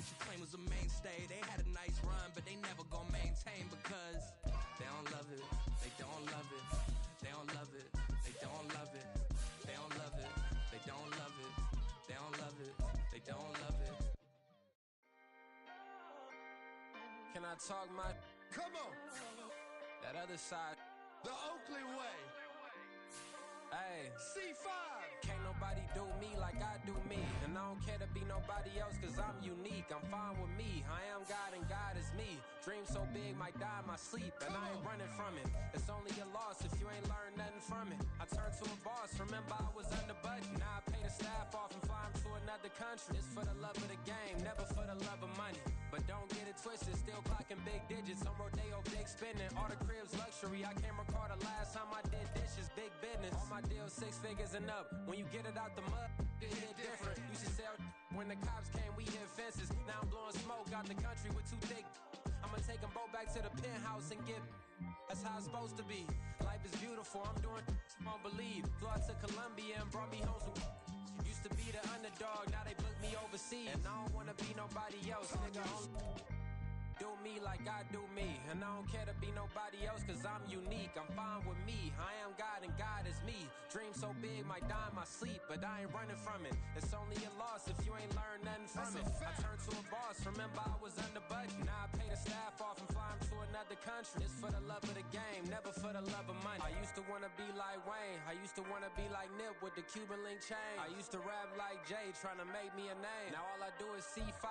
that you claim was a mainstay. They had a nice run, but they never gon' maintain because they don't love it, they don't love it, they don't love it, they don't love it, they don't love it, they don't love it, they don't love it, they don't love it. Can I talk my? Come on. That other side. The Oakland way. Hey. C5. Can't nobody do me like I do me. And I don't care to be nobody else cause I'm unique. I'm fine with me. I am God and God is me. Dream so big might die in my sleep. And I ain't running from it. It's only a loss if you ain't learned nothing from it. I turned to a boss. Remember I was under budget. Now I pay the staff off and fly them to another country. It's for the love of the game, never for the love of money. But don't get it twisted, still clocking big digits. On Rodeo, big spending. All the cribs luxury. I can't recall the last time I did dishes. Big business. All my deals 6 figures and up. When you get it out the mud, it hit different. Used to sell when the cops came, we hit fences. Now I'm blowing smoke out the country with 2 thick. I'ma take them both back to the penthouse and get. That's how it's supposed to be. Life is beautiful, I'm doing you won't believe. Flew out to Colombia and brought me home some. Used to be the underdog, now they book me overseas. And I don't wanna be nobody else, nigga. Do me like I do me. And I don't care to be nobody else cause I'm unique. I'm fine with me. I am God and God is me. Dream so big might die in my sleep, but I ain't running from it. It's only a loss if you ain't learned nothing from it. I turned to a boss. Remember I was under budget. Now I pay the staff off and fly them to another country. It's for the love of the game, never for the love of money. I used to wanna be like Wayne. I used to wanna be like Nip with the Cuban link chain. I used to rap like Jay, trying to make me a name. Now all I do is C5.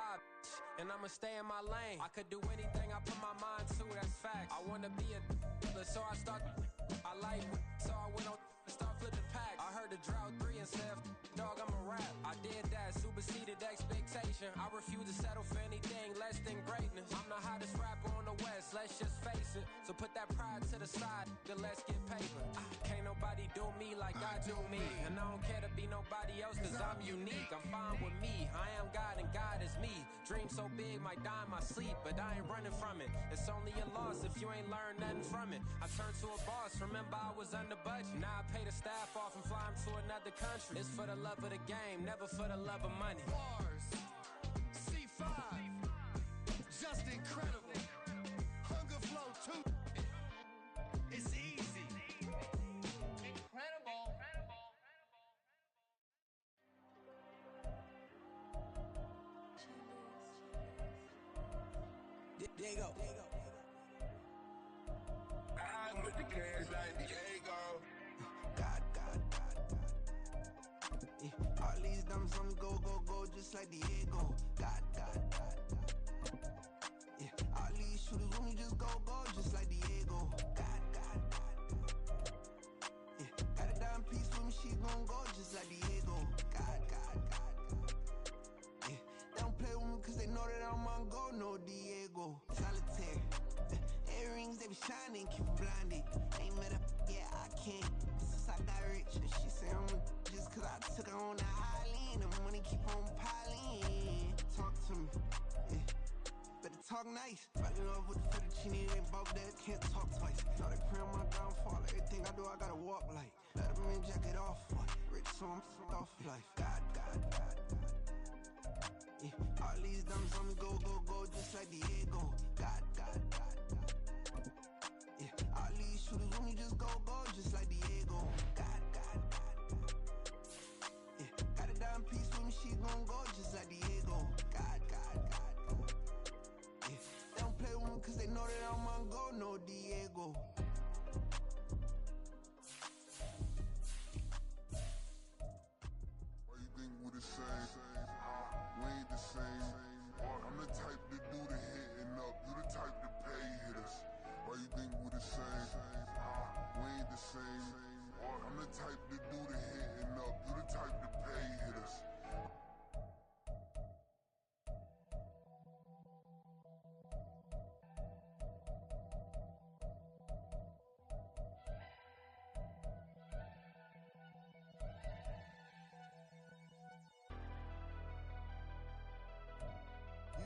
And I'ma stay in my lane. I could do anything I put my mind to, that's facts. I wanna be a so I start. I like so I went on and start flipping packs. I heard the drought 3 and said, dog, I'm a rap. I did that, superseded expectation. I refuse to settle for anything less than greatness. I'm the hottest rapper on the West, let's just face it. So put that pride to the side, then let's get paper. Can't nobody do me like I do me. And I don't care to be nobody else cause I'm unique. I'm fine with me, I am God and God is me. Dream so big might die in my sleep, but I ain't running from it. It's only a loss if you ain't learned nothing from it. I turned to a boss, remember I was under budget. Now I pay the staff off and fly them to another country. It's for the love of the game, never for the love of money. Bars. C5. Just incredible. Hunger Flow 2. It's easy. Incredible. There you go. I'm with the cash like Diego. God. Yeah. All these diamonds on me go, just like Diego. God. Yeah. All these shooters with me just go, just like Diego. God. Yeah. Got a dime piece with me, she gon' go just like Diego. God. Yeah. They don't play with me cause they know that I'm on go, no Diego. Solitaire. Earrings, they be shining, keep blinded. Ain't met up, yeah, I can't. Since I got rich, and she say I'm just cause I took her on the island. The money keep on piling. Talk to me, yeah. Better talk nice. Fucking up with the fettuccine, they both dead, can't talk twice. Know they pray on my downfall, everything I do, I gotta walk like. Let them in, jacket off, rich, so I'm off life. God. Yeah. All these diamonds on me go, just like Diego. God. Yeah. All these shooters with me just go, just like Diego. God. Yeah. Got a dime piece with me, she gon' go just like Diego. God. Yeah. They don't play with me cause they know that I'm on go, no Diego. Why you think we the same? We ain't the same. I'm the type to do the hitting up, you the type to pay hitters. Why you think we the same? We ain't the same. I'm the type to do the hitting up, you the type to pay hitters.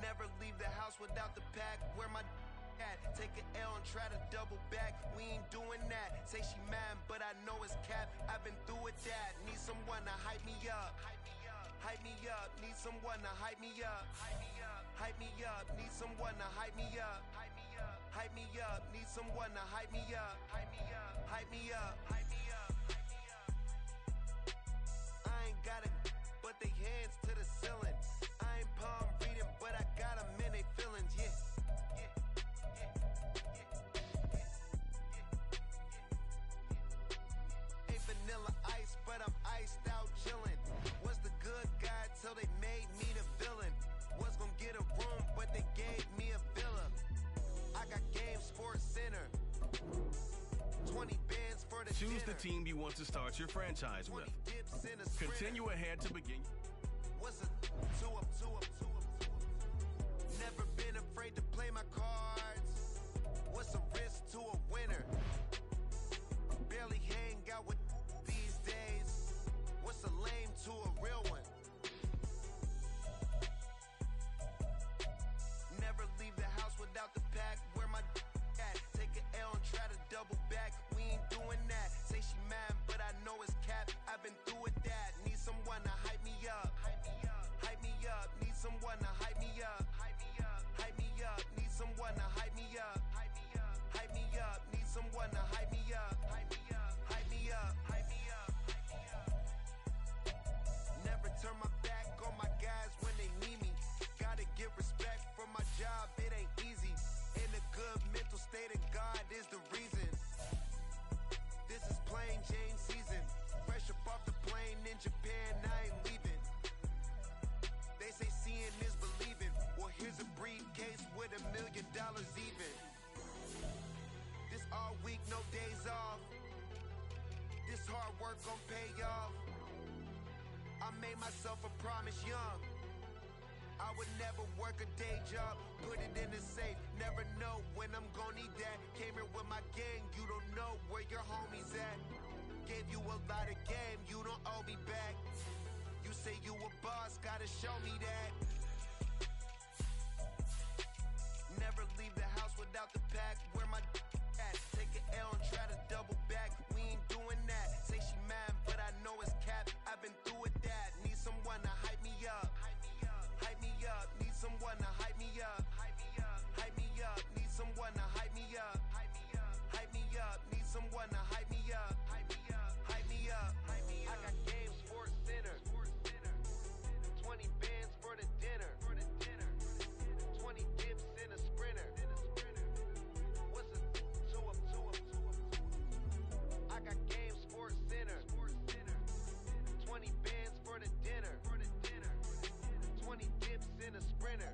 Never leave the house without the pack. Where my at? Take an L and try to double back. We ain't doing that. Say she mad, but I know it's cap. I've been through with that. Need someone to hype me up. Hype me up. Need someone to hype me up. hype me up. Need someone to hype me up. Hype me up. Hype me up. Need someone to hype me up. Hype me up. Hype me up. Hype me up. I ain't got it, but they hands to the ceiling. I ain't palm reading, but I got them in they feelings. Yeah. Ain't vanilla ice, but I'm iced out chillin'. Was the good guy till they made me the villain. Was gonna get a room, but they gave me a villa. I got Game Sports Center. 20 bands for the Choose dinner. the team you want to start your franchise with. Dips in a sprinter. Continue ahead to begin. What's a 2 up, 2 up, 2 up, 2 up? Never been afraid to play my cards. What's a risk to a winner? Barely hang out with these days. What's a lame to a real one? Never leave the house without the pack. Where my at? Take an L and try to double back. We ain't doing that. Say she mad, but I know it's cap. I've been through with that. Need someone to hype me up. Hype me up. Hype me up. Need someone to hype me up. Hype me up. Hype me up. Need someone to hype me up. Hype me up. Hype me up. Need someone to hype me up. Hype me up. Hype me up. Hype me up. Never turn my back on my guys when they need me. Gotta get respect for my job. It ain't easy. In a good mental state of God is the reason. This is plain Jane season. Fresh up off the plane in Japan, I ain't leaving. They say seeing is believing. Well, here's a briefcase with $1 million even. This all week, no days off. This hard work gon' pay off. I made myself a promise young. I would never work a day job, put it in the safe. Never know when I'm gon' need that. Came here with my gang, you don't know where your homies at. Gave you a lot of game, you don't owe me back. You say you a boss, gotta show me that. Never leave the house without the pack. Where my at? Take an L and try to double back. We ain't doing that. Say she mad, but I know it's cap. I've been through with that. Need someone to hype me up. Hype me up. Hype me up. Need someone to hype me up. Hype me up. Hype me up. Need someone to hype me up. Hype me up. Hype me up. Need someone to hype me up. Hype me up. Hype me up. Hype me up. I got Game Sports Center. 20 bands for the dinner. 20 dips in a sprinter. What's a 2 up, 2 up, 2 up, 2 up? I got Game Sports Center. 20 bands for the dinner. 20 dips in a sprinter.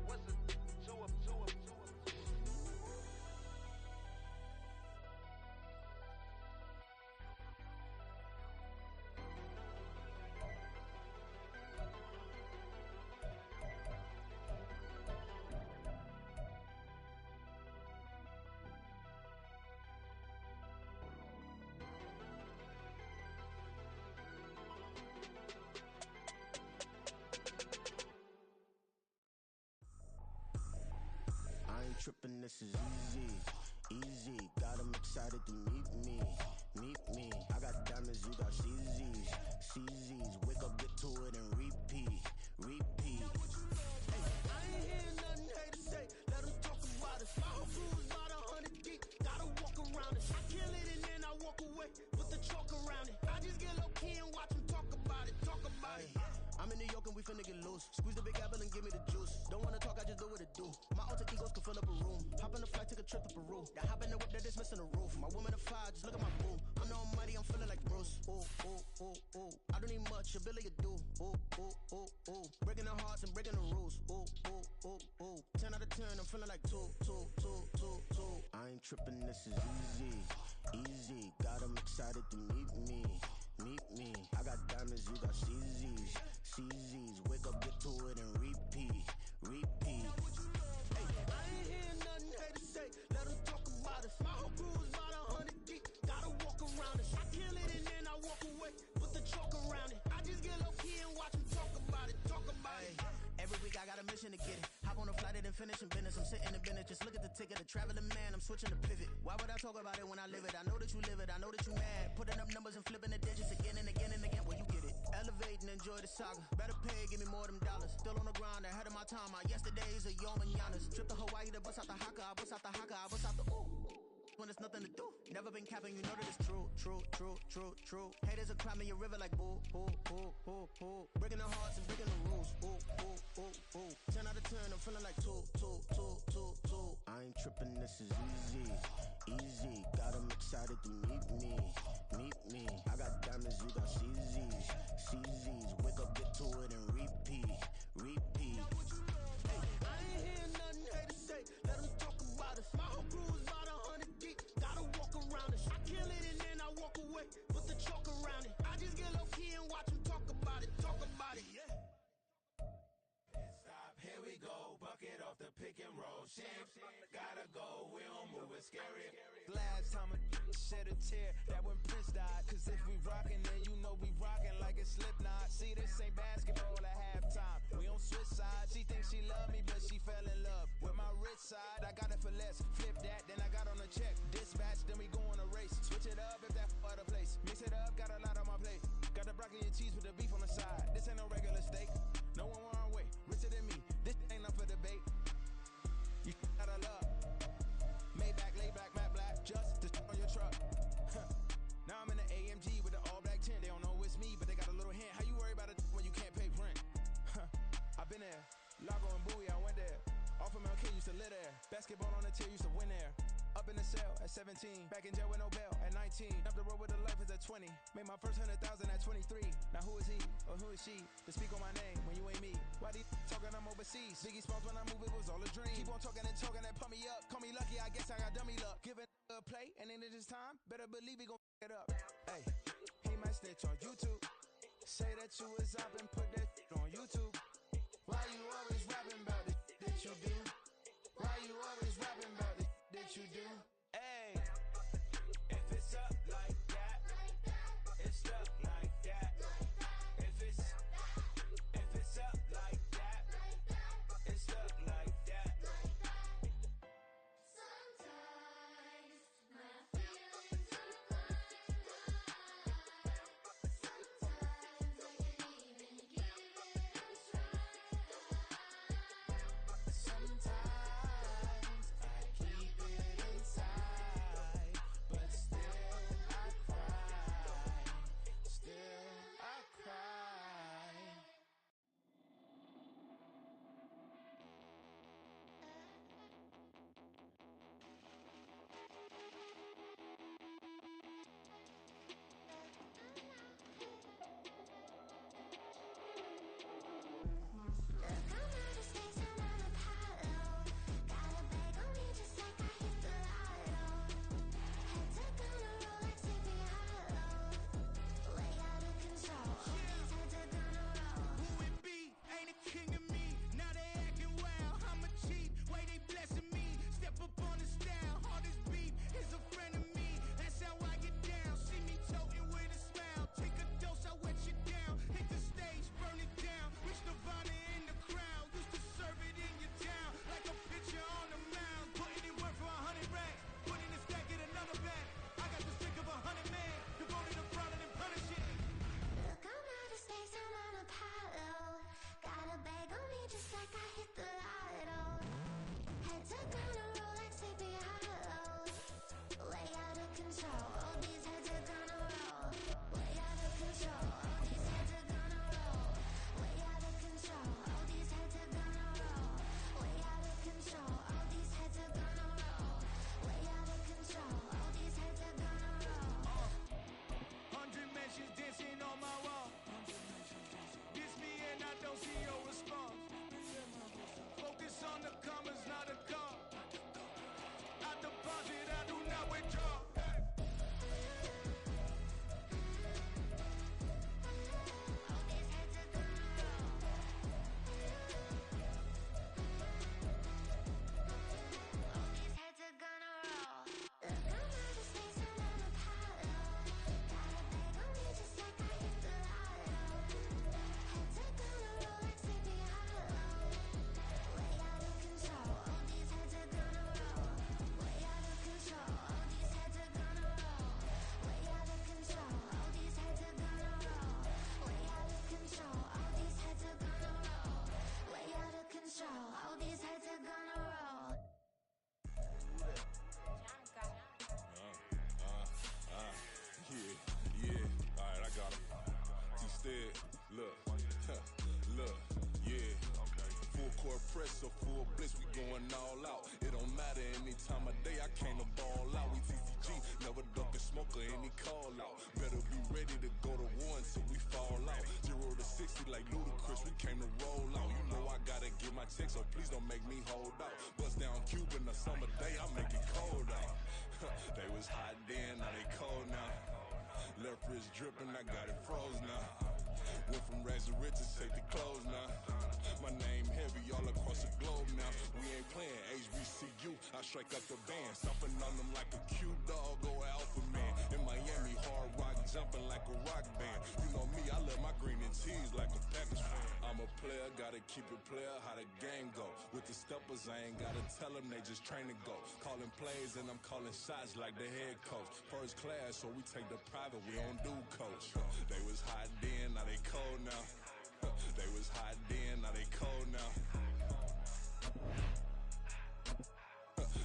What's a 2 up, 2 up, 2 up, 2 up? I ain't trippin', this is easy, easy. Got 'em excited to meet me, meet me. I got diamonds, you got CZs, CZs. Wake up, get to it and repeat, repeat. Hey, I ain't hearing nothing haters say. Let 'em talk about us. My whole crew is about 100 deep. Gotta walk around it. I kill it and then I walk away. Put the chalk around it. I just get low key and watch 'em talk about it, talk about it. I'm in New York and we finna get loose. Squeeze the big apple and give me the juice. Don't wanna talk, I just do what it do. My alter egos can fill up a room. Hop on the flight, take a trip to Peru. That hop in the whip, that is missing the roof. My woman a fire, just look at my boo. I'm the almighty, I'm feeling like Bruce. Ooh, ooh, ooh, ooh. I don't need much, ability to do. Ooh, ooh, ooh, ooh. Breaking the hearts and breaking the rules. Ooh, ooh, ooh, ooh. 10 out of 10, I'm feeling like 2, 2, 2, 2, 2. I ain't tripping, this is easy, easy. Got 'em excited to meet me, meet me. I got diamonds, you got CZs, CZs. Wake up, get to it and repeat, repeat. Hey, I ain't hearing nothing haters say. Let 'em talk about us. My whole crew is about 100 deep. Gotta walk around it. I kill it and then I walk away. Put the chalk around it. I just get low key and watch 'em talk about it, talk about it. Every week I got a mission to get it. Hop on a flight and then finish in business. I'm sitting in business. Just look at the ticket. A traveling man, I'm switching to pivot. Why would I talk about it when I live it? I know that you live it. I know that you mad. Putting up numbers and flipping the digits again and again and again. Well, you get it. Elevating and enjoy the saga. Better pay, give me more them dollars. Still on the grind, ahead of my time. My yesterdays are your mananas. Trip to Hawaii to bust out the haka. I bust out the haka. I bust out the ooh. When there's nothing to do. Never been capping, you know that it's true, true, true, true, true. Haters are climbing your river like boo, boo, boo, boo, boo. Breaking their hearts and breaking the rules. Ooh, ooh, ooh, ooh. 10 out of 10, I'm feeling like two. I ain't tripping, this is easy, easy. Got 'em excited to meet me, meet me. I got diamonds, you got CZs, CZs. Wake up, get to it and repeat, repeat. Hey, I ain't hear nothing haters say. Let 'em talk about us. My whole crew is about 100 deep. Gotta walk around us. I kill it and then I walk away. Put the chalk around it. I just get low key and watch 'em talk about it. Talk about it, yeah. Stop, here we go. Bucket off the pick and roll. Shit, gotta go. We don't move it scary. Last time a shed a tear, that when Prince died. Cause if we rockin', then you know we rockin' like it's Slipknot. See, this ain't basketball at halftime. We on switch sides. She thinks she love me, but she fell in love with my rich side. I got it for less. Flip that, then I got on a check. Dispatch, then we go on a race. Switch it up if that other place. Mix it up, got a lot on my plate. Got the broccoli and cheese with the beef on the side. This ain't no regular steak. No one wrong way. Richer than me. This ain't up for debate. You got a love. Maybach, lay back, matte black. Just to on your truck. Now I'm in the AMG with the all black tint. They don't know it's me, but they got a little hint. How you worry about it when you can't pay rent? I've been there. Lago and Bowie, I went there. Off of Mount K, used to live there. Basketball on the tier, used to win there. Up in the cell at 17. Back in jail with no bail at 19. Up the road with the life is at 20. Made my first 100,000 at 23. Now who is he or who is she to speak on my name when you ain't me? Why they talking I'm overseas? Biggie Smalls when I move it was all a dream. Keep on talking and talking and pump me up. Call me lucky, I guess I got dummy luck. Give it a play and then it is time. Better believe we gon' it up. Hey, he might snitch on YouTube. Say that you was up and put that on YouTube. Why you always rapping about the that you do? Why you always rapping about the that you do? Hey, If it's up like that, it's stuck like that. If it's up like that, it's stuck like that. Sometimes my feelings are flying high. Sometimes I can't even give it a try. Sometimes I keep it inside. instead. Look, look, yeah. Full court press or full blitz, we going all out. It don't matter any time of day, I came to ball out. We TCG, never duckin' smoker, any call out. Better be ready to go to war until we fall out. 0 to 60 like Ludacris, we came to roll out. You know I gotta get my check, so please don't make me hold out. Bust down Cuban a summer day, I make it cold out. They was hot then, now they cold now. Left wrist dripping, I got it froze now. Went from rags to riches, take the clothes now. My name heavy all across the globe now. We ain't playing HBCU, I strike up the band. Stomping on them like a cute dog or alpha man. In Miami, hard rock jumping like a rock band. You know me, I love my green and cheese like a Packers fan. I'm a player, gotta keep it player, how the game go. With the steppers, I ain't gotta tell them, they just train to go. Calling plays and I'm calling shots like the head coach. First class, so we take the private, we don't do coach. They was hot then, now they cold now. They was hot then, now they cold now.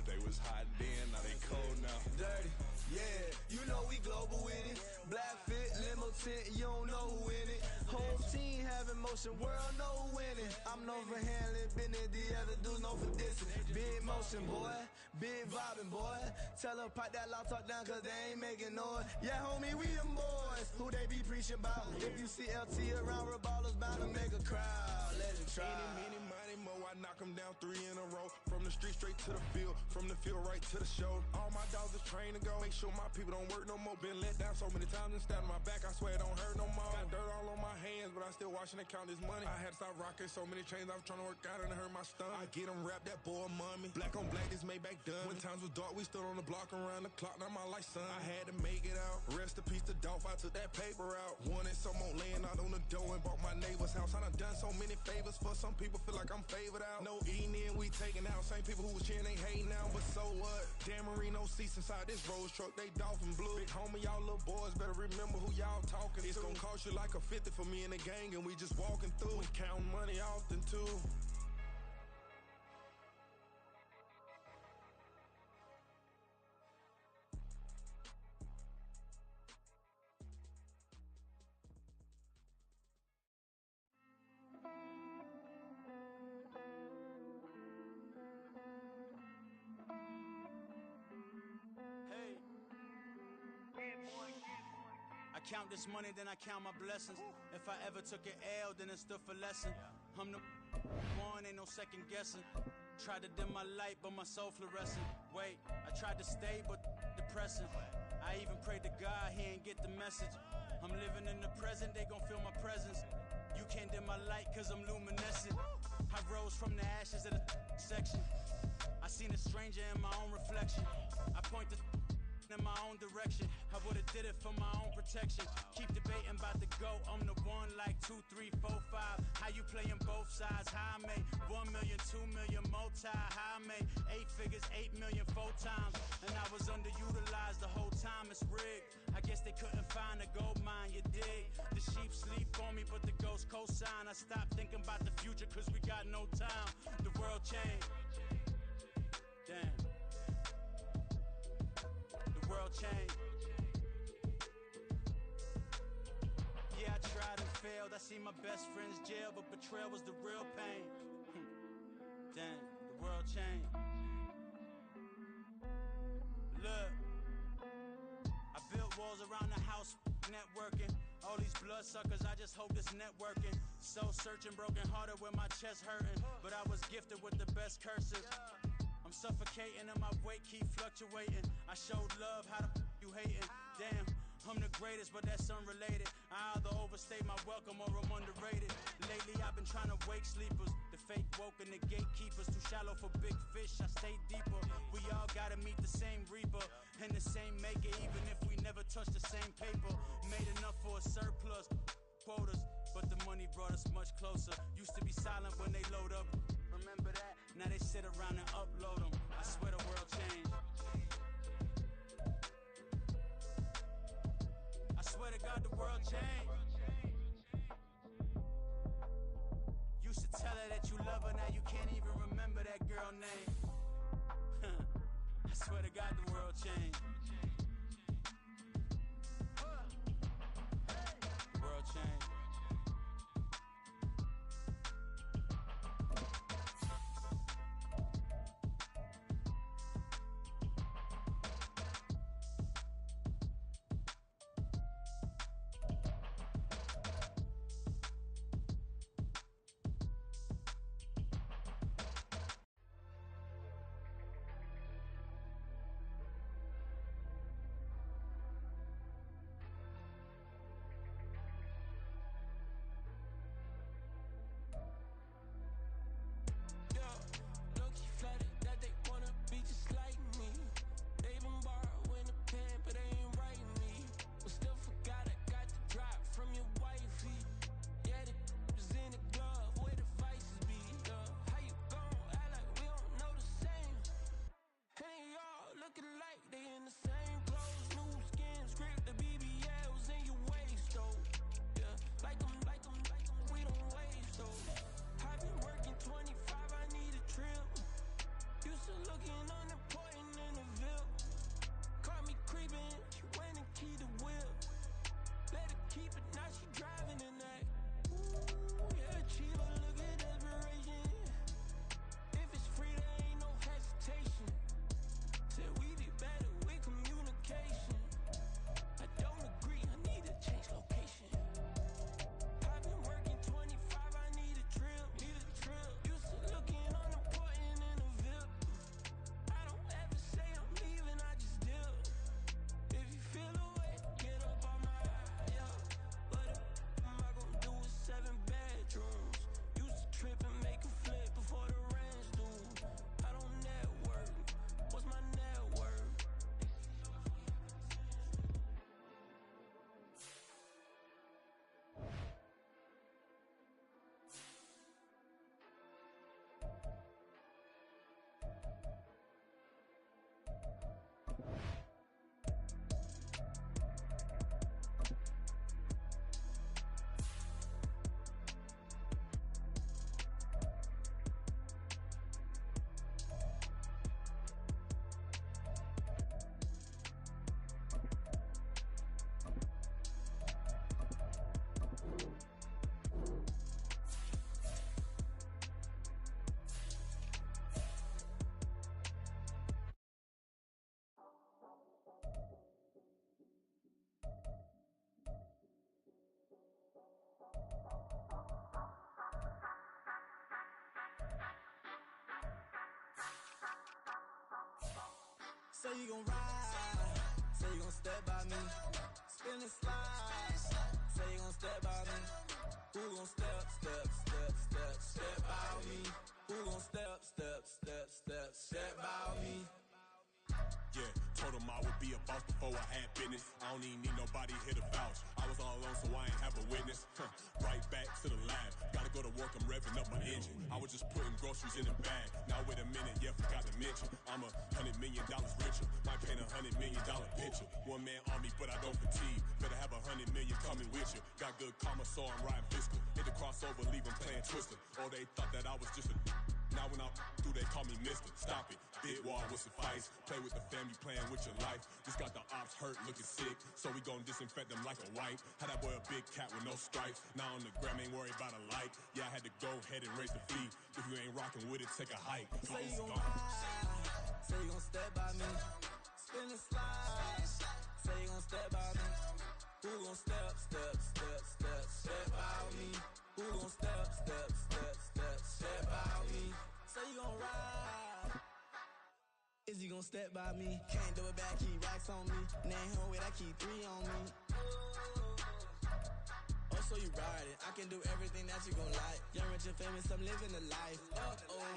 They was hot then, now they cold now. Dirty, yeah, you know we global with it. Black fit, limo tint, you don't know who in it. Whole team having motion, world know who winning. I'm known for handling business, the other dudes known for dissing. Big motion, boy, big vibing, boy. Tell them pipe that loud talk down, cause they ain't making noise. Yeah, homie, we them boys, who they be preaching about. If you see LT around, Reballo's bound to make a crowd. Let it try. Many, money, mo, I knock them down 3 in a row. From the street straight to the field, from the field right to the show. All my dogs is trained to go. Make sure my people don't work no more. Been let down so many times and stabbed my back, I swear it don't hurt no more. Got dirt all on my hands, but I still watching and count this money. I had to stop rocking so many chains, I was trying to work out and it hurt my stomach. I get them rap, that boy mommy. Black on black, this Maybach done. When times was dark, we stood on the block around the clock, now my life son. I had to make it out. Rest in peace to Dolph, I took that paper out. Wanted some more laying out on the dough and bought my neighbor's house. I done done so many favors for some people, feel like I'm favored out. No eating in, we taking out. Same people who was cheering, they hating now, but so what? Dan Marino seats inside this Rolls truck, they dolphin blue. Big homie, y'all little boys better remember who y'all talking to. It's gonna cost you like a 50 for me and the gang, and we just walking through. We counting money often too. I count this money, then I count my blessings. If I ever took an L, then it stood for lesson. I'm the one, ain't no second guessing. Tried to dim my light, but my soul fluorescent. Wait, I tried to stay, but depressing. I even prayed to God, he ain't get the message. I'm living in the present, they gon' feel my presence. You can't dim my light, cause I'm luminescent. I rose from the ashes of the section. I seen a stranger in my own reflection. I point the in my own direction. I would've did it for my own protection. Keep debating about the go. I'm the one like 2, 3, 4, 5. How you playing both sides? How I made 1 million, 2 million, multi. How I made 8 figures, 8 million, 4 times. And I was underutilized the whole time. It's rigged. I guess they couldn't find a gold mine, you dig? The sheep sleep on me, but the ghost cosign. I stopped thinking about the future, cause we got no time. The world changed. Damn. The world changed. Yeah, I tried and failed. I seen my best friends jail, but betrayal was the real pain. Damn, the world changed. Look, I built walls around the house, networking. All these blood suckers, I just hope this networking. Soul searching, broken hearted with my chest hurting. But I was gifted with the best curses. I'm suffocating and my weight keep fluctuating. I showed love, how the you hating? Damn, I'm the greatest, but that's unrelated. I either overstay my welcome or I'm underrated. Lately I've been trying to wake sleepers. The fake woke and the gatekeepers. Too shallow for big fish, I stay deeper. We all gotta meet the same reaper and the same maker, even if we never touch the same paper. Made enough for a surplus, quotas, but the money brought us much closer. Used to be silent when they load up. Remember that? Now they sit around and upload them. I swear the world changed. I swear to God the world changed. Used to tell her that you love her, now you can't even remember that girl name. I swear to God the world changed. The world changed. Say you gon' ride, say you gon' step by me. Spin and slide, say you gon' step by me. Who gon' step by me? Who gon' step by me? Yeah, told him I would be a boss before I had business. I don't even need nobody here to vouch. I was all alone, so I ain't have a witness. Right back to the lab. Gotta go to work, I'm revving up my engine. I was just putting groceries in the bag. Now wait a minute, yeah, forgot to mention. I'm $100 million richer. Might paint $100 million picture. One man army, but I don't fatigue. Better have 100 million coming with you. Got good karma, so I'm riding fiscal. Hit the crossover, leave them playing Twister. Oh, they thought that I was just a. Now when I through, they call me Mister. Stop it, big wall would suffice. Play with the family, playing with your life. Just got the ops hurt, looking sick. So we gon' disinfect them like a wipe. Had that boy a big cat with no stripes. Now on the gram, ain't worried about a light. Yeah, I had to go ahead and raise the fee. If you ain't rocking with it, take a hike. Say you gon' ride, say you gon' step by me. Spin and slide, say you gon' step by me. Who gon' step by me? Who gon' step by me? Say you gon' ride. Is he gon' step by me? Can't do it back, keep racks on me. Name home with I keep 3 on me. Oh, so you ride it. I can do everything that you gon' like. Young, rich, and famous, I'm living the life.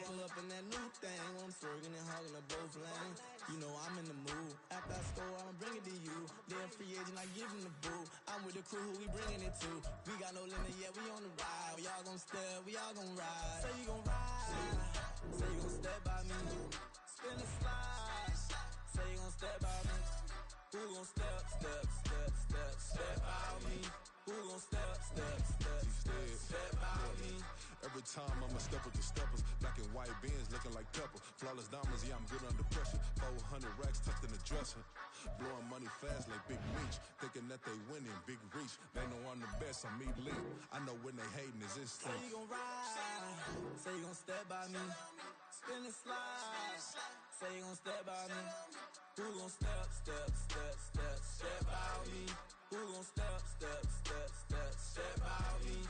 Pull up in that new thing. I'm swerving and hogging the both lanes. You know I'm in the mood. After I score, I'ma bring it to you. They're a free agent, I give him the boo. I'm with the crew, who we bringing it to. We got no limit yet, we on the ride. We all gon' step, we all gon' ride. Say you gon' ride, say you gon' step by me. Spin and slide, say you gon' step by me. Who gon' step by me? Who gon' step by me? Every time I'ma step with the steppers. Black and white beans looking like pepper. Flawless diamonds, yeah, I'm good under pressure. 400 racks tucked in the dresser. Blowing money fast like Big Meech. Thinking that they winning, big reach. They know I'm the best, I'm elite. I know when they hating is instinct. Say you gon' ride, say you gon' step by me. Spin and slide, say you gon' step by me. Who gon' step by me? Who gon' step by me?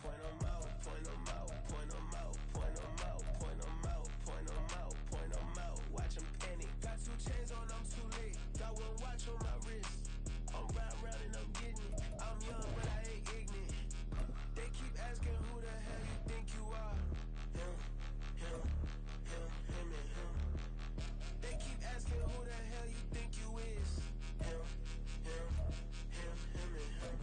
Point 'em out, point 'em out, point 'em out, point 'em out, point 'em out, point 'em out, point 'em out. Watch 'em panic. Got 2 chains on, I'm too late. Got 1 watch on my wrist. I'm riding round and I'm getting it. I'm young, but I ain't ignorant. They keep asking who the hell you think you are. Him, him, him, him, and him. They keep asking who the hell you think you is. Him, him, him, him, and him.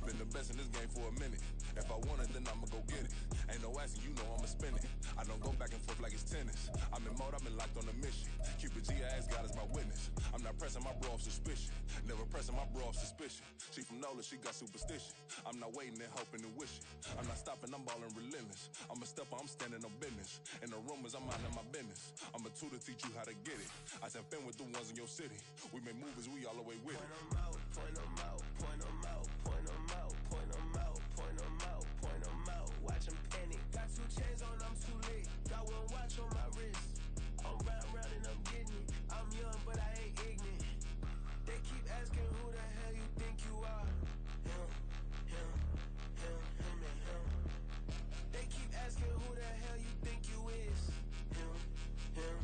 Been the best in this game for a minute. If I want it, then I'ma go get it. Ain't no asking, you know I'ma spin it. I don't go back and forth like it's tennis. I'm in mode, I've been locked on a mission. Cupid G, I ask God as my witness. I'm not pressing my bro off suspicion. Never pressing my bro off suspicion. She from Nola, she got superstition. I'm not waiting and hoping and wishing. I'm not stopping, I'm ballin' relentless. I'm a stepper, I'm standing on business. In the rumors, I'm minding my business. I'm a tutor, teach you how to get it. I said, fin with the ones in your city. We make movies, we all the way with it. Point 'em out, point 'em out, point 'em out, point 'em out, point 'em out, point 'em out, point 'em out. Watch 'em panic. Got 2 chains on, I'm too late. Got 1 watch on my wrist. I'm riding round and I'm getting it. I'm young, but I ain't ignorant. They keep asking who the hell you think you are. Him, him, him, him, and him. They keep asking who the hell you think you is. Him, him,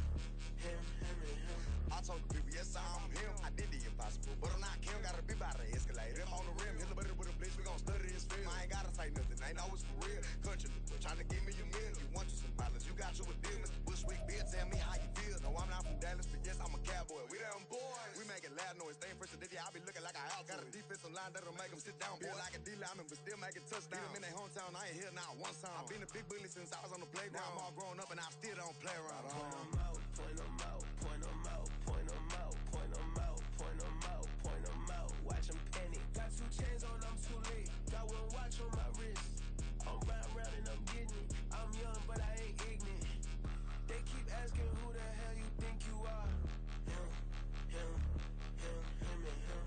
him, him, and him. I told the people, yes, I'm him. I did the impossible, but I'm not Kim. Gotta be by the escalator. On the rim, hit a buddy with a blitz. We gon' study this film. I ain't gotta say nothing. Ain't know it's for real. Country, trying to give me a meal. You want you some balance. You got you a deal. Mr. Bushwick, bitch, tell me how you feel. No, I'm not from Dallas, but yes, I'm a cowboy. We them boys. We making loud noise. Staying fresh to this. I be looking like a house. Got a defensive line that'll make them sit down. Feel like a D-lineman, but still making touchdowns. Beat them in their hometown. I ain't here now one time. I've been a big bully since I was on the playground. Now I'm all grown up and I still don't play around. Point 'em out, point 'em out, point 'em out, point 'em out, point 'em out, point 'em out, point 'em out. Watch 'em panic. Got 2 chains on, I'm too late. Got 1 watch on my wrist. I'm riding round and I'm getting it. I'm young, but I ain't ignorant. They keep asking who the hell you think you are. Him, him, him, him, and him.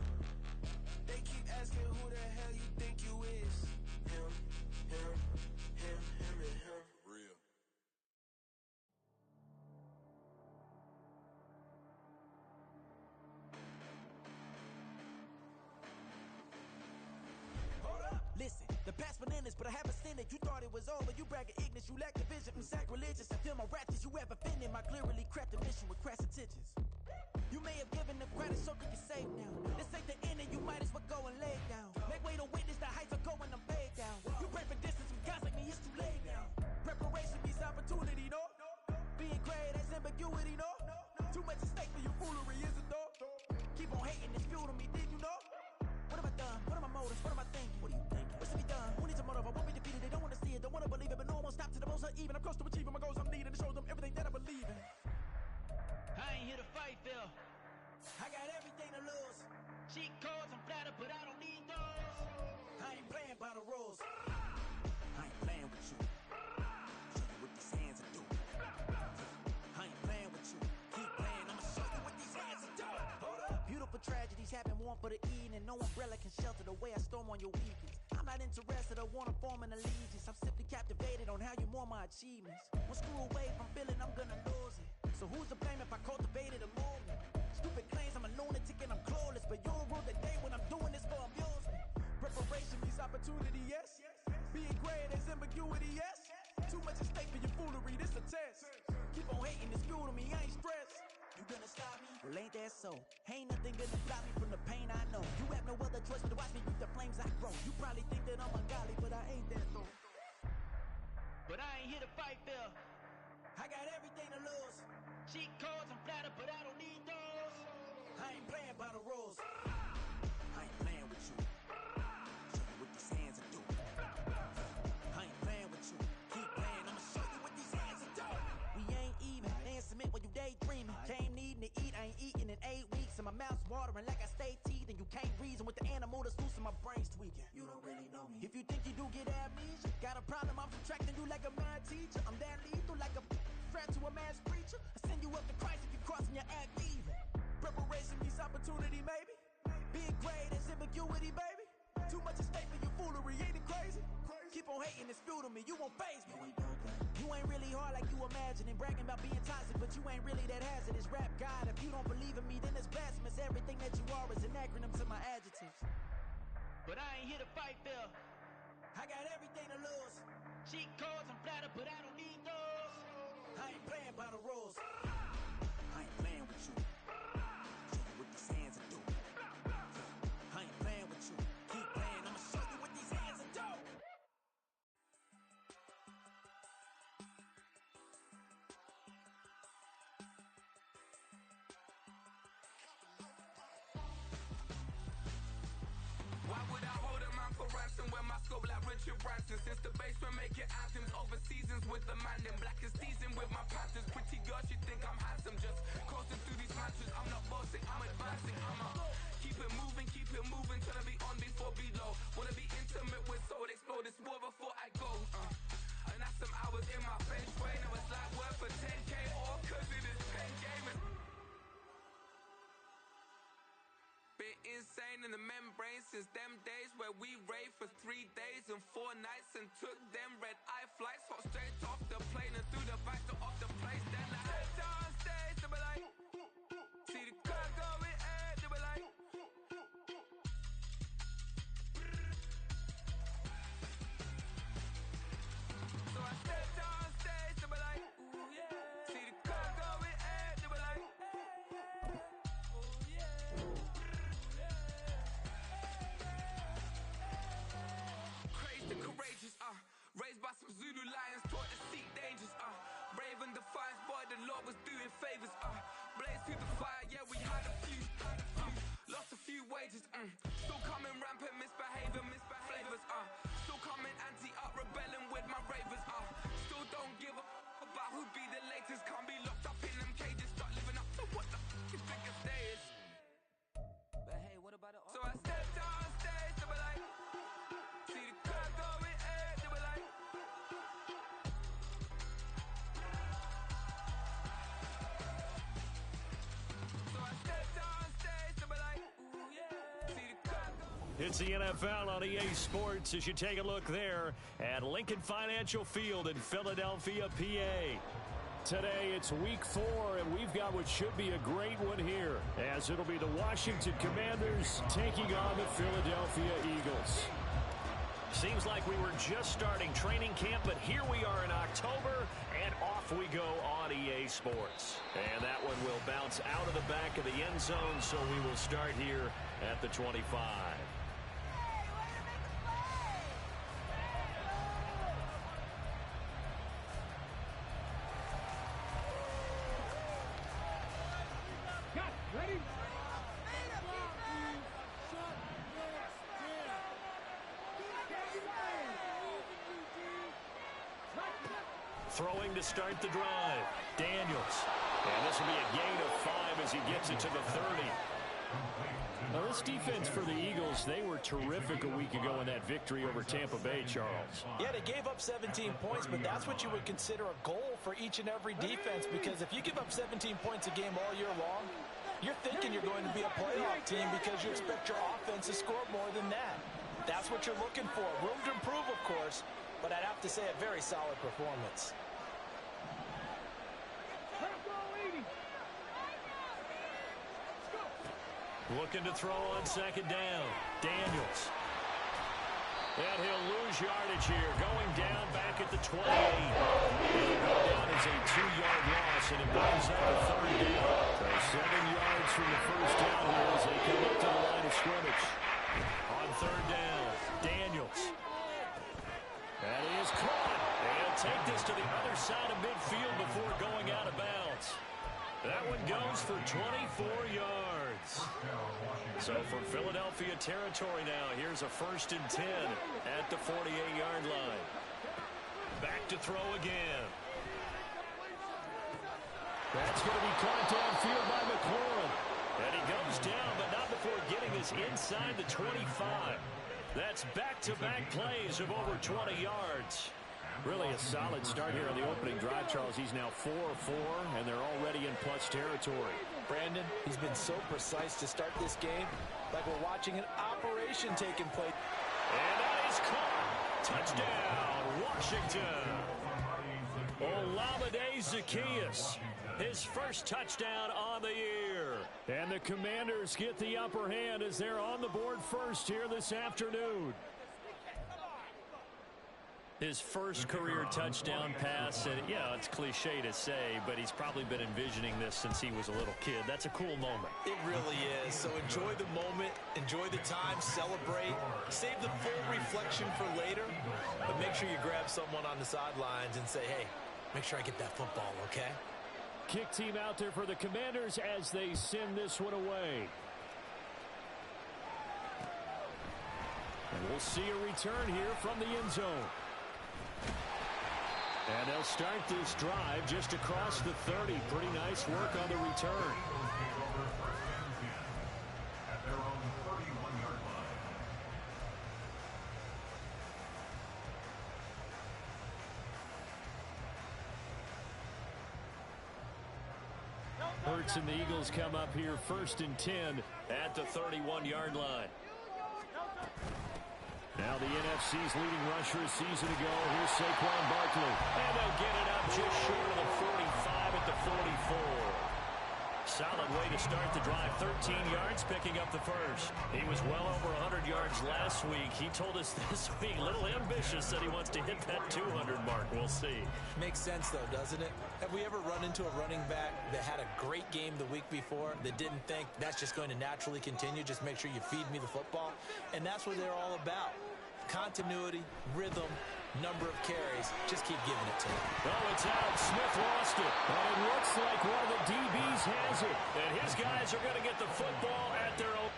They keep asking who the hell you think you is. Him, him, him, nothing in this, but I haven't seen it. You thought it was over, you bragging ignorance, you lack the vision. I'm sacrilegious, I feel my ratchets, you have offended my clearly crafted mission with crass intentions. You may have given them credit, so that you're safe now. This ain't the end, and you might as well go and lay down. Make way to witness the heights are going, I'm paid down. You pray for distance with guys like me, it's too late now. Preparation means opportunity, no? Being great has ambiguity, no? Too much at stake for your foolery, is it though? Keep on hating, it's fuel to me, did you know? What have I done? What are my motives? What am I thinking? What are you thinking? What's to be done? Who needs a motive? I won't be defeated, they don't want to see it, don't want to believe it, but no one won't stop to the most uneven. I'm close to achieving my goals, I'm needing to show them everything that I believe in. I ain't here to fight, Phil. I got everything to lose. Cheat codes, I'm flattered, but I don't need those. I ain't playing by the rules. I ain't playing with you. Show you what these hands are doing. I ain't playing with you. Keep playing, I'ma show you what these hands are doing. Hold up. Beautiful tragedies happen, one for the evening. No umbrella can shelter the way I storm on your weekends. I'm not interested, I wanna form an allegiance. I'm simply captivated on how you more my achievements. One screw away from feeling I'm gonna lose it. So who's to blame if I cultivated a movement? Stupid claims I'm a lunatic and I'm clueless, but you'll rule the day when I'm doing this for amusement. Preparation means opportunity, yes. Being great is ambiguity, yes. Too much at stake for your foolery, this a test. Keep on hating, it's fuel to me, I ain't stressed. You gonna stop me? Well, ain't that so? Ain't nothing gonna stop me from the pain I know. You have no other choice but to watch me reap the flames I grow. You probably think that I'm ungodly, but I ain't that though. But I ain't here to fight, Phil. I got everything to lose. Cheat codes, I'm flattered, but I don't need those. I ain't playing by the rules. I ain't playing with you. Show you what these hands are doing. I ain't playing with you. Keep playing, I'ma show you what these hands are doing. We ain't even. They ain't submit when you daydreaming. Came needing to eat, I ain't eating in 8 weeks. And my mouth's watering like I stay teething. You can't reason with the animal that's loose and my brain's tweaking. You don't really know me. If you think you do get amnesia, got a problem, I'm subtracting you like a mad teacher. I'm that lethal like a threat to a mass preacher. I send you up to Christ if you crossing your act evil. Preparation means opportunity, maybe. Being great is ambiguity, baby. Too much at stake for your foolery, ain't it crazy? Keep on hating, it's fuel to me, you won't faze me. You ain't really hard like you imagining. Bragging about being toxic, but you ain't really that hazardous. Rap God, if you don't believe in me, then it's blasphemous. Everything that you are is an acronym to my adjectives. But I ain't here to fight, Phil. I got everything to lose. Cheat codes, I'm flattered, but I don't need those. I ain't playing by the rules. I ain't playing with you. Show you what these hands are doing. I ain't playing with you. Keep playing, I'ma show you what these hands are doing. Why would I hold a man for ransom when my scope like Richard Branson? Since the basement making anthems over seasons with the man in black is seasoned with my Panthers. Pretty girl, she think I'm handsome. Just coasting through these mansions. I'm not bossing, I'm advancing. I'ma keep it moving till I be on before below. Wanna be intimate with soul, explode this war before I go. And that's some hours in my bench way. Now it's like work for 10K or cause it is pen gaming. Been insane in the membrane since them days where we raved for 3 days and 4 nights and took them red eye flights, hot straight off the plane and through the back door of the place. Then I head downstairs, they be like, see the car going air, they be like, so I step downstairs, they be like, ooh yeah, see the car going air, they be like, ooh yeah. Crazed and courageous, raised by some Zulu lions, taught to seek dangers, brave and defiant, boy, the Lord was doing favors, blaze through the fire, yeah, we had a few, lost a few wages, still coming rampant, misbehaving, flavors, still coming anti-up, rebelling with my ravers, still don't give a about who be the latest, can't be locked up in them cages, start living up to what the f*** biggest day is. But hey, what about the So I step downstairs, they be like, see the car going air, they be like, so I step downstairs, they be like, ooh yeah, see the car going. It's the NFL on EA Sports as you take a look there at Lincoln Financial Field in Philadelphia, PA. Today, it's week 4, and we've got what should be a great one here, as it'll be the Washington Commanders taking on the Philadelphia Eagles. Seems like we were just starting training camp, but here we are in October, and off we go on EA Sports. And that one will bounce out of the back of the end zone, so we will start here at the 25. Ready? Throwing to start the drive. Daniels. And this will be a gain of 5 as he gets it to the 30. Now, this defense for the Eagles, they were terrific a week ago in that victory over Tampa Bay, Charles. Yeah, they gave up 17 points, but that's what you would consider a goal for each and every defense, because if you give up 17 points a game all year long, you're thinking you're going to be a playoff team because you expect your offense to score more than that. That's what you're looking for. Room to improve, of course, but I'd have to say a very solid performance. Looking to throw on second down. Daniels. And he'll lose yardage here. Going down back at the 28. He'll go down as a 2-yard loss, and it brings up a third down. So 7 yards from the first down here as they come up to the line of scrimmage. On third down, Daniels. And he is caught. And he'll take this to the other side of midfield before going out of bounds. That one goes for 24 yards. So from Philadelphia territory now, here's a 1st and 10 at the 48-yard line. Back to throw again. That's going to be caught downfield by McLaurin. And he goes down, but not before getting this inside the 25. That's back-to-back plays of over 20 yards. Really a solid start here on the opening drive, Charles. He's now 4-4, and they're already in plus territory. Brandon, he's been so precise to start this game, like we're watching an operation taking place. And that is caught. Touchdown, Washington. Olamide Zaccheaus, his first touchdown on the year. And the Commanders get the upper hand as they're on the board first here this afternoon. His first career touchdown pass, and yeah, it's cliche to say, but he's probably been envisioning this since he was a little kid. That's a cool moment. It really is. So enjoy the moment, enjoy the time, celebrate, save the full reflection for later, but make sure you grab someone on the sidelines and say, hey, make sure I get that football, okay? Kick team out there for the Commanders as they send this one away. And we'll see a return here from the end zone. And they'll start this drive just across the 30. Pretty nice work on the return. Hurts and the Eagles come up here 1st and 10 at the 31-yard line. Now the NFC's leading rusher a season ago. Here's Saquon Barkley. And they'll get it up just short of the 45 at the 44. Solid way to start the drive. 13 yards, picking up the first. He was well over 100 yards last week. He told us this week, a little ambitious, that he wants to hit that 200 mark. We'll see. Makes sense, though, doesn't it? Have we ever run into a running back that had a great game the week before that didn't think that's just going to naturally continue? Just make sure you feed me the football. And that's what they're all about. Continuity, rhythm, number of carries. Just keep giving it to him. Oh, it's out. Smith lost it. And it looks like one of the DBs has it. And his guys are going to get the football at their own.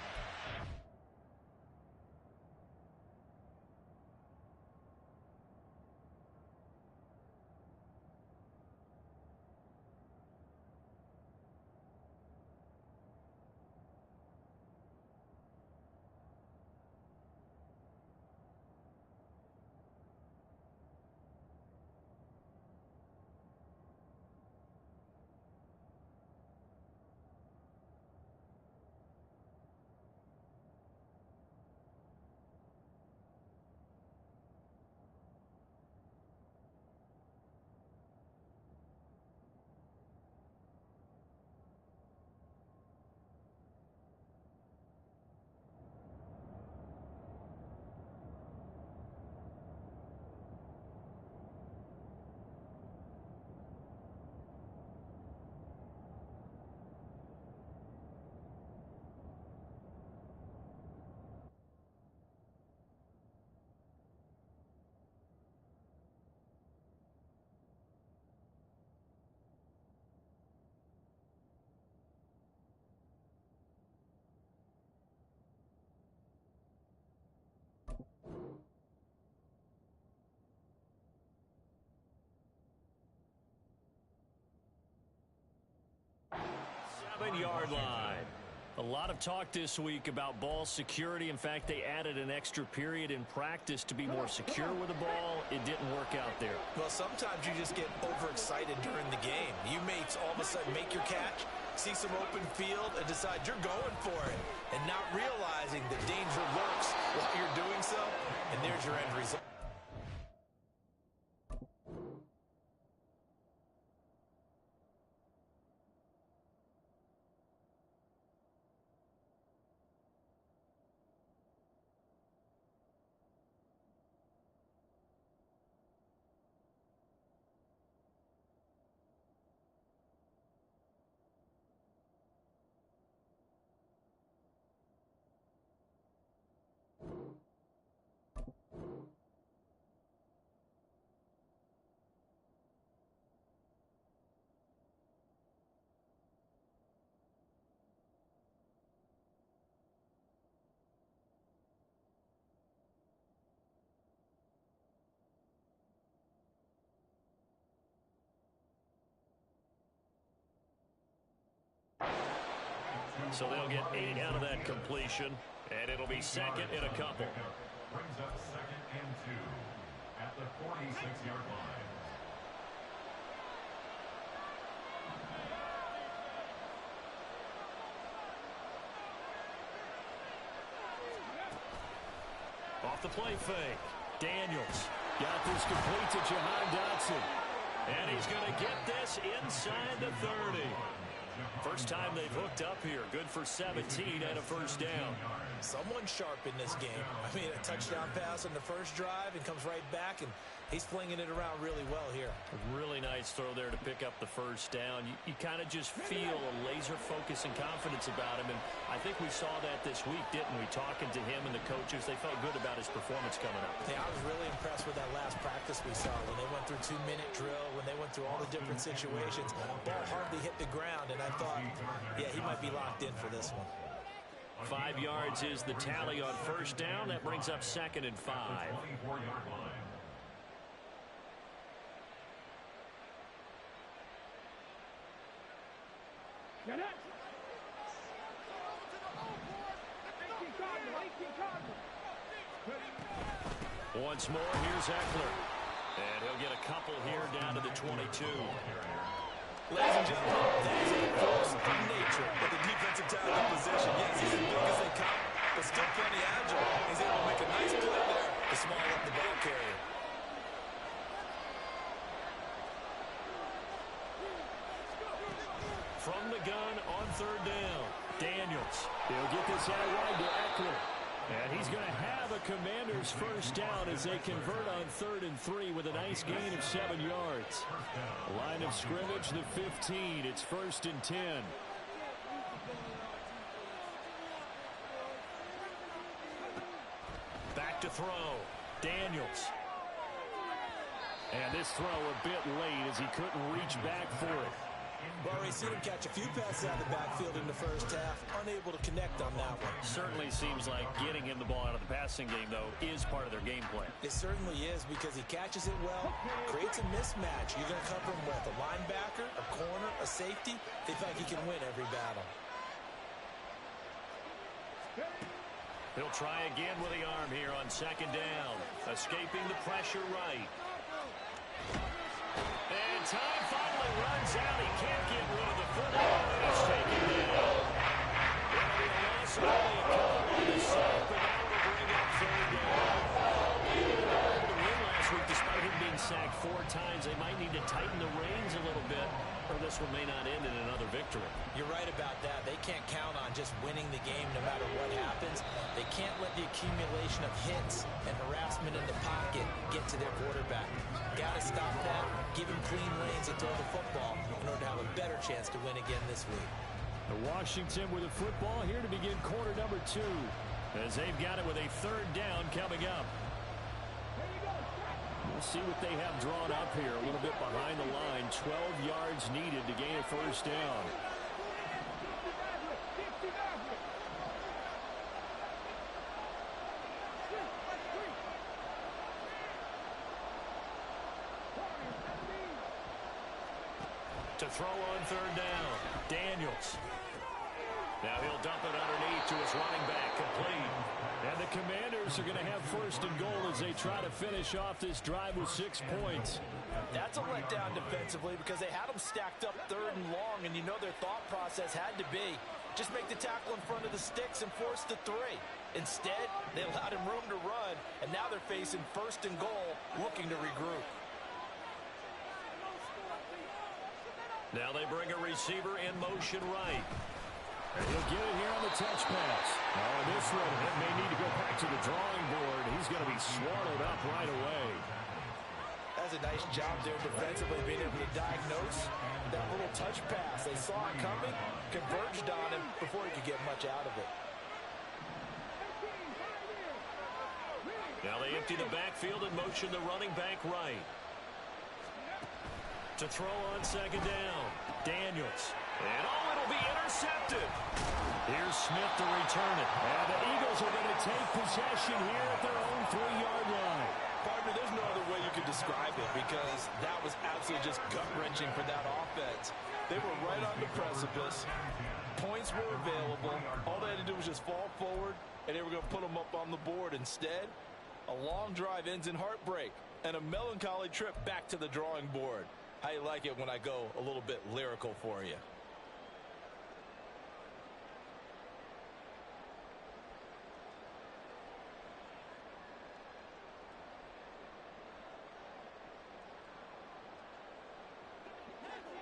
7-yard line. A lot of talk this week about ball security. In fact, they added an extra period in practice to be more secure with the ball. It didn't work out there. Well, sometimes you just get overexcited during the game. You may all of a sudden make your catch, see some open field, and decide you're going for it, and not realizing the danger lurks while you're doing so, and there's your end result. So they'll get 8 out of that completion, and it'll be second and a couple. Brings up 2nd and 2 at the 46-yard line. Off the play fake. Daniels got this complete to Jahan Dotson. And he's going to get this inside the 30. First time they've hooked up here. Good for 17 and a first down. Someone sharp in this game. I mean, a touchdown pass on the first drive and comes right back, and he's flinging it around really well here. A really nice throw there to pick up the first down. You kind of just feel a laser focus and confidence about him, and I think we saw that this week, didn't we? Talking to him and the coaches, they felt good about his performance coming up. Yeah, I was really impressed with that last practice we saw when they went through 2-minute drill, when they went through all the different situations. Ball hardly hit the ground, and I thought, yeah, he might be locked in for this one. 5 yards is the tally on first down. That brings up 2nd and 5. 24-yard line. Once more, here's Eckler. And he'll get a couple here down to the 22. Ladies and gentlemen, that is a force of nature at the defensive tackle position. Yes, he's as big as they come, but still plenty agile. He's able to make a nice play there to small up the ball carrier. From the gun on third down, Daniels. He'll get this out wide to Eckler. And he's going to have a Commander's first down as they convert on 3rd and 3 with a nice gain of 7 yards. Line of scrimmage, the 15. It's 1st and 10. Back to throw. Daniels. And this throw a bit late as he couldn't reach back for it. Well, we've seen him catch a few passes out of the backfield in the first half, unable to connect on that one. Certainly seems like getting him the ball out of the passing game, though, is part of their game plan. It certainly is because he catches it well, creates a mismatch. You're going to cover him with a linebacker, a corner, a safety. They think he can win every battle. He'll try again with the arm here on 2nd down. Escaping the pressure right. And time finally runs out. He can't get rid of the football, and he's taken down. It'll be a loss of only a couple on the sack, but now it'll bring up 3rd down. The win last week, despite him being sacked 4 times, they might need to tighten the reins a little bit, or this one may not end in another victory. You're right about that. They can't count on just winning the game no matter what happens. They can't let the accumulation of hits and harassment in the pocket get to their quarterback. Got to stop that, give him clean lanes to throw the football in order to have a better chance to win again this week. The Washington with the football here to begin quarter number 2, as they've got it with a 3rd down coming up. We'll see what they have drawn up here. A little bit behind the line. 12 yards needed to gain a first down. To throw on 3rd down, Daniels. Now he'll dump it underneath to his running back, complete. And the Commanders are going to have first and goal as they try to finish off this drive with 6 points. That's a letdown defensively because they had them stacked up third and long, and you know their thought process had to be just make the tackle in front of the sticks and force the 3. Instead, they allowed him room to run, and now they're facing first and goal, looking to regroup. Now they bring a receiver in motion right. And he'll get it here on the touch pass. Oh, this one, it may need to go back to the drawing board. He's going to be swallowed up right away. That's a nice job there defensively, being able to diagnose that little touch pass. They saw it coming, converged on him before he could get much out of it. Now they empty the backfield and motion the running back right. To throw on second down, Daniels. And it'll be intercepted. Here's Smith to return it. And the Eagles are going to take possession here at their own 3-yard line. Partner, there's no other way you could describe it because that was absolutely just gut-wrenching for that offense. They were right on the precipice. Points were available. All they had to do was just fall forward, and they were going to put them up on the board. Instead, a long drive ends in heartbreak and a melancholy trip back to the drawing board. How you like it when I go a little bit lyrical for you?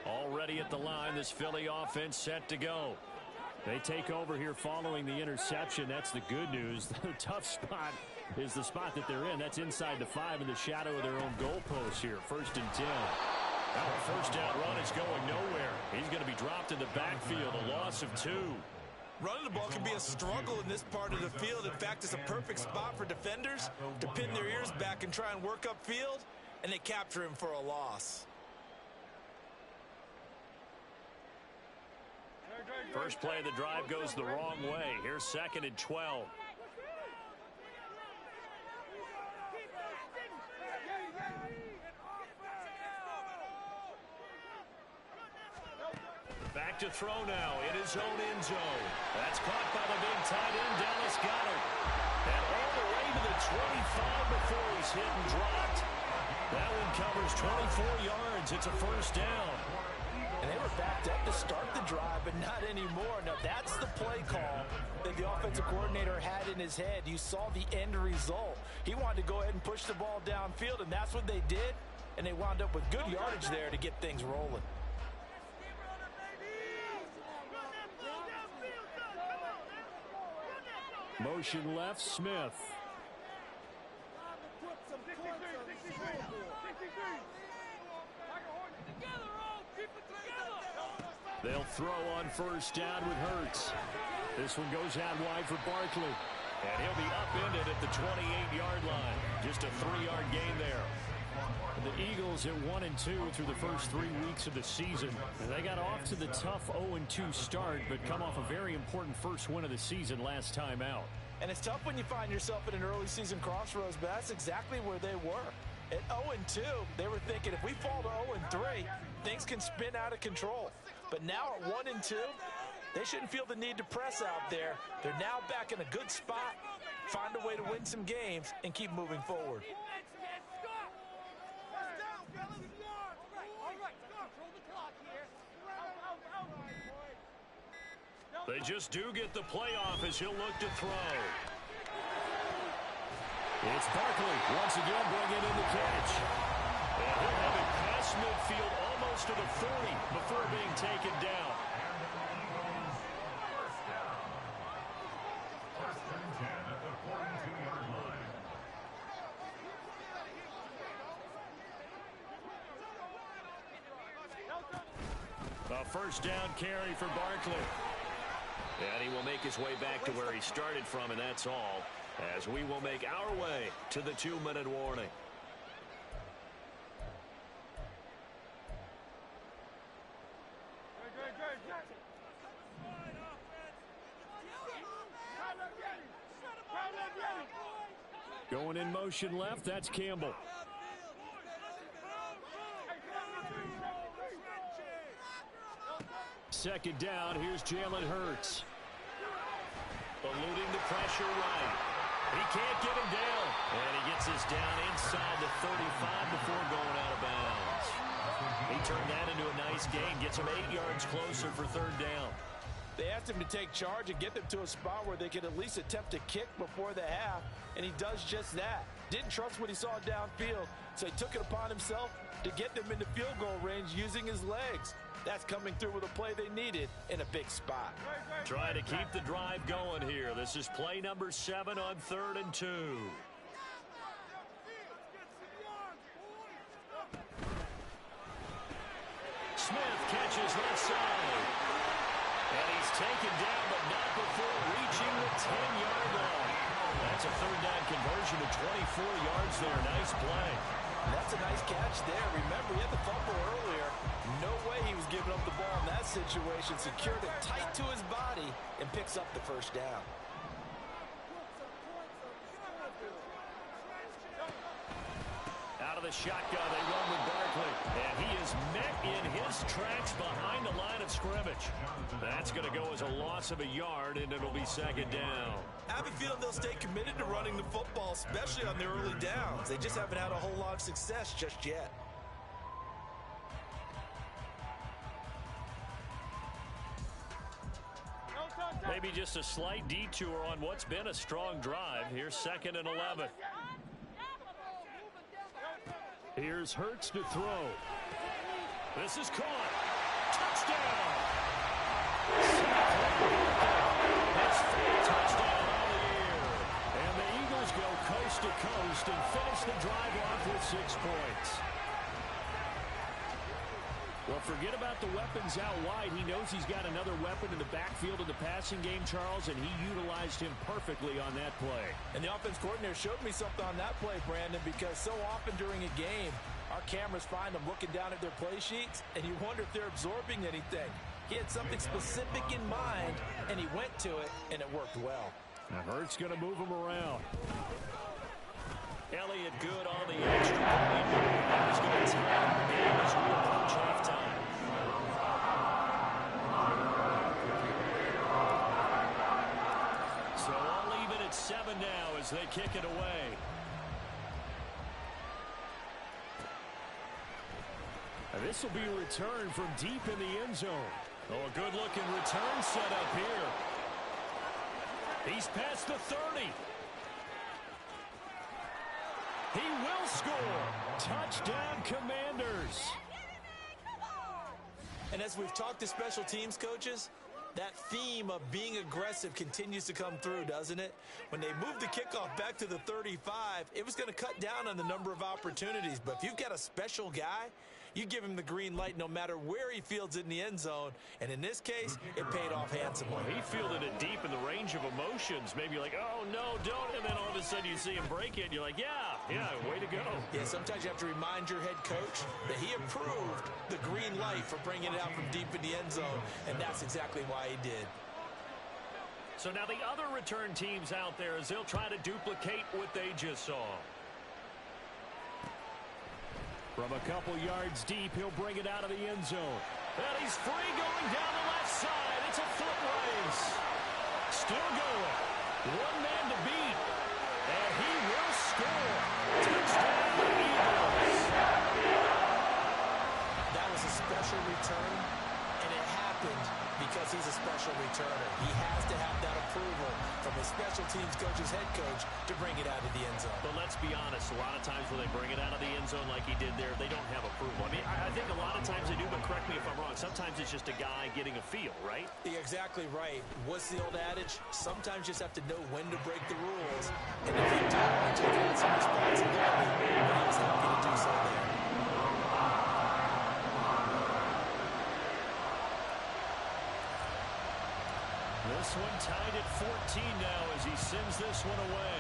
Already at the line, this Philly offense set to go. They take over here following the interception. That's the good news. The tough spot is the spot that they're in. That's inside the 5 in the shadow of their own goalpost here. 1st and 10. Now a first down run is going nowhere. He's going to be dropped in the backfield, a loss of 2. Running the ball can be a struggle in this part of the field. In fact, it's a perfect spot for defenders to pin their ears back and try and work upfield, and they capture him for a loss. First play of the drive goes the wrong way. Here's 2nd and 12. Back to throw now in his own end zone. That's caught by the big tight end, Dallas Goedert. And all the way to the 25 before he's hit and dropped. That one covers 24 yards. It's a first down. And they were backed up to start the drive, but not anymore. Now, that's the play call that the offensive coordinator had in his head. You saw the end result. He wanted to go ahead and push the ball downfield, and that's what they did. And they wound up with good yardage there to get things rolling. Motion left, Smith. They'll throw on first down with Hurts. This one goes out wide for Barkley. And he'll be upended at the 28-yard line. Just a 3-yard gain there. And the Eagles at 1-2 through the first 3 weeks of the season. And they got off to the tough 0-2 start, but come off a very important first win of the season last time out. And it's tough when you find yourself at an early season crossroads, but that's exactly where they were. At 0-2, they were thinking if we fall to 0-3, things can spin out of control. But now at 1-2, they shouldn't feel the need to press out there. They're now back in a good spot, find a way to win some games, and keep moving forward. They just do get the playoff as he'll look to throw. It's Barkley once again bringing in the catch. And he'll have it past midfield almost to the 40 before being taken down. A first down carry for Barkley. And he will make his way back to where he started from, and that's all, as we will make our way to the 2-minute warning. Going in motion left, that's Campbell. Second down, here's Jalen Hurts. pressure right. He can't get him down. And he gets this down inside the 35 before going out of bounds. He turned that into a nice gain. Gets him 8 yards closer for third down. They asked him to take charge and get them to a spot where they could at least attempt to kick before the half, and he does just that. Didn't trust what he saw downfield, so he took it upon himself to get them into field goal range using his legs. That's coming through with a play they needed in a big spot. Trying to keep the drive going here. This is play number 7 on 3rd and 2. Smith catches left side. And he's taken down, but not before reaching the 10-yard line. That's a third down conversion to 24 yards there. Nice play. That's a nice catch there. Remember, he had the fumble earlier. No way he was giving up the ball in that situation. Secured it tight to his body and picks up the first down. Out of the shotgun, they run with Barkley. And he is met in his tracks behind the line of scrimmage. That's going to go as a loss of a yard, and it'll be second down. I have a feeling they'll stay committed to running the football, especially on their early downs. They just haven't had a whole lot of success just yet. Maybe just a slight detour on what's been a strong drive. Here's 2nd and 11. Here's Hurts to throw. This is caught. Touchdown! That's 4 touchdown on the year. And the Eagles go coast to coast and finish the drive off with 6 points. Well, forget about the weapons out wide. He knows he's got another weapon in the backfield of the passing game, Charles, and he utilized him perfectly on that play. And the offense coordinator showed me something on that play, Brandon, because so often during a game, our cameras find them looking down at their play sheets, and you wonder if they're absorbing anything. He had something specific in mind, and he went to it, and it worked well. Now Hurts going to move him around. Elliott good on the extra point. He's going to tie the game as we approach halftime. So all even at 7 now as they kick it away. And this will be a return from deep in the end zone. Oh, a good-looking return set up here. He's past the 30. He will score. Touchdown, Commanders. And as we've talked to special teams coaches, that theme of being aggressive continues to come through, doesn't it? When they moved the kickoff back to the 35, it was going to cut down on the number of opportunities. But if you've got a special guy, you give him the green light no matter where he fields it in the end zone. And in this case, it paid off handsomely. He fielded it deep in the range of emotions. Maybe like, oh, no, don't. And then all of a sudden you see him break it. And you're like, yeah, way to go. Yeah, sometimes you have to remind your head coach that he approved the green light for bringing it out from deep in the end zone. And that's exactly why he did. So now the other return teams out there as they'll try to duplicate what they just saw. From a couple yards deep, he'll bring it out of the end zone. And he's free going down the left side. It's a foot race. Still going. One man to beat. And he will score. Touchdown, Eagles. That was a special return, and it happened because he's a special returner. He has to have that approval from his special teams coach's head coach to bring it out of the end zone. But let's be honest, a lot of times when they bring it out of the end zone like he did there, they don't have approval. I mean, I think a lot of times they do, but correct me if I'm wrong. Sometimes it's just a guy getting a feel, right? You're exactly right. What's the old adage? Sometimes you just have to know when to break the rules. And if you do, you take on some responsibility. But he was happy to do so there. This one tied at 14 now as he sends this one away.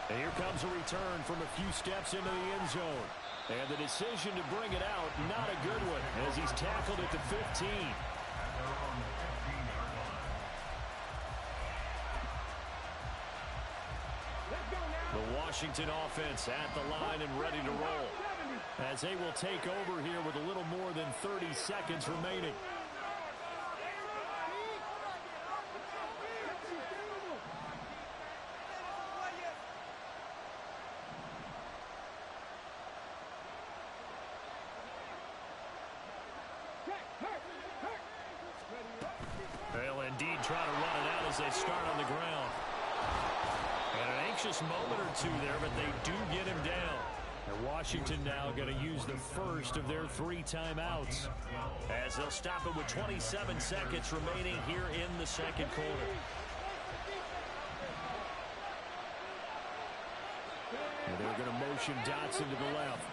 And here comes a return from a few steps into the end zone. And the decision to bring it out, not a good one, as he's tackled at the 15. The Washington offense at the line and ready to roll, as they will take over here with a little more than 30 seconds remaining. indeed try to run it out as they start on the ground. And an anxious moment or two there, but they do get him down. And Washington now going to use the first of their 3 timeouts as they'll stop it with 27 seconds remaining here in the second quarter. And they're going to motion Dotson to the left.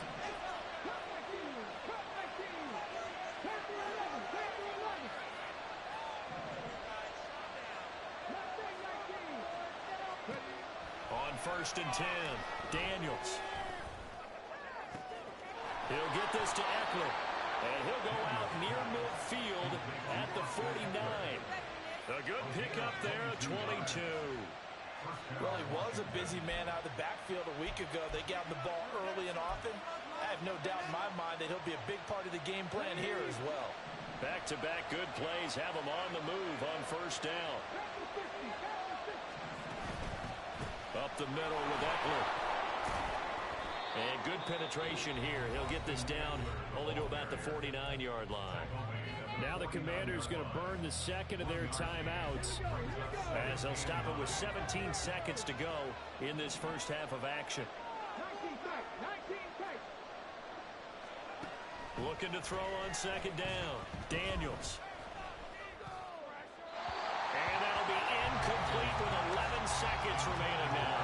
On 1st and 10, Daniels. He'll get this to Eckler, and he'll go out near midfield at the 49. A good pickup there, 22. Well, he was a busy man out of the backfield a week ago. They got the ball early and often. I have no doubt in my mind that he'll be a big part of the game plan here as well. Back-to-back good plays have him on the move on 1st down. Up the middle with Eckler. And good penetration here. He'll get this down only to about the 49-yard line. Now the Commanders going to burn the second of their timeouts as they'll stop it with 17 seconds to go in this first half of action. Looking to throw on 2nd down. Daniels. And that'll be incomplete with 11 seconds remaining now.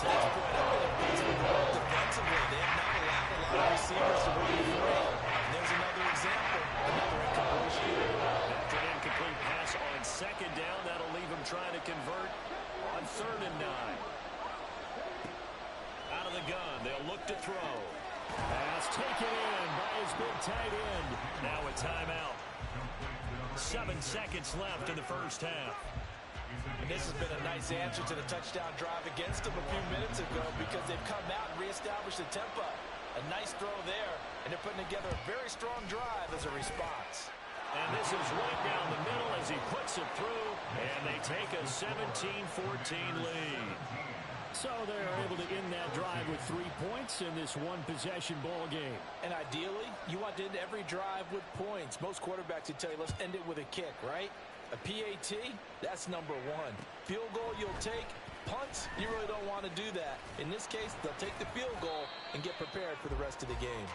That's point up with a Pittsburgh well defensively. They have not allowed a lot of receivers to break free. And there's another example, another incompletion. After an incomplete pass on 2nd down, that'll leave him trying to convert on 3rd and 9. Out of the gun, they'll look to throw. Pass taken in by his big tight end. Now a timeout. 7 seconds left in the first half. And this has been a nice answer to the touchdown drive against them a few minutes ago because they've come out and reestablished the tempo. A nice throw there, and they're putting together a very strong drive as a response. And this is right down the middle as he puts it through, and they take a 17-14 lead. So they're able to end that drive with 3 points in this one-possession ball game. And ideally, you want to end every drive with points. Most quarterbacks would tell you, let's end it with a kick, right? A PAT, that's number 1. Field goal you'll take. Punts, you really don't want to do that. In this case, they'll take the field goal and get prepared for the rest of the game.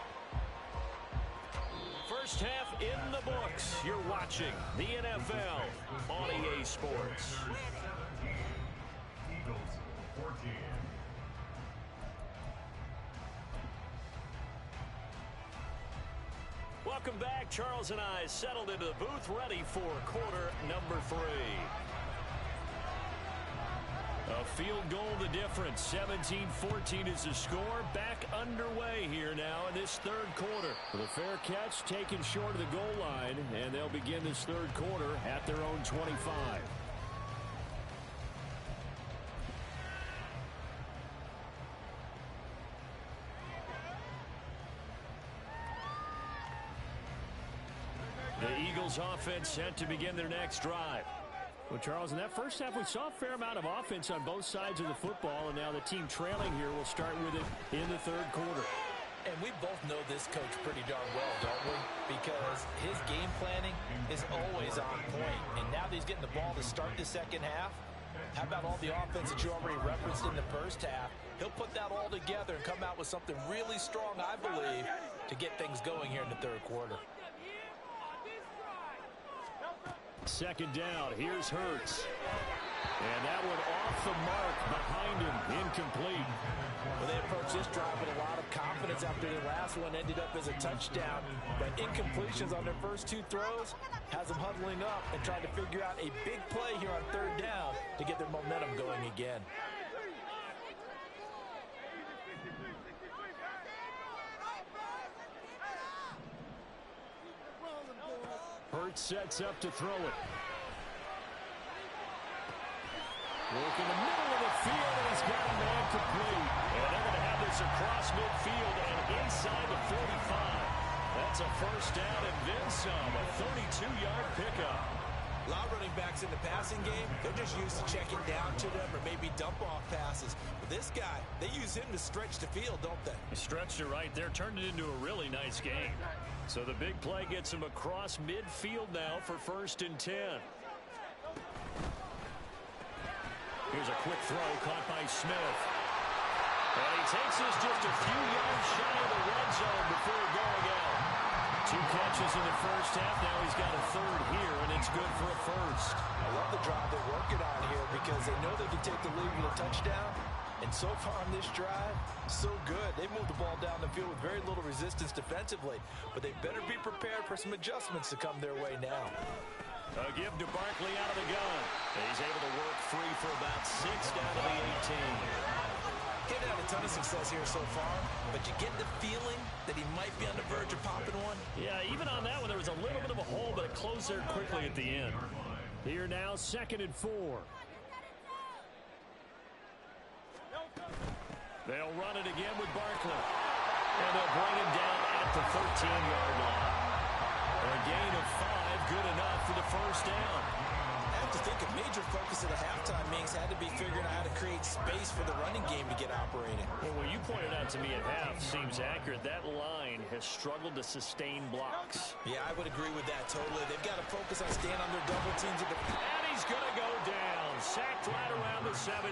First half in the books. You're watching the NFL on EA Sports. Eagles 14. Welcome back. Charles and I settled into the booth, ready for quarter number 3. A field goal the difference. 17-14 is the score. Back underway here now in this 3rd quarter. The fair catch taken short of the goal line, and they'll begin this 3rd quarter at their own 25. The Eagles offense set to begin their next drive. Well, Charles, in that first half, we saw a fair amount of offense on both sides of the football, and now the team trailing here will start with it in the 3rd quarter. And we both know this coach pretty darn well, don't we? Because his game planning is always on point. And now that he's getting the ball to start the second half, how about all the offense that you already referenced in the first half? He'll put that all together and come out with something really strong, I believe, to get things going here in the 3rd quarter. 2nd down. Here's Hurts. And that one off the mark behind him. Incomplete. Well, they approached this drive with a lot of confidence after the last one ended up as a touchdown. But incompletions on their first 2 throws has them huddling up and trying to figure out a big play here on 3rd down to get their momentum going again. Hurts sets up to throw it. Work in the middle of the field, and he's got a man complete. And they're going to have this across midfield and inside the 45. That's a first down and then some, a 32-yard pickup. A lot of running backs in the passing game, they're just used to checking down to them or maybe dump-off passes. But this guy, they use him to stretch the field, don't they? He stretched it right there, turned it into a really nice game. So the big play gets him across midfield now for 1st and 10. Here's a quick throw caught by Smith. And he takes this just a few yards shy of the red zone before going out. 2 catches in the first half. Now he's got a third here, and it's good for a first. I love the drive they're working on here because they know they can take the lead with a touchdown. And so far on this drive, so good. They moved the ball down the field with very little resistance defensively. But they better be prepared for some adjustments to come their way now. A give to Barkley out of the gun. And he's able to work free for about 6 down to the 18. He's had a ton of success here so far, but you get the feeling that he might be on the verge of popping one. Yeah, even on that one, there was a little bit of a hole, but it closed there quickly at the end. Here now, 2nd and 4. They'll run it again with Barkley. And they'll bring him down at the 13-yard line. A gain of 5, good enough for the first down. I have to think a major focus of the halftime meetings had to be figuring out how to create space for the running game to get operating. Well, what you pointed out to me at half seems accurate. That line has struggled to sustain blocks. Yeah, I would agree with that totally. They've got to focus on staying on their double teams. And he's going to go down. Sacked right around the 17.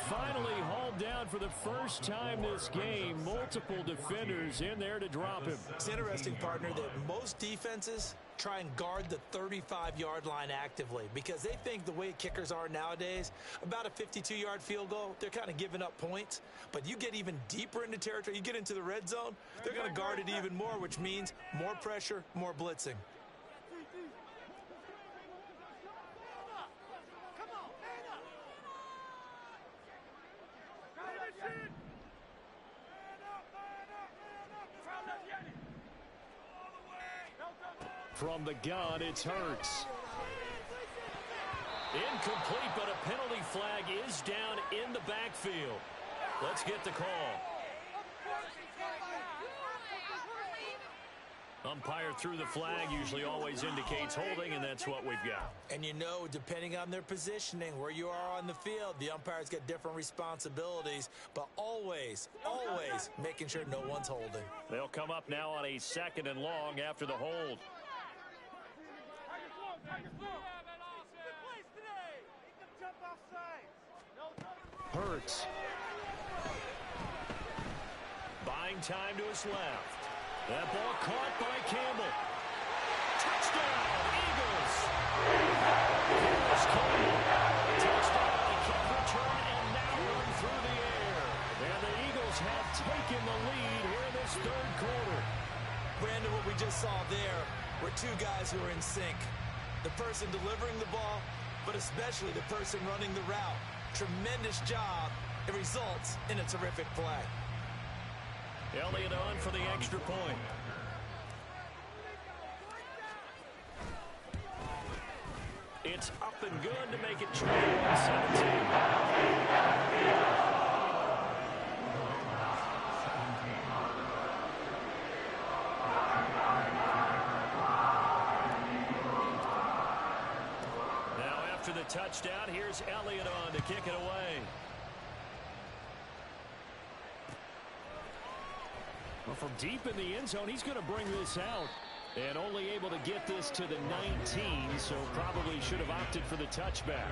Finally hauled down for the first time this game. Multiple defenders in there to drop him. It's interesting, partner, that most defenses try and guard the 35-yard line actively because they think the way kickers are nowadays, about a 52-yard field goal, they're kind of giving up points. But you get even deeper into territory, you get into the red zone, they're going to guard it even more, which means more pressure, more blitzing. From the gun, it's Hurts. Incomplete, but a penalty flag is down in the backfield. Let's get the call. Umpire threw the flag, usually always indicates holding, and that's what we've got. And you know, depending on their positioning, where you are on the field, the umpire's got different responsibilities, but always, always making sure no one's holding. They'll come up now on a 2nd and long after the hold. Hurts. Buying time to his left. That ball caught by Campbell. Touchdown, Eagles. Here's Campbell. Touchdown on a kick return and now run through the air. And the Eagles have taken the lead here in this 3rd quarter. Brandon, what we just saw there were 2 guys who are in sync. The person delivering the ball, but especially the person running the route. Tremendous job. It results in a terrific play. Elliott on for the extra point. It's up and good to make it 21-17. Touchdown. Here's Elliott on to kick it away. Well, from deep in the end zone, he's going to bring this out. And only able to get this to the 19, so probably should have opted for the touchback.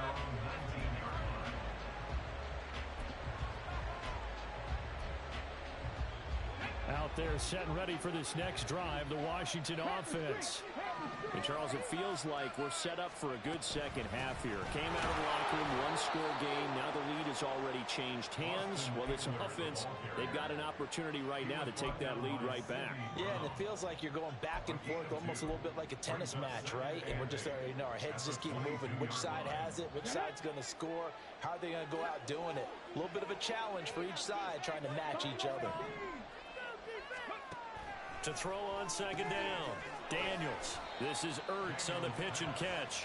Out there set and ready for this next drive, the Washington offense. And Charles, it feels like we're set up for a good second half here. Came out of the locker room, 1-score game. Now the lead has already changed hands. Well, this offense, they've got an opportunity right now to take that lead right back. Yeah, and it feels like you're going back and forth almost a little bit like a tennis match, right? And we're just, our heads just keep moving. Which side has it? Which side's going to score? How are they going to go out doing it? A little bit of a challenge for each side trying to match each other. To throw on second down, Daniels. This is Ertz on the pitch and catch.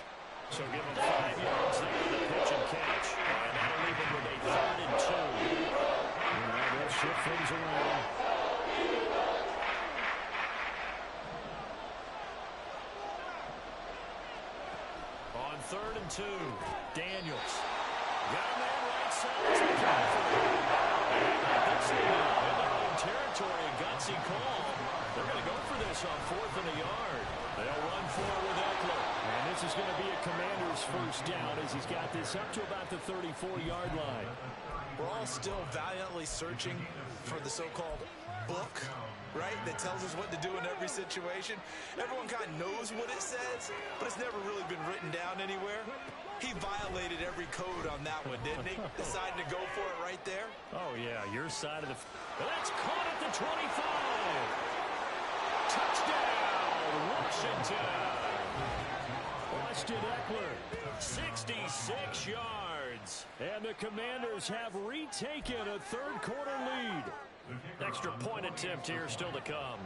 So give him 5 yards there on the pitch and catch. And that'll leave him with a 3rd and 2. And they'll shift things around. On 3rd and 2, Daniels. Got a man right side. This thing in the home territory, a gutsy call. They're going to go for this on 4th and a yard. They'll run for it with Eckler. And this this is going to be a Commander's first down as he's got this up to about the 34-yard line. We're all still valiantly searching for the so-called book, right, that tells us what to do in every situation. Everyone kind of knows what it says, but it's never really been written down anywhere. He violated every code on that one, didn't he? Decided to go for it right there. Oh, yeah, your side of the... That's caught at the 25. Touchdown, Washington. Austin Eckler, 66 yards. And the Commanders have retaken a third-quarter lead. Extra point attempt here still to come.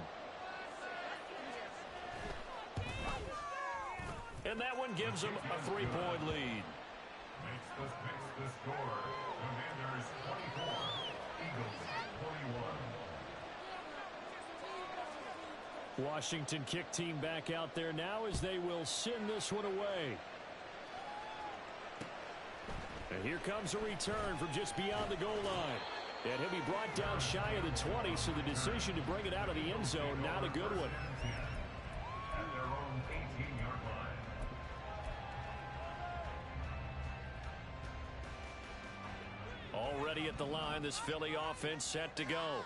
And that one gives them a 3-point lead. Makes the score. Commanders 24, Eagles 41. Washington kick team back out there now as they will send this one away. And here comes a return from just beyond the goal line. And he'll be brought down shy of the 20, so the decision to bring it out of the end zone, not a good one. At their own 18-yard line. Already at the line, this Philly offense set to go.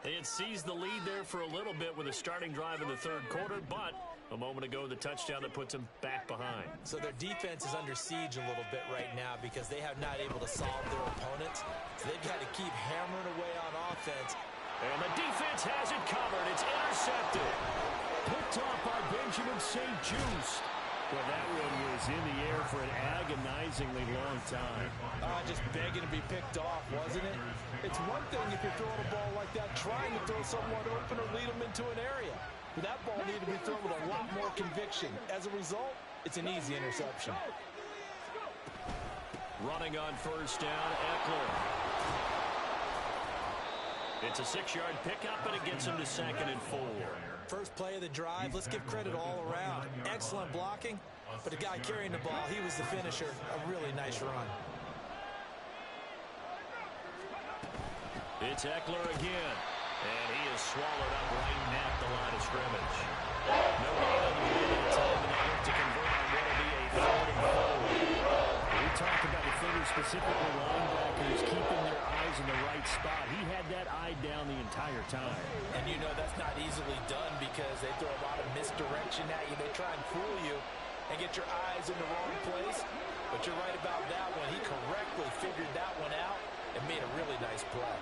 They had seized the lead there for a little bit with a starting drive in the third quarter, but a moment ago, the touchdown that puts them back behind. So their defense is under siege a little bit right now because they have not able to solve their opponents. So they've got to keep hammering away on offense. And the defense has it covered. It's intercepted. Picked off by Benjamin St. Just. Well, that one was in the air for an agonizingly long time. Just begging to be picked off, wasn't it? It's one thing if you're throwing a ball like that, trying to throw someone open or lead them into an area. But that ball needed to be thrown with a lot more conviction. As a result, it's an easy interception. Running on first down, Eckler. It's a 6-yard pickup, and it gets him to 2nd and 4. First play of the drive, let's give credit all around. Excellent blocking, but the guy carrying the ball, he was the finisher. A really nice run. It's Eckler again, and he is swallowed up right at the line of scrimmage. No gain on the play that time, and they look to convert on what will be a 3rd and 4. We talked about the figure, specifically linebackers keeping their eyes in the right spot. He had that eye down the entire time. And you know that's not easily done because they throw a lot of misdirection at you. They try and fool you and get your eyes in the wrong place. But you're right about that one. He correctly figured that one out and made a really nice play.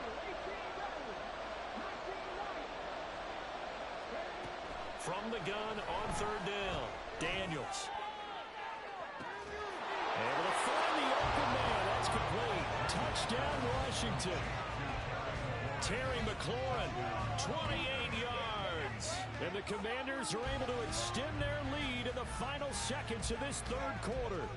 From the gun on 3rd down, Daniels. Able to find the open man. That's complete. Touchdown, Washington. Terry McLaurin, 28 yards. And the Commanders are able to extend their lead in the final seconds of this third quarter.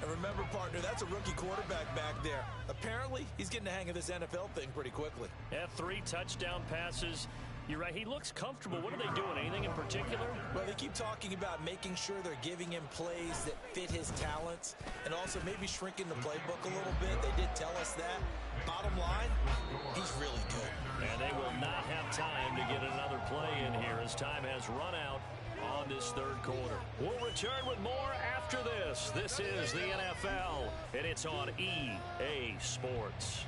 And remember, partner, that's a rookie quarterback back there. Apparently, he's getting the hang of this NFL thing pretty quickly. Had 3 touchdown passes. You're right, he looks comfortable. What are they doing? Anything in particular? Well, they keep talking about making sure they're giving him plays that fit his talents and also maybe shrinking the playbook a little bit. They did tell us that. Bottom line, he's really good. And they will not have time to get another play in here as time has run out on this third quarter. We'll return with more after this. This is the NFL, and it's on EA Sports.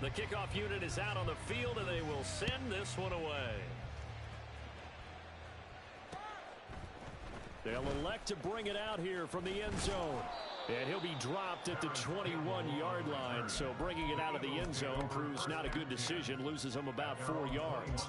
The kickoff unit is out on the field, and they will send this one away. They'll elect to bring it out here from the end zone. And he'll be dropped at the 21-yard line. So bringing it out of the end zone proves not a good decision. Loses him about 4 yards.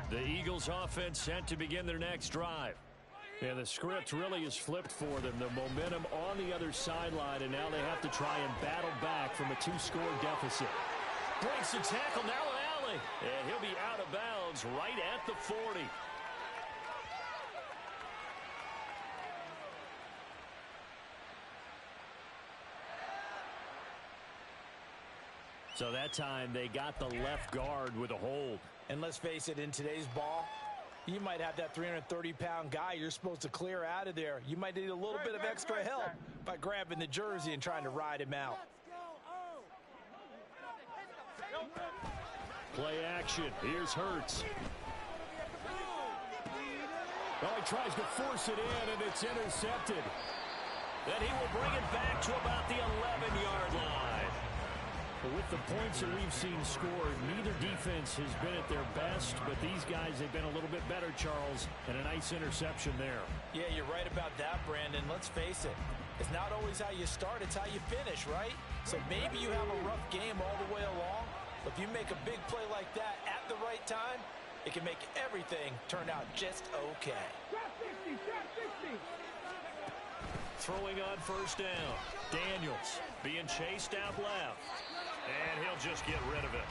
The Eagles offense set to begin their next drive. And the script really is flipped for them. The momentum on the other sideline, and now they have to try and battle back from a 2-score deficit. Breaks the tackle, now Alley. And he'll be out of bounds right at the 40. So that time they got the left guard with a hold. And let's face it, in today's ball, you might have that 330-pound guy you're supposed to clear out of there. You might need a little bit of extra help by grabbing the jersey and trying to ride him out. Play action. Here's Hurts. Oh, he tries to force it in, and it's intercepted. Then he will bring it back to about the 11-yard line. But with the points that we've seen scored, neither defense has been at their best, but these guys have been a little bit better, Charles, and a nice interception there. Yeah, you're right about that, Brandon. Let's face it. It's not always how you start, it's how you finish, right? So maybe you have a rough game all the way along, but if you make a big play like that at the right time, it can make everything turn out just okay. Throwing on first down. Daniels being chased out left. And he'll just get rid of it.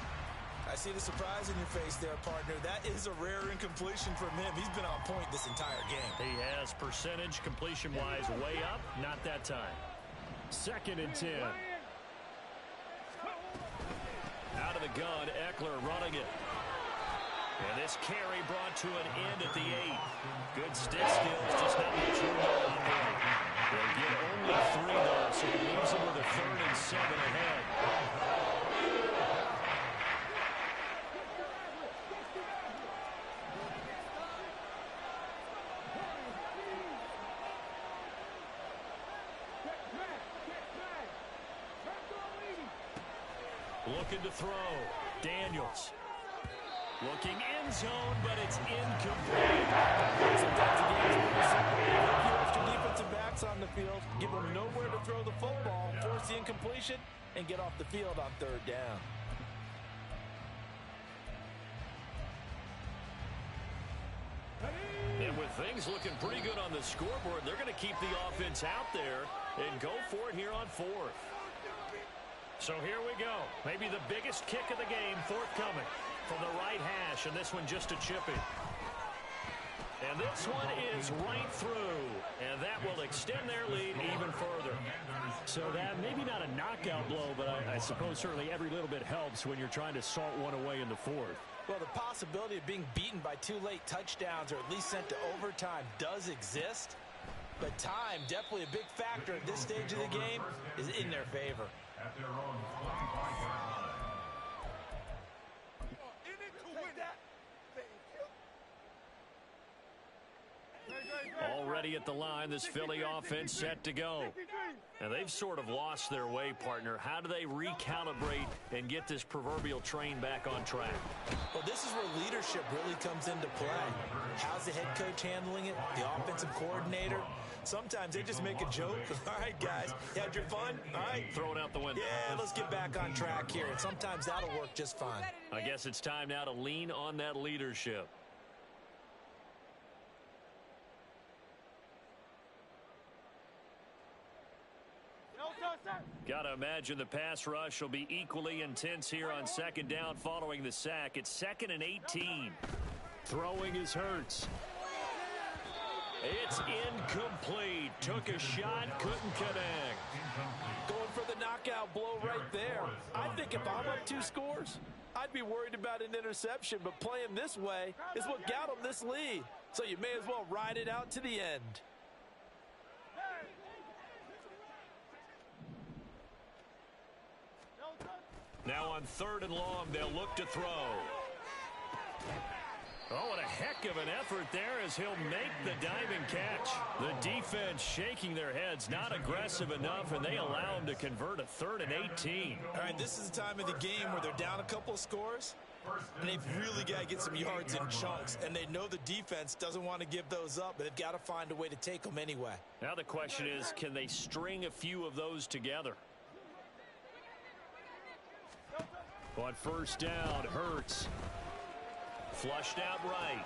I see the surprise in your face there, partner. That is a rare incompletion from him. He's been on point this entire game. He has percentage completion-wise way up. Not that time. 2nd and 10. Out of the gun, Eckler running it. And this carry brought to an end at the 8. Good stick skills, just not much room on him. They'll get only 3, though, so it leaves them with a 3rd and 7 ahead. Looking to throw. Daniels. Looking end zone, but it's incomplete. Sometimes the game's pretty simple. Put your extra defensive backs on the field, give them nowhere to throw the football, force the incompletion, and get off the field on 3rd down. And with things looking pretty good on the scoreboard, they're going to keep the offense out there and go for it here on 4th. So here we go. Maybe the biggest kick of the game forthcoming from the right hash, and this one just a chip in. And this one is right through, and that will extend their lead even further. So that maybe not a knockout blow, but I suppose certainly every little bit helps when you're trying to salt one away in the 4th. Well, the possibility of being beaten by 2 late touchdowns or at least sent to overtime does exist, but time, definitely a big factor at this stage of the game, is in their favor. At their own 45-yard line. Already at the line, this Philly offense set to go. And they've sort of lost their way, partner. How do they recalibrate and get this proverbial train back on track? Well, this is where leadership really comes into play. How's the head coach handling it? The offensive coordinator? Sometimes they just make a joke. All right, guys, you had your fun? All right. Throw it out the window. Yeah, let's get back on track here. And sometimes that'll work just fine. I guess it's time now to lean on that leadership. Got to imagine the pass rush will be equally intense here on 2nd down following the sack. It's 2nd and 18. Throwing is Hurts. It's incomplete. Took a shot, couldn't connect. Going for the knockout blow right there. I think if I'm up 2 scores, I'd be worried about an interception, but playing this way is what got them this lead. So you may as well ride it out to the end. Now on 3rd and long, they'll look to throw. Oh, what a heck of an effort there as he'll make the diving catch. The defense shaking their heads, not aggressive enough, and they allow him to convert a 3rd and 18. All right, this is the time of the game where they're down a couple of scores, and they've really got to get some yards in chunks, and they know the defense doesn't want to give those up, but they've got to find a way to take them anyway. Now the question is, can they string a few of those together? On 1st down, Hurts. Flushed out right.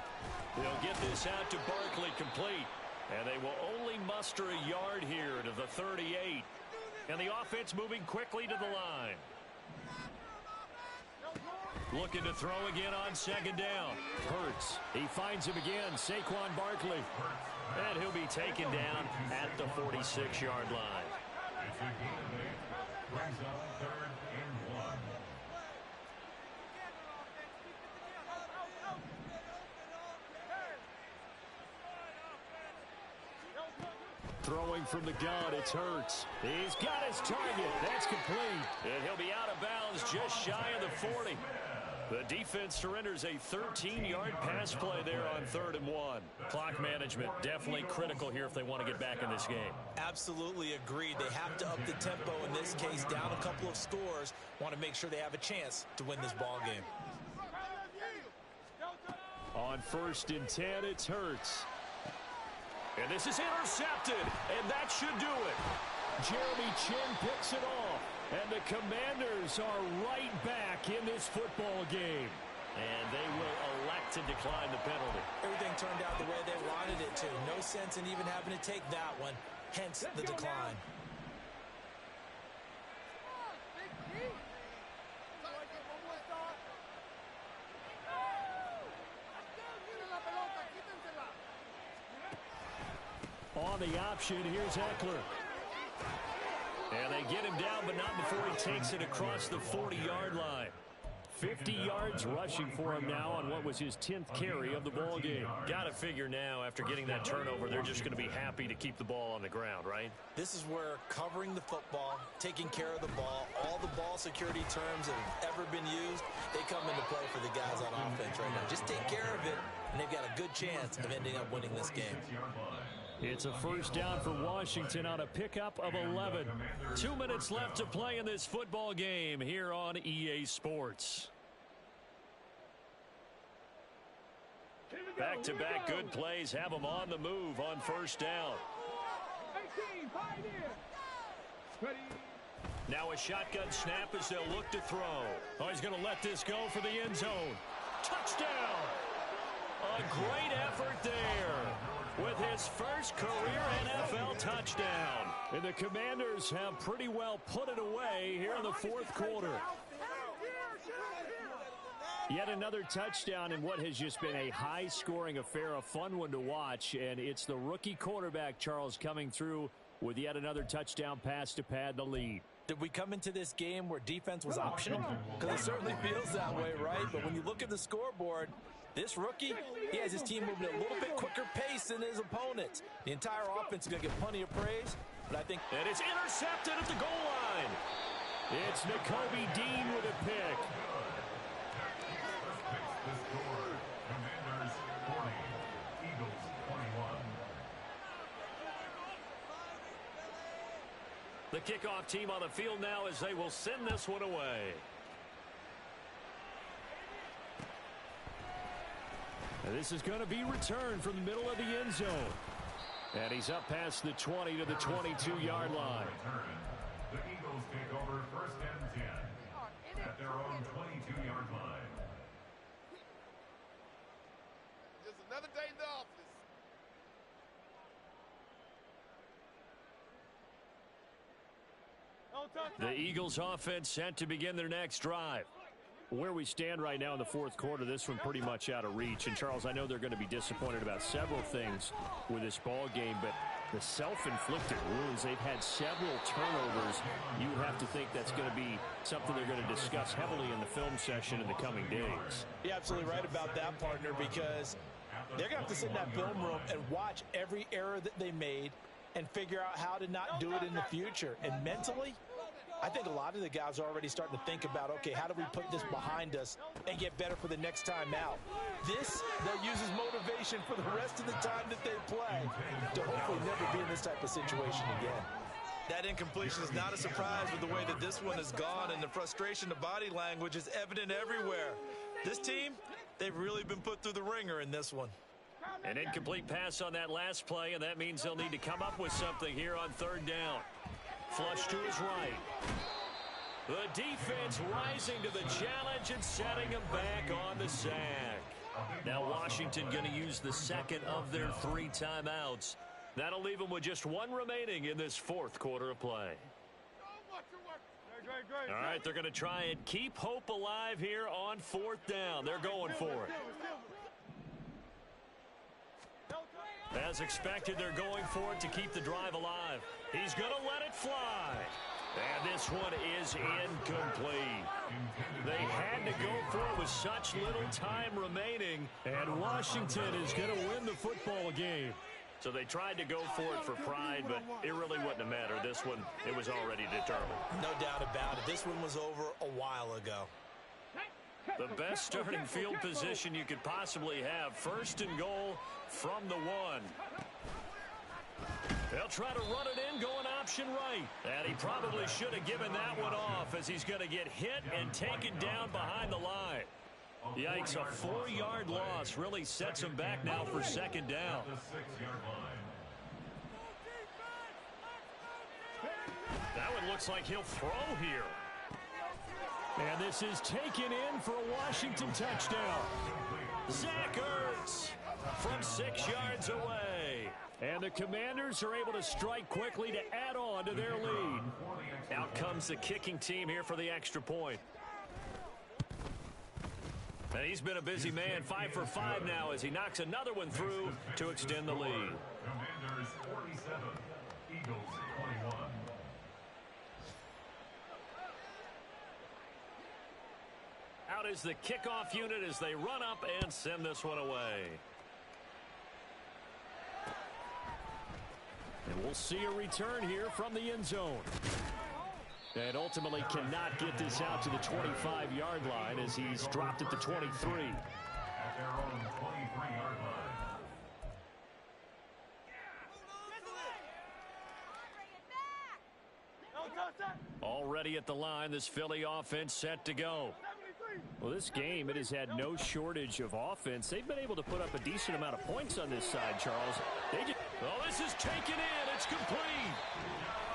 They'll get this out to Barkley complete. And they will only muster a yard here to the 38. And the offense moving quickly to the line. Looking to throw again on 2nd down. Hurts. He finds him again. Saquon Barkley. And he'll be taken down at the 46-yard line. It's a gain of 8. Brings up 3rd and 1. Throwing from the gun, it's Hurts. He's got his target. That's complete. And he'll be out of bounds just shy of the 40. The defense surrenders a 13-yard pass play there on 3rd and 1. Clock management definitely critical here if they want to get back in this game. Absolutely agreed. They have to up the tempo in this case, down a couple of scores. Want to make sure they have a chance to win this ball game. On 1st and 10, it's Hurts. And this is intercepted, and that should do it. Jeremy Chin picks it off, and the Commanders are right back in this football game. And they will elect to decline the penalty. Everything turned out the way they wanted it to. No sense in even having to take that one, hence the decline. On the option, here's Eckler. And they get him down, but not before he takes it across the 40-yard line. 50 yards rushing for him now on what was his 10th carry of the ball game. Got to figure now, after getting that turnover, they're just going to be happy to keep the ball on the ground, right? This is where covering the football, taking care of the ball, all the ball security terms that have ever been used, they come into play for the guys on offense right now. Just take care of it, and they've got a good chance of ending up winning this game. It's a 1st down for Washington on a pickup of 11. 2 minutes left to play in this football game here on EA Sports. Back-to-back good plays have them on the move on 1st down. Now a shotgun snap as they'll look to throw. Oh, he's going to let this go for the end zone. Touchdown! A great effort there with his first career NFL touchdown. And the Commanders have pretty well put it away here in the 4th quarter. Yet another touchdown in what has just been a high-scoring affair, a fun one to watch. And it's the rookie quarterback, Charles, coming through with yet another touchdown pass to pad the lead. Did we come into this game where defense was optional? Because it certainly feels that way, right? But when you look at the scoreboard, this rookie, he has his team moving at a little bit quicker pace than his opponents. The entire offense is going to get plenty of praise, but I think... And it's intercepted at the goal line. It's Nakobe Dean with a pick. Commanders 40, Eagles 21. The kickoff team on the field now as they will send this one away. And this is going to be returned from the middle of the end zone. And he's up past the 20 to the 22-yard line. The Eagles take over 1st and 10 at their own 22-yard line. Just another day in the office. The Eagles offense set to begin their next drive. Where we stand right now in the 4th quarter, this one pretty much out of reach. And, Charles, I know they're going to be disappointed about several things with this ball game, but the self-inflicted wounds, they've had several turnovers. You would have to think that's going to be something they're going to discuss heavily in the film session in the coming days. You're absolutely right about that, partner, because they're going to have to sit in that film room and watch every error that they made and figure out how to not do it in the future. And mentally, I think a lot of the guys are already starting to think about, okay, how do we put this behind us and get better for the next time out? This, they'll use as motivation for the rest of the time that they play to hopefully never be in this type of situation again. That incompletion is not a surprise with the way that this one has gone, and the frustration, the body language is evident everywhere. This team, they've really been put through the ringer in this one. An incomplete pass on that last play, and that means they'll need to come up with something here on 3rd down. Flush to his right. The defense rising to the challenge and setting him back on the sack. Now Washington going to use the second of their 3 timeouts. That'll leave them with just 1 remaining in this 4th quarter of play. All right, they're going to try and keep hope alive here on 4th down. They're going for it. As expected, they're going for it to keep the drive alive. He's going to let it fly. And this one is incomplete. They had to go for it with such little time remaining, and Washington is going to win the football game. So they tried to go for it for pride, but it really wouldn't have mattered. This one, it was already determined. No doubt about it. This one was over a while ago. The best starting field position you could possibly have. First and goal from the 1. They'll try to run it in, going option right. And he probably should have given that one off as he's going to get hit and taken down behind the line. Yikes, a 4-yard loss really sets him back now for second down. That one looks like he'll throw here. And this is taken in for a Washington touchdown. Zach Ertz from 6 yards away. And the Commanders are able to strike quickly to add on to their lead. Out comes the kicking team here for the extra point. And he's been a busy man, 5 for 5 now as he knocks another one through to extend the lead. Commanders 47, Eagles 21. Out is the kickoff unit as they run up and send this one away. And we'll see a return here from the end zone. And ultimately cannot get this out to the 25-yard line as he's dropped at the 23. At their own 23-yard line. Already at the line, this Philly offense set to go. Well, this game, it has had no shortage of offense. They've been able to put up a decent amount of points on this side, Charles. This is taken in. It's complete.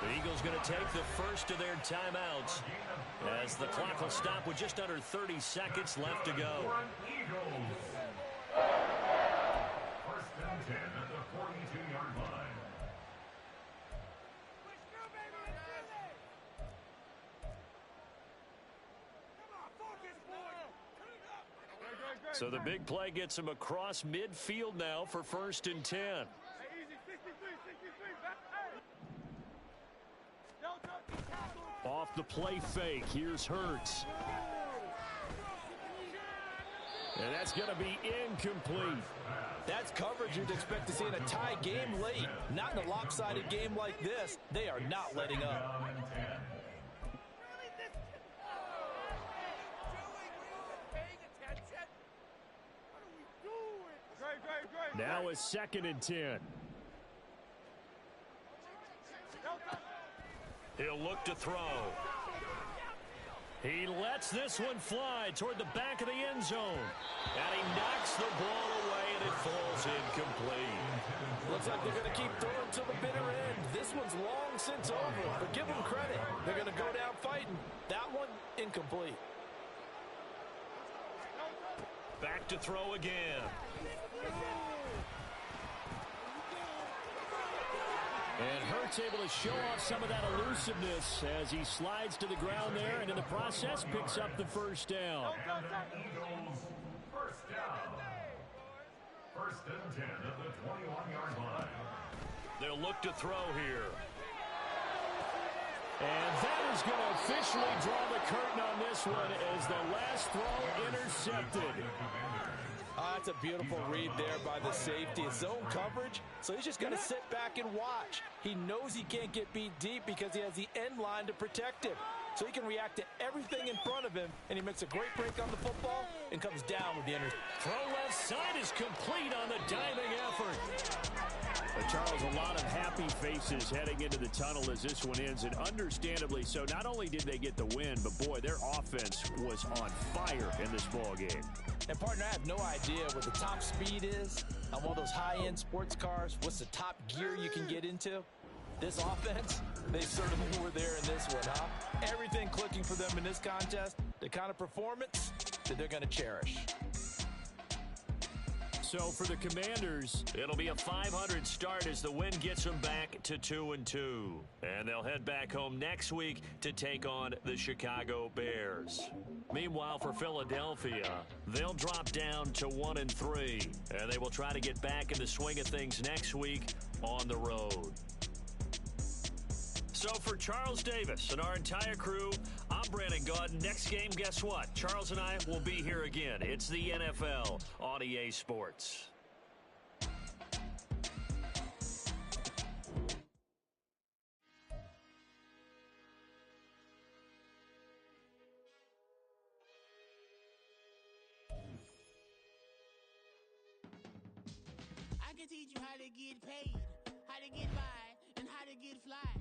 The Eagles going to take the first of their timeouts as the clock will stop with just under 30 seconds left to go. First and 10 at the 42-yard line. So the big play gets him across midfield now for first and 10. Off the play fake, here's Hurts. And that's going to be incomplete. That's coverage you'd expect to see in a tie game late. Not in a lopsided game like this. They are not letting up. Now is second and 10. He'll look to throw. He lets this one fly toward the back of the end zone. And he knocks the ball away, and it falls incomplete. Looks like they're going to keep throwing till the bitter end. This one's long since over, but give them credit. They're going to go down fighting. That one, incomplete. Back to throw again. And Hurts able to show off some of that elusiveness as he slides to the ground there, and in the process picks up the first down. Eagles, first down. First and 10 at the 21-yard line. They'll look to throw here. And that is going to officially draw the curtain on this one as the last throw intercepted. That's a beautiful read there by the safety. It's zone coverage, so he's just going to sit back and watch. He knows he can't get beat deep because he has the end line to protect him. So he can react to everything in front of him, and he makes a great break on the football and comes down with the interception. Throw left side is complete on the diving effort. But Charles, a lot of happy faces heading into the tunnel as this one ends, and understandably so. Not only did they get the win, but boy, their offense was on fire in this ball game. And partner, I have no idea what the top speed is on one of those high-end sports cars. What's the top gear you can get into? This offense, they certainly were there in this one, huh? Everything clicking for them in this contest, the kind of performance that they're going to cherish. So for the Commanders, it'll be a 500 start as the win gets them back to 2-2. And they'll head back home next week to take on the Chicago Bears. Meanwhile, for Philadelphia, they'll drop down to 1-3. And they will try to get back in the swing of things next week on the road. So for Charles Davis and our entire crew, I'm Brandon Gaudin. Next game, guess what? Charles and I will be here again. It's the NFL on EA Sports. teach you how to get paid, how to get by, and how to get fly.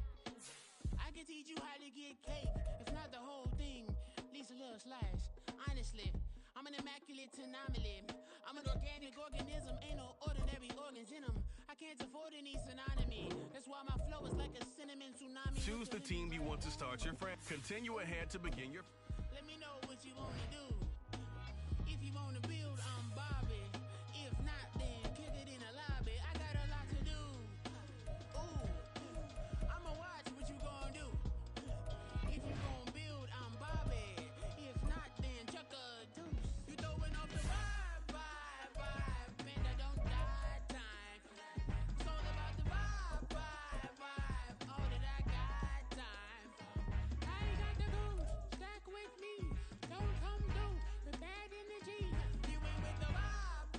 I can teach you how to get cake, if not the whole thing, at least a little slice. Honestly, I'm an immaculate anomaly. I'm an organic organism, ain't no ordinary organs in them. I can't afford any synonymy. That's why my flow is like a cinnamon tsunami. Choose the team you want to start your friend. Continue ahead to begin your. Let me know what you wanna do. If you wanna build, I'm Bobby. If not, then kick it in the lobby. I got a lot to do. Ooh, I'ma watch what you gonna do. If you gon' build, I'm Bobby. If not, then chuck a deuce. You throwing off the vibe. Man, I don't die time. It's all about the vibe. All that I got time. I ain't got the goose. Stack with me. Don't come through with bad energy. You ain't with the vibe.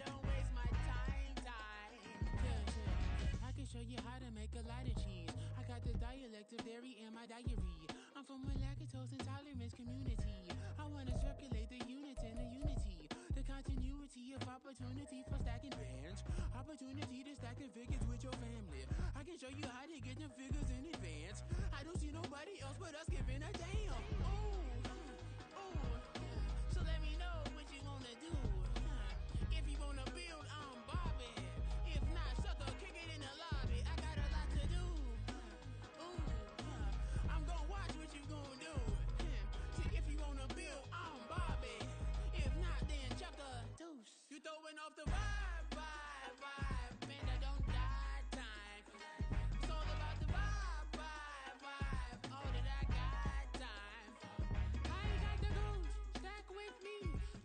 Don't waste my time. Yeah. I can show you how to make a lot of cheese. I got the dialect of dairy in my diary. I'm from a lactose intolerance community. I wanna circulate the units and the unity. The continuity of opportunity for stacking bands. Opportunity to stack the figures with your family. I can show you how to get the figures in advance. I don't see nobody else but us giving a damn. Ooh. So let me know what you wanna do. If you wanna build, I'm Bobby. If not, sucker, kick it in the lobby. I got a lot to do. Ooh, I'm gonna watch what you gonna do. See, if you wanna build, I'm Bobby. If not, then chuck a deuce. You throwing off the vibe. Man, I don't die time. It's all about the vibe. All that I got time. I ain't got the goose. Stack with me.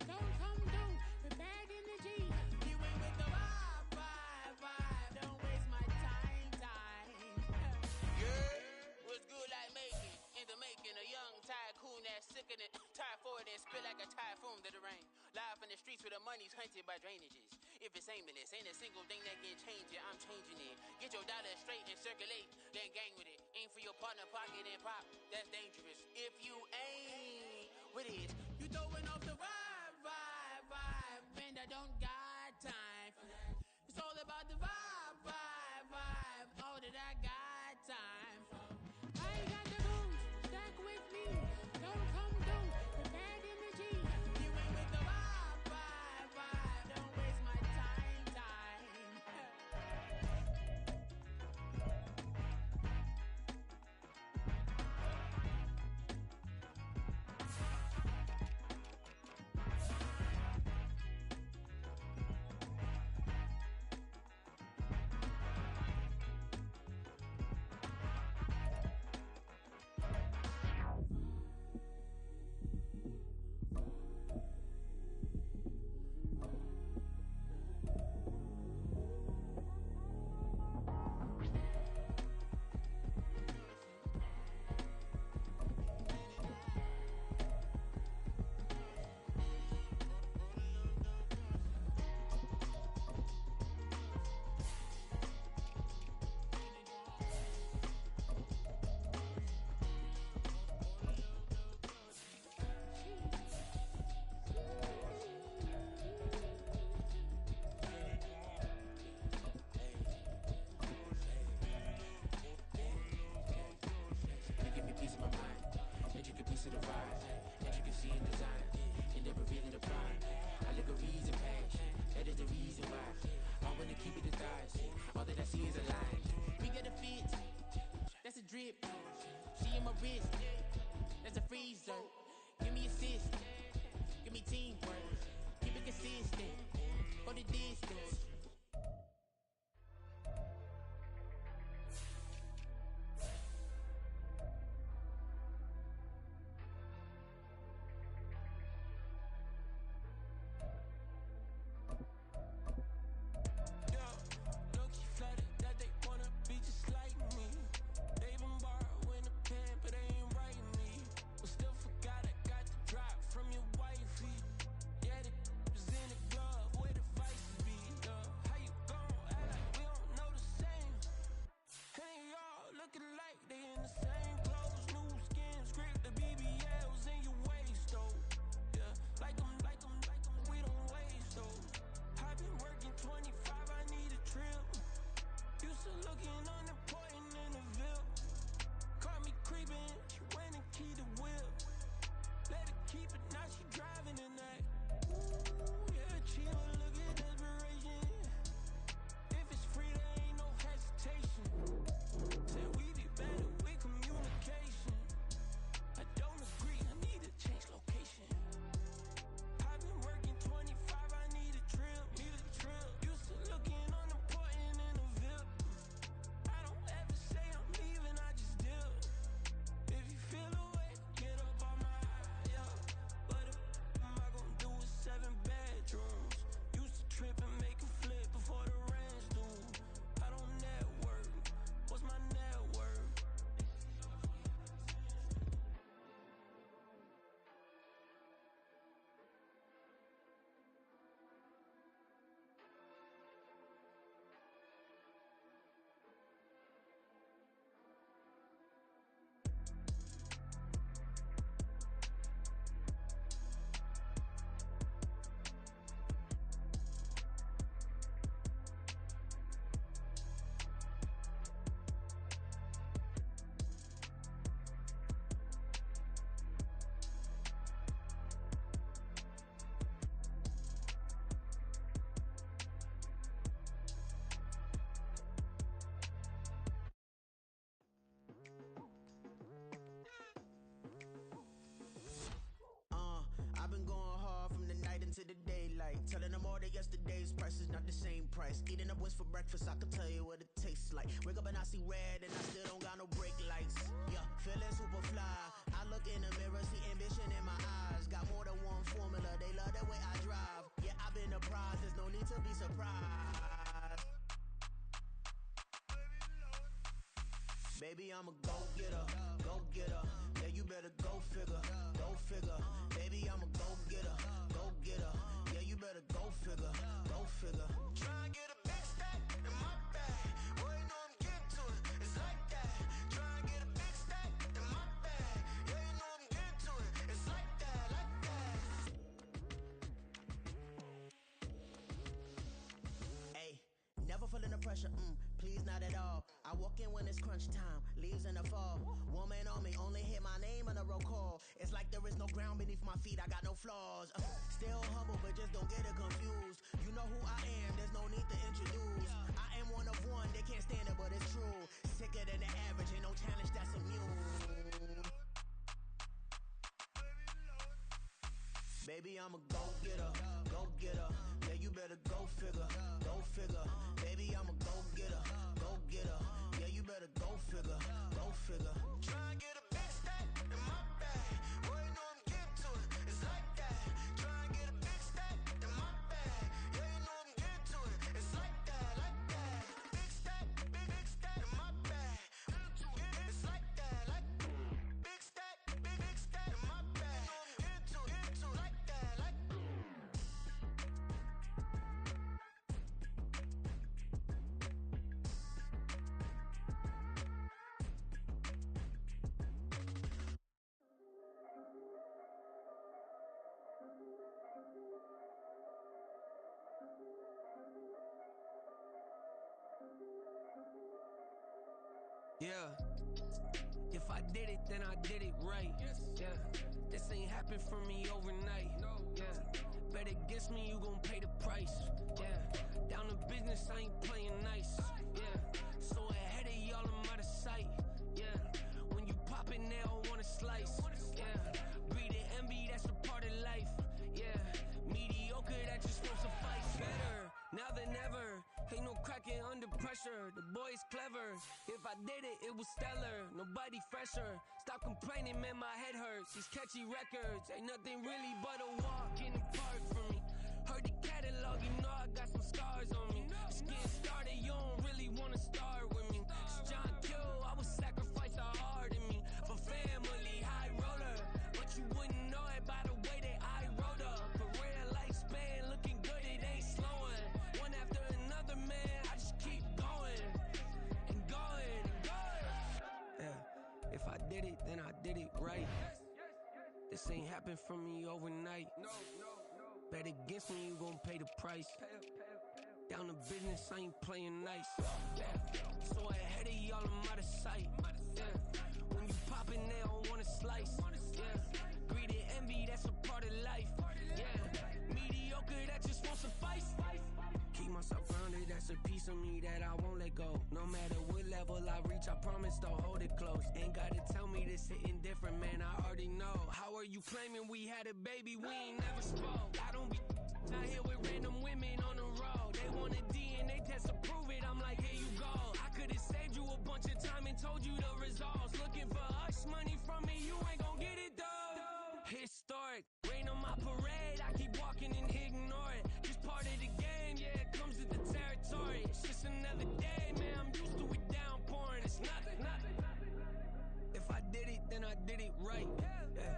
Don't come through with bad energy. You ain't with the vibe. Don't waste my time. Yeah, what's good like making? In the making, a young tycoon that's sickening. Typhoid and spill like a typhoon to the rain. Live in the streets where the money's hunted by drainages. If it's aimless, ain't a single thing that can change it. I'm changing it. Get your dollar straight and circulate, then gang with it. Aim for your partner, pocket and pop. That's dangerous. If you ain't with it, you throwing off the vibe. Man, I don't got time for that. It's all about the vibe. All that I got time. I ain't got the goose. Stack with me. Don't come through with bad energy. You ain't with the vibe. Don't waste my time. into the daylight. Telling them all that yesterday's price is not the same price. Eating up wings for breakfast, I can tell you what it tastes like. Wake up and I see red and I still don't got no brake lights. Yeah, feeling super fly. I look in the mirror, see ambition in my eyes. Got more than one formula, they love the way I drive. Yeah, I've been a prize, there's no need to be surprised. Baby, I'm a go-getter, go-getter. Yeah, you better go figure, go figure. Baby, I'm a go-getter, go-getter. Yeah, you better go figure, go figure. Try and get a big stack in my bag. Boy, you know I'm getting to it, it's like that. Try and get a big stack in my bag. Yeah, you know I'm getting to it, it's like that, like that. Hey, never feeling the pressure, please not at all. I walk in when it's crunch time, leaves in the fall. Woman on me, only hit my name on a roll call. It's like there is no ground beneath my feet, I got no flaws. Still humble, but just don't get it confused. You know who I am, there's no need to introduce. I am one of one, they can't stand it, but it's true. Sicker than the average, ain't no challenge that's immune. Baby, I'm a go-getter, go-getter. Yeah, you better go figure, go figure. Baby, I'm a go-getter, go-getter. Yeah, you better go figure, go figure. Try and get a big stack in my bag. Boy, you know I'm getting to it, it's like that. Try and get a big stack in my bag. Yeah, you know I'm getting to it, it's like that, like that. Big stack, big stack in my bag. It's like that, like big stack, big stack in my bag. You know I'm getting to it, like that, like. Yeah. If I did it, then I did it right. Yeah. This ain't happened for me overnight. Yeah. Bet against me, you gon' pay the price. Yeah. Down to business, I ain't playing nice. Yeah. So ahead of y'all, I'm out of sight. Yeah. When you pop it, they don't wanna slice. Yeah. Greed and envy, that's a part of life. Yeah. Mediocre, that just won't suffice. Better now than ever. Ain't no cracking under pressure. The boy's clever. If I did it, it was stellar. Nobody fresher. Stop complaining, man, my head hurts. These catchy records ain't nothing really but a walk in the park for me. Heard the catalog, you know I got some scars on me. It's getting started, you don't really wanna start with me. It's John Q, I would sacrifice a heart in me for family, high roller. But you wouldn't know it by the way that I wrote up. Career lifespan looking good, it ain't slowing. One after another, man, I just keep going and going and going. Yeah, if I did it, then I did it right. This ain't happened for me overnight. Bet against me, you gon' pay the price. Down to business, I ain't playing nice. Yeah. So ahead of y'all, I'm out of sight. Yeah. When you poppin', they don't wanna slice. Yeah. Greed and envy, that's a part of life. Yeah. Mediocre, that just won't suffice. Keep myself grounded, that's a piece of me that I won't let go. No matter what level I reach, I promise to hold it close. Ain't gotta tell me this hitting different, man, I already know. How are you claiming we had a baby, we ain't never spoke? I don't be out here with random women on the road. They want a DNA test to prove it, I'm like, here you go. I could've saved you a bunch of time and told you the results. Looking for hush money from me, you ain't gon' get it though. Historic, rain on my parade, I keep walking and ignore it. Just part of the game, yeah, it comes with the territory. It's just another day, man, I'm used to it downpouring. It's nothing. If I did it, then I did it right. Yeah.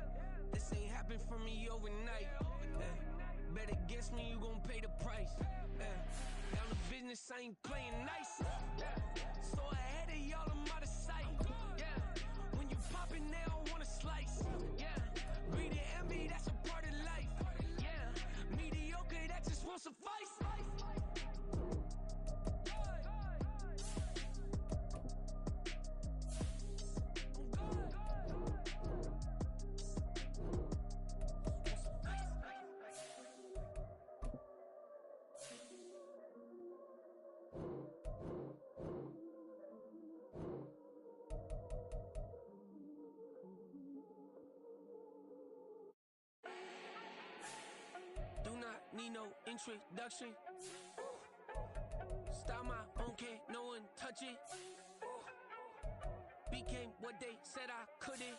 This ain't happened for me overnight. Yeah. Bet against me, you gon' pay the price. Yeah. Down to business, I ain't playing nice. Yeah. So ahead of y'all, I'm out of sight. Yeah. When you poppin', they don't wanna slice. Yeah. Greed and envy, that's a part of life. Yeah. Mediocre, that just won't suffice. Do not need no introduction. Style my own, can't no one touch it. Became what they said I couldn't.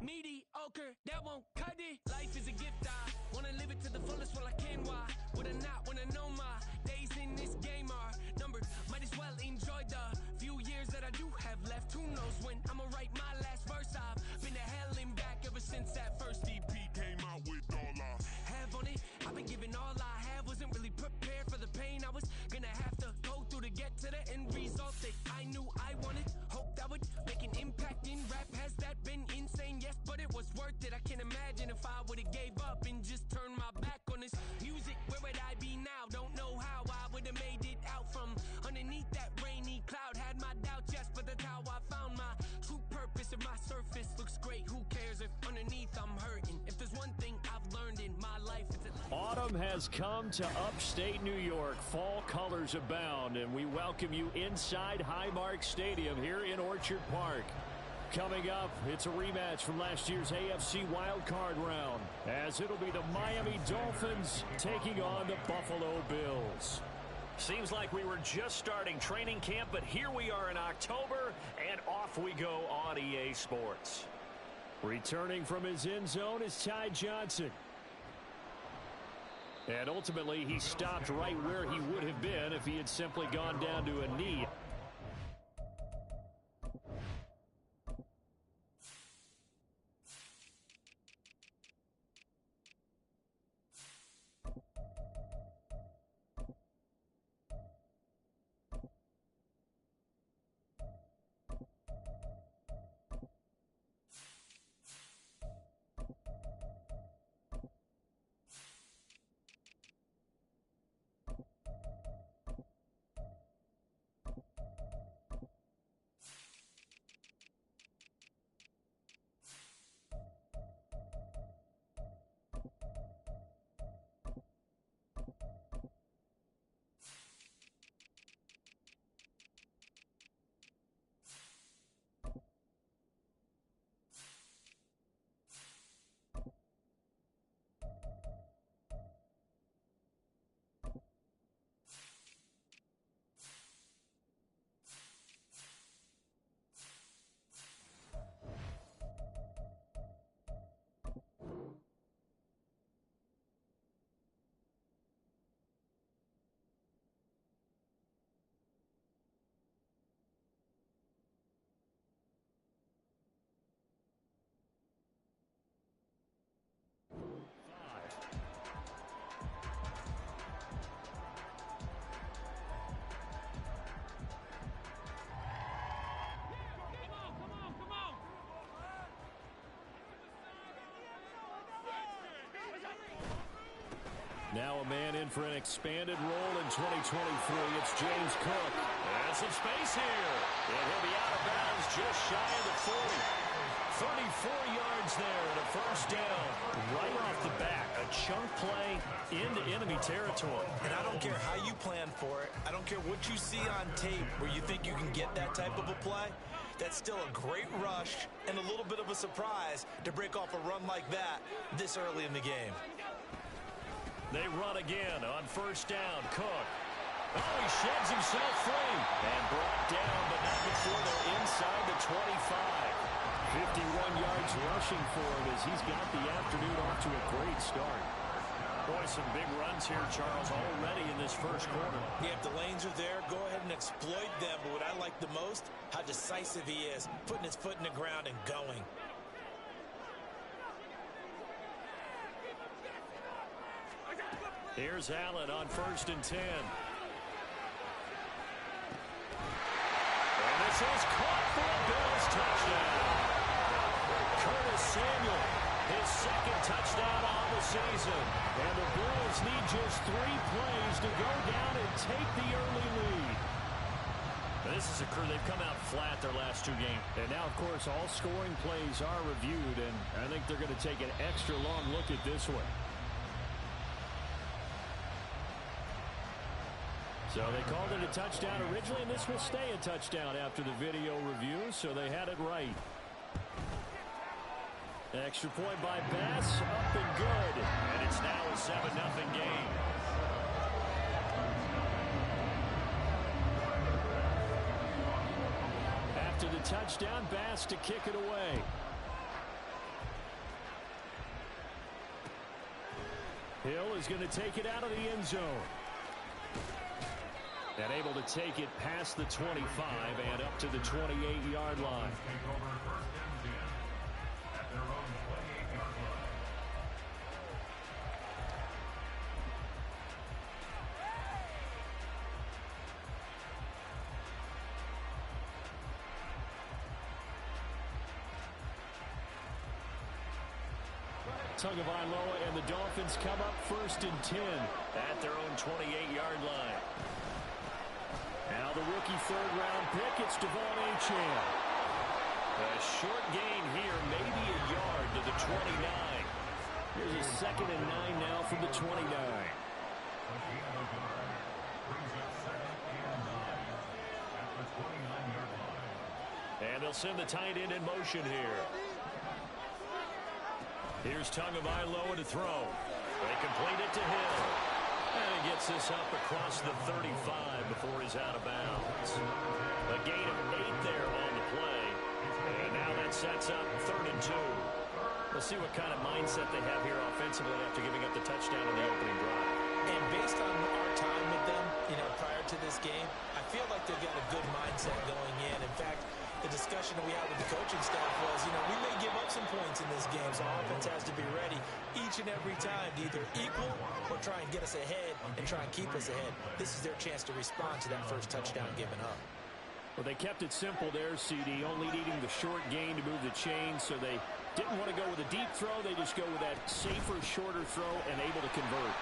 Mediocre, that won't cut it. Life is a gift, I wanna live it to the fullest while I can. Why would I not wanna know my days in this game are numbered? Might as well enjoy the few years that I do have left. Who knows when I'ma write my last verse? I've been to hell and back ever since that first EP came out with all I have on it. I've been giving all I have, wasn't really prepared for the pain I was gonna have to go through to get to the end result that I knew I wanted. Hope that would make an impact in rap. Has that been insane? Yes, but it was worth it. I can't imagine if I would've gave up and just turned my back on this music. Where would I be now? Don't know how I would've made it out from underneath that rainy cloud. Had my doubts, yes, but that's how I found my true purpose. If my surface looks great, who cares if underneath I'm hurting? If there's one thing I've learned in my life, it's that autumn has come to upstate New York. Fall colors abound, and we welcome you inside Highmark Stadium here in Orchard Park. Coming up, it's a rematch from last year's AFC wildcard round, as it'll be the Miami Dolphins taking on the Buffalo Bills. Seems like we were just starting training camp, but here we are in October, and off we go on EA Sports. Returning from his end zone is Ty Johnson. And ultimately, he stopped right where he would have been if he had simply gone down to a knee. Now a man in for an expanded role in 2023. It's James Cook. And some space here. And he'll be out of bounds just shy of the 40. 34 yards there and a first down. Right off the bat, a chunk play into enemy territory. And I don't care how you plan for it. I don't care what you see on tape where you think you can get that type of a play. That's still a great rush and a little bit of a surprise to break off a run like that this early in the game. They run again on first down. Cook. Oh, he sheds himself free. And brought down, but not before they're inside the 25. 51 yards rushing for him as he's got the afternoon off to a great start. Boy, some big runs here, Charles, already in this first quarter. Yeah, if the lanes are there, go ahead and exploit them. But what I like the most, how decisive he is, putting his foot in the ground and going. Here's Allen on first and 10. And this is caught for a Bills touchdown. Curtis Samuel, his second touchdown on the season. And the Bills need just 3 plays to go down and take the early lead. This is a crew, they've come out flat their last 2 games. And now, of course, all scoring plays are reviewed, and I think they're going to take an extra long look at this one. So they called it a touchdown originally, and this will stay a touchdown after the video review, so they had it right. Extra point by Bass, up and good. And it's now touchdown. Bass to kick it away. Hill is going to take it out of the end zone. And able to take it past the 25 and up to the 28-yard line. Tagovailoa and the Dolphins come up 1st and 10 at their own 28-yard line. Now the rookie 3rd-round pick, it's Devon Achane. A short gain here, maybe a yard to the 29. Here's a 2nd and 9 now from the 29. And they'll send the tight end in motion here. Here's Tagovailoa to throw. They complete it to Hill. And he gets this up across the 35 before he's out of bounds. A gain of 8 there on the play. And now that sets up 3rd and 2. We'll see what kind of mindset they have here offensively after giving up the touchdown in the opening drive. And based on our time with them, prior to this game, I feel like they've got a good mindset going in. In fact, the discussion that we had with the coaching staff was, we may give up some points in this game, so offense has to be ready each and every time to either equal or try and get us ahead and try and keep us ahead. This is their chance to respond to that first touchdown given up. Well, they kept it simple there, CD, only needing the short gain to move the chain, so they didn't want to go with a deep throw. They just go with that safer, shorter throw and able to convert.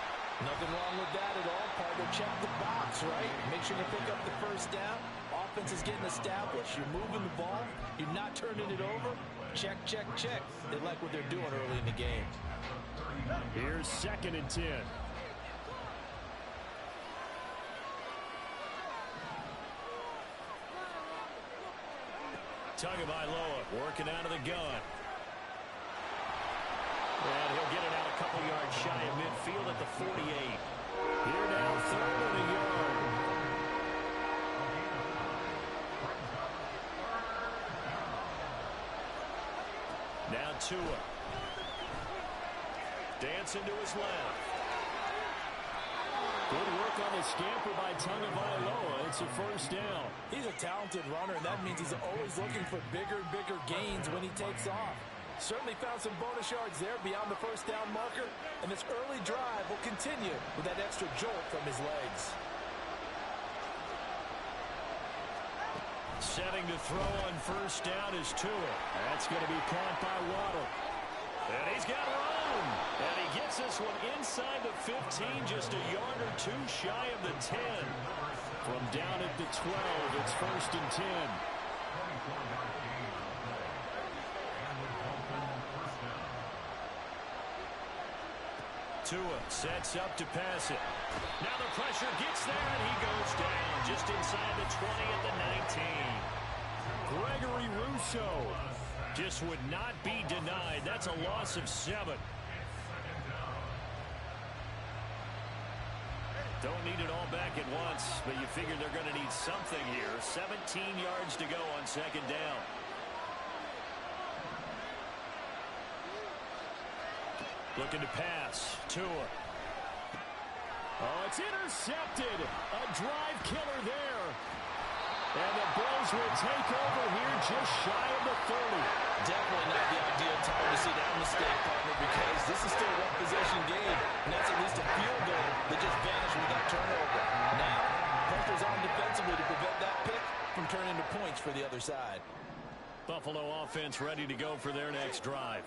Nothing wrong with that at all, partner. Check the box, right? Make sure you pick up the first down. Offense is getting established. You're moving the ball. You're not turning it over. Check, check, check. They like what they're doing early in the game. Here's 2nd and 10. Tagovailoa working out of the gun. And he'll get it out a couple yards shy of midfield at the 48. Here now, 3rd and a yard. Now Tua. Dancing to his left. Good work on the scamper by Tagovailoa. It's a 1st down. He's a talented runner, and that means he's always looking for bigger and bigger gains when he takes off. Certainly found some bonus yards there beyond the 1st down marker, and this early drive will continue with that extra jolt from his legs. Setting to throw on 1st down is Tua. That's going to be caught by Waddle. And he's got room. And he gets this one inside the 15, just a yard or 2 shy of the 10. From down at the 12, it's 1st and 10. Tua sets up to pass it. Now the pressure gets there, and he goes down just inside the 20 at the 19. Gregory Rousseau just would not be denied. That's a loss of 7. Don't need it all back at once, but you figure they're going to need something here. 17 yards to go on 2nd down. Looking to pass. Tua. Oh, it's intercepted. A drive killer there. And the Bills will take over here just shy of the 30. Definitely not the ideal time to see that mistake, partner, because this is still a one-possession game, and that's at least a field goal that just vanished with that turnover. Now, pressure's on defensively to prevent that pick from turning into points for the other side. Buffalo offense ready to go for their next drive.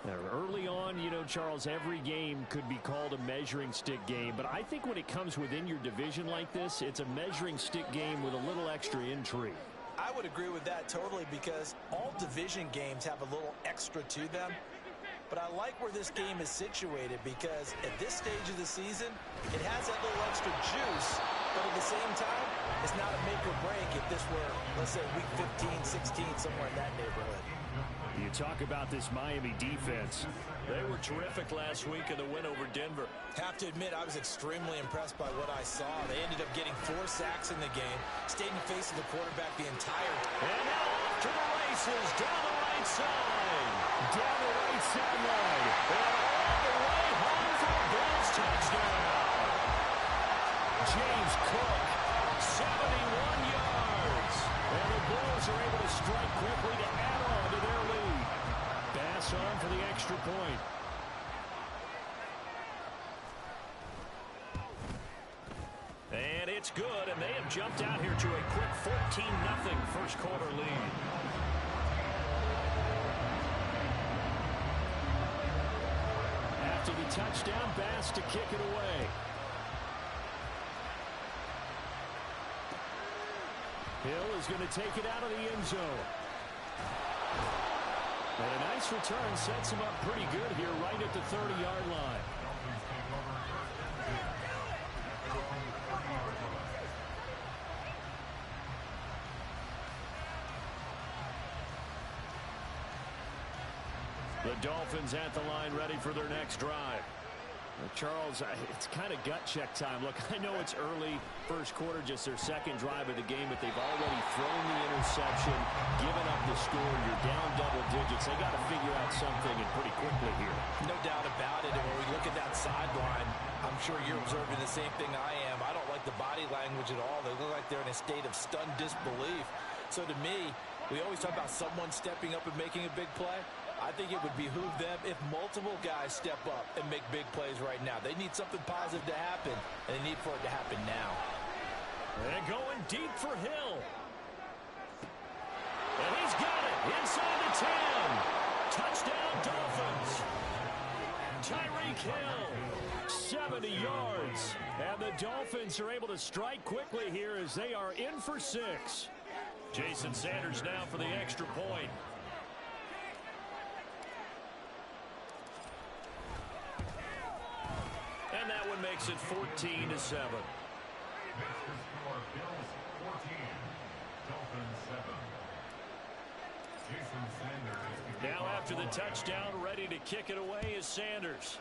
Now, early on, Charles, every game could be called a measuring stick game, but I think when it comes within your division like this, it's a measuring stick game with a little extra intrigue. I would agree with that totally, because all division games have a little extra to them. But I like where this game is situated, because at this stage of the season, it has that little extra juice, but at the same time, it's not a make or break if this were, let's say, week 15, 16, somewhere in that neighborhood. You talk about this Miami defense. They were terrific last week in the win over Denver. Have to admit, I was extremely impressed by what I saw. They ended up getting 4 sacks in the game, stayed in the face of the quarterback the entire time. And now off to the races, down the right side. Down the right sideline. And all the way home for a Bills touchdown. James Cook, 71 yards. And the Bills are able to strike quickly to add on to their lead. Bass on for the extra point. And it's good, and they have jumped out here to a quick 14-0 first quarter lead. After the touchdown, Bass to kick it away. Hill is going to take it out of the end zone. And a nice return sets him up pretty good here right at the 30-yard line. The Dolphins at the line ready for their next drive. Charles, it's kind of gut check time. Look, I know it's early, first quarter, just their second drive of the game, but they've already thrown the interception, given up the score. You're down double digits. They got to figure out something, and pretty quickly here. No doubt about it. And when we look at that sideline, I'm sure you're observing the same thing I am. I don't like the body language at all. They look like they're in a state of stunned disbelief. So to me, we always talk about someone stepping up and making a big play. I think it would behoove them if multiple guys step up and make big plays right now. They need something positive to happen, and they need for it to happen now. And going deep for Hill. And he's got it inside the 10. Touchdown, Dolphins. Tyreek Hill, 70 yards. And the Dolphins are able to strike quickly here as they are in for 6. Jason Sanders now for the extra point. And that one makes it 14-7. Now after the touchdown, ready to kick it away is Sanders.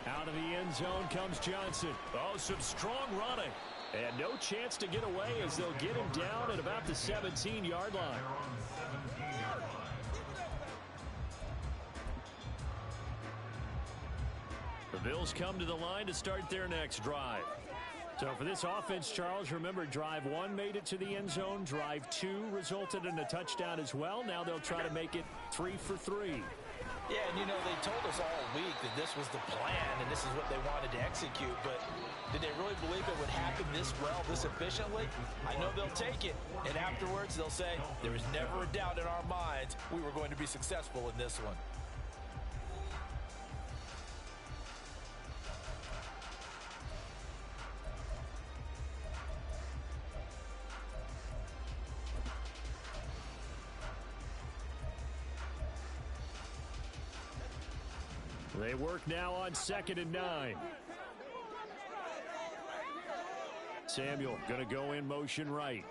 Out of the end zone comes Johnson. Oh, some strong running. And no chance to get away as they'll get him down at about the 17-yard line. The Bills come to the line to start their next drive. So for this offense, Charles, remember, drive 1 made it to the end zone. Drive 2 resulted in a touchdown as well. Now they'll try to make it 3 for 3. Yeah, and you know, they told us all week that this was the plan and this is what they wanted to execute, but did they really believe it would happen this well, this efficiently? I know they'll take it, and afterwards they'll say, there was never a doubt in our minds we were going to be successful in this one. They work now on 2nd and 9. Samuel going to go in motion right.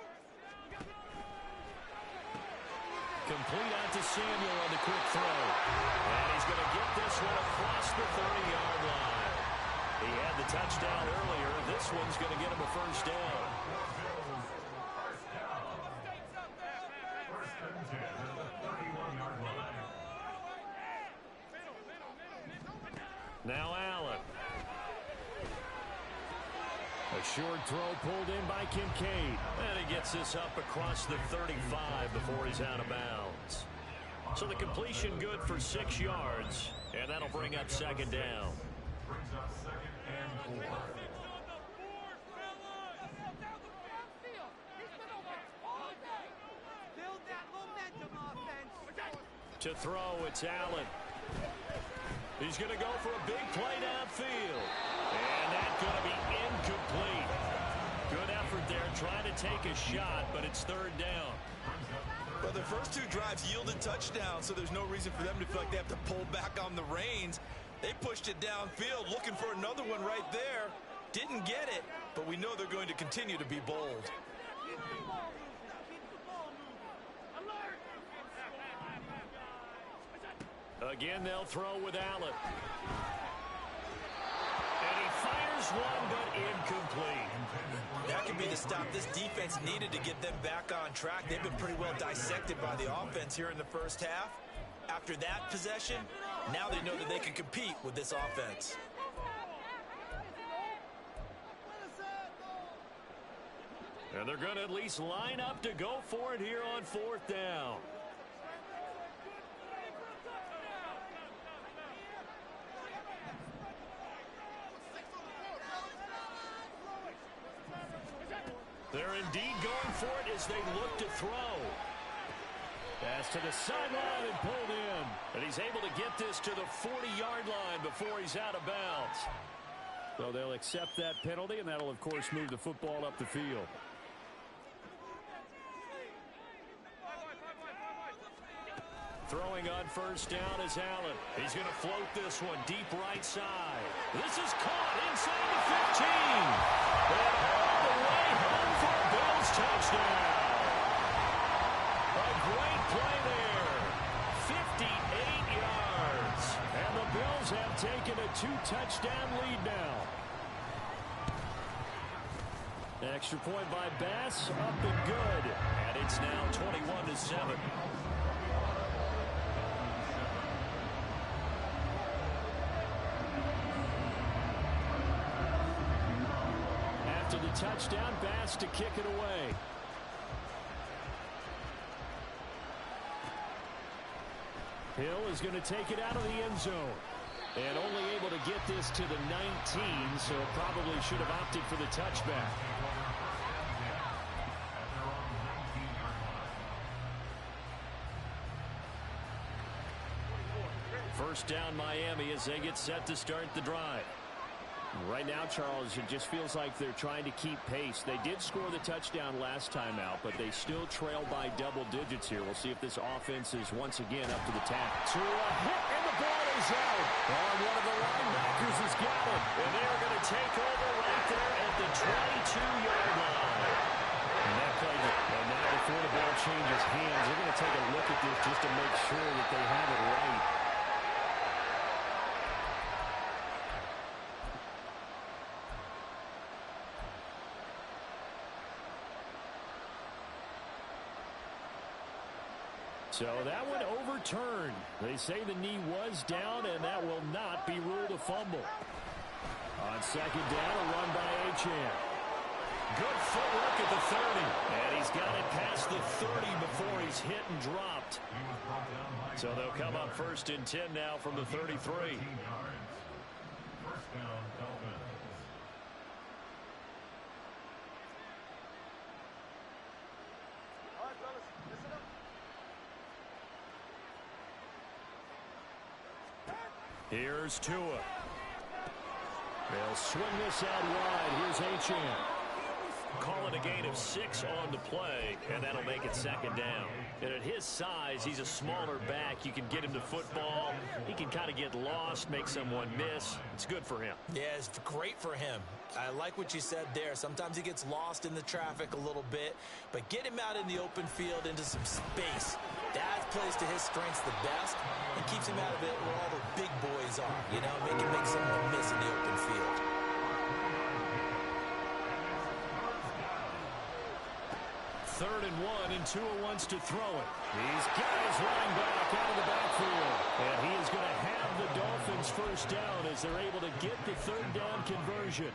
Complete out to Samuel on the quick throw. And he's going to get this one across the 30-yard line. He had the touchdown earlier. This one's going to get him a first down. Now Allen. A short throw pulled in by Kincaid. And he gets this up across the 35 before he's out of bounds. So the completion good for 6 yards. And that'll bring up 2nd down. Brings up 2nd and 4. To throw, it's Allen. He's going to go for a big play downfield. And that's going to be incomplete. Good effort there trying to take a shot, but it's 3rd down. Well, the first 2 drives yielded touchdowns, so there's no reason for them to feel like they have to pull back on the reins. They pushed it downfield, looking for another one right there. Didn't get it, but we know they're going to continue to be bold. Again, they'll throw with Allen. And he fires one, but incomplete. That could be the stop this defense needed to get them back on track. They've been pretty well dissected by the offense here in the first half. After that possession, now they know that they can compete with this offense. And they're going to at least line up to go for it here on 4th down. They're indeed going for it as they look to throw. Pass to the sideline and pulled in. And he's able to get this to the 40-yard line before he's out of bounds. So they'll accept that penalty, and that'll, of course, move the football up the field. Throwing on 1st down is Allen. He's going to float this one deep right side. This is caught inside the 15. And all the way home for a Bills touchdown. A great play there. 58 yards. And the Bills have taken a 2-touchdown lead now. Extra point by Bass, up and good. And it's now 21-7. After the touchdown, Bass to kick it away. Hill is going to take it out of the end zone. And only able to get this to the 19, so probably should have opted for the touchback. First down Miami as they get set to start the drive. Right now, Charles, it just feels like they're trying to keep pace. They did score the touchdown last time out, but they still trail by double digits here. We'll see if this offense is once again up to the task. To a hit, and the ball is out. One of the linebackers has got it, and they're going to take over right there at the 22-yard line. And that plays it. And now before the ball changes hands, they're going to take a look at this just to make sure that they have it right. So that one overturned. They say the knee was down, and that will not be ruled a fumble. On 2nd down, a run by Achane. Good footwork at the 30. And he's got it past the 30 before he's hit and dropped. So they'll come up 1st and 10 now from the 33. First down, Dolphins. Here's Tua. They'll swing this out wide. Here's Achane. Calling a gain of 6 on the play, and that'll make it 2nd down. And at his size, he's a smaller back. You can get him to football. He can kind of get lost, make someone miss. It's good for him. Yeah, it's great for him. I like what you said there. Sometimes he gets lost in the traffic a little bit, but get him out in the open field into some space. That plays to his strengths the best and keeps him out of it where all the big boys are. You know, make someone miss in the open field. Third and 1, and Tua wants to throw it. He's got his running back out of the backfield. And he is going to have the Dolphins first down as they're able to get the 3rd down conversion.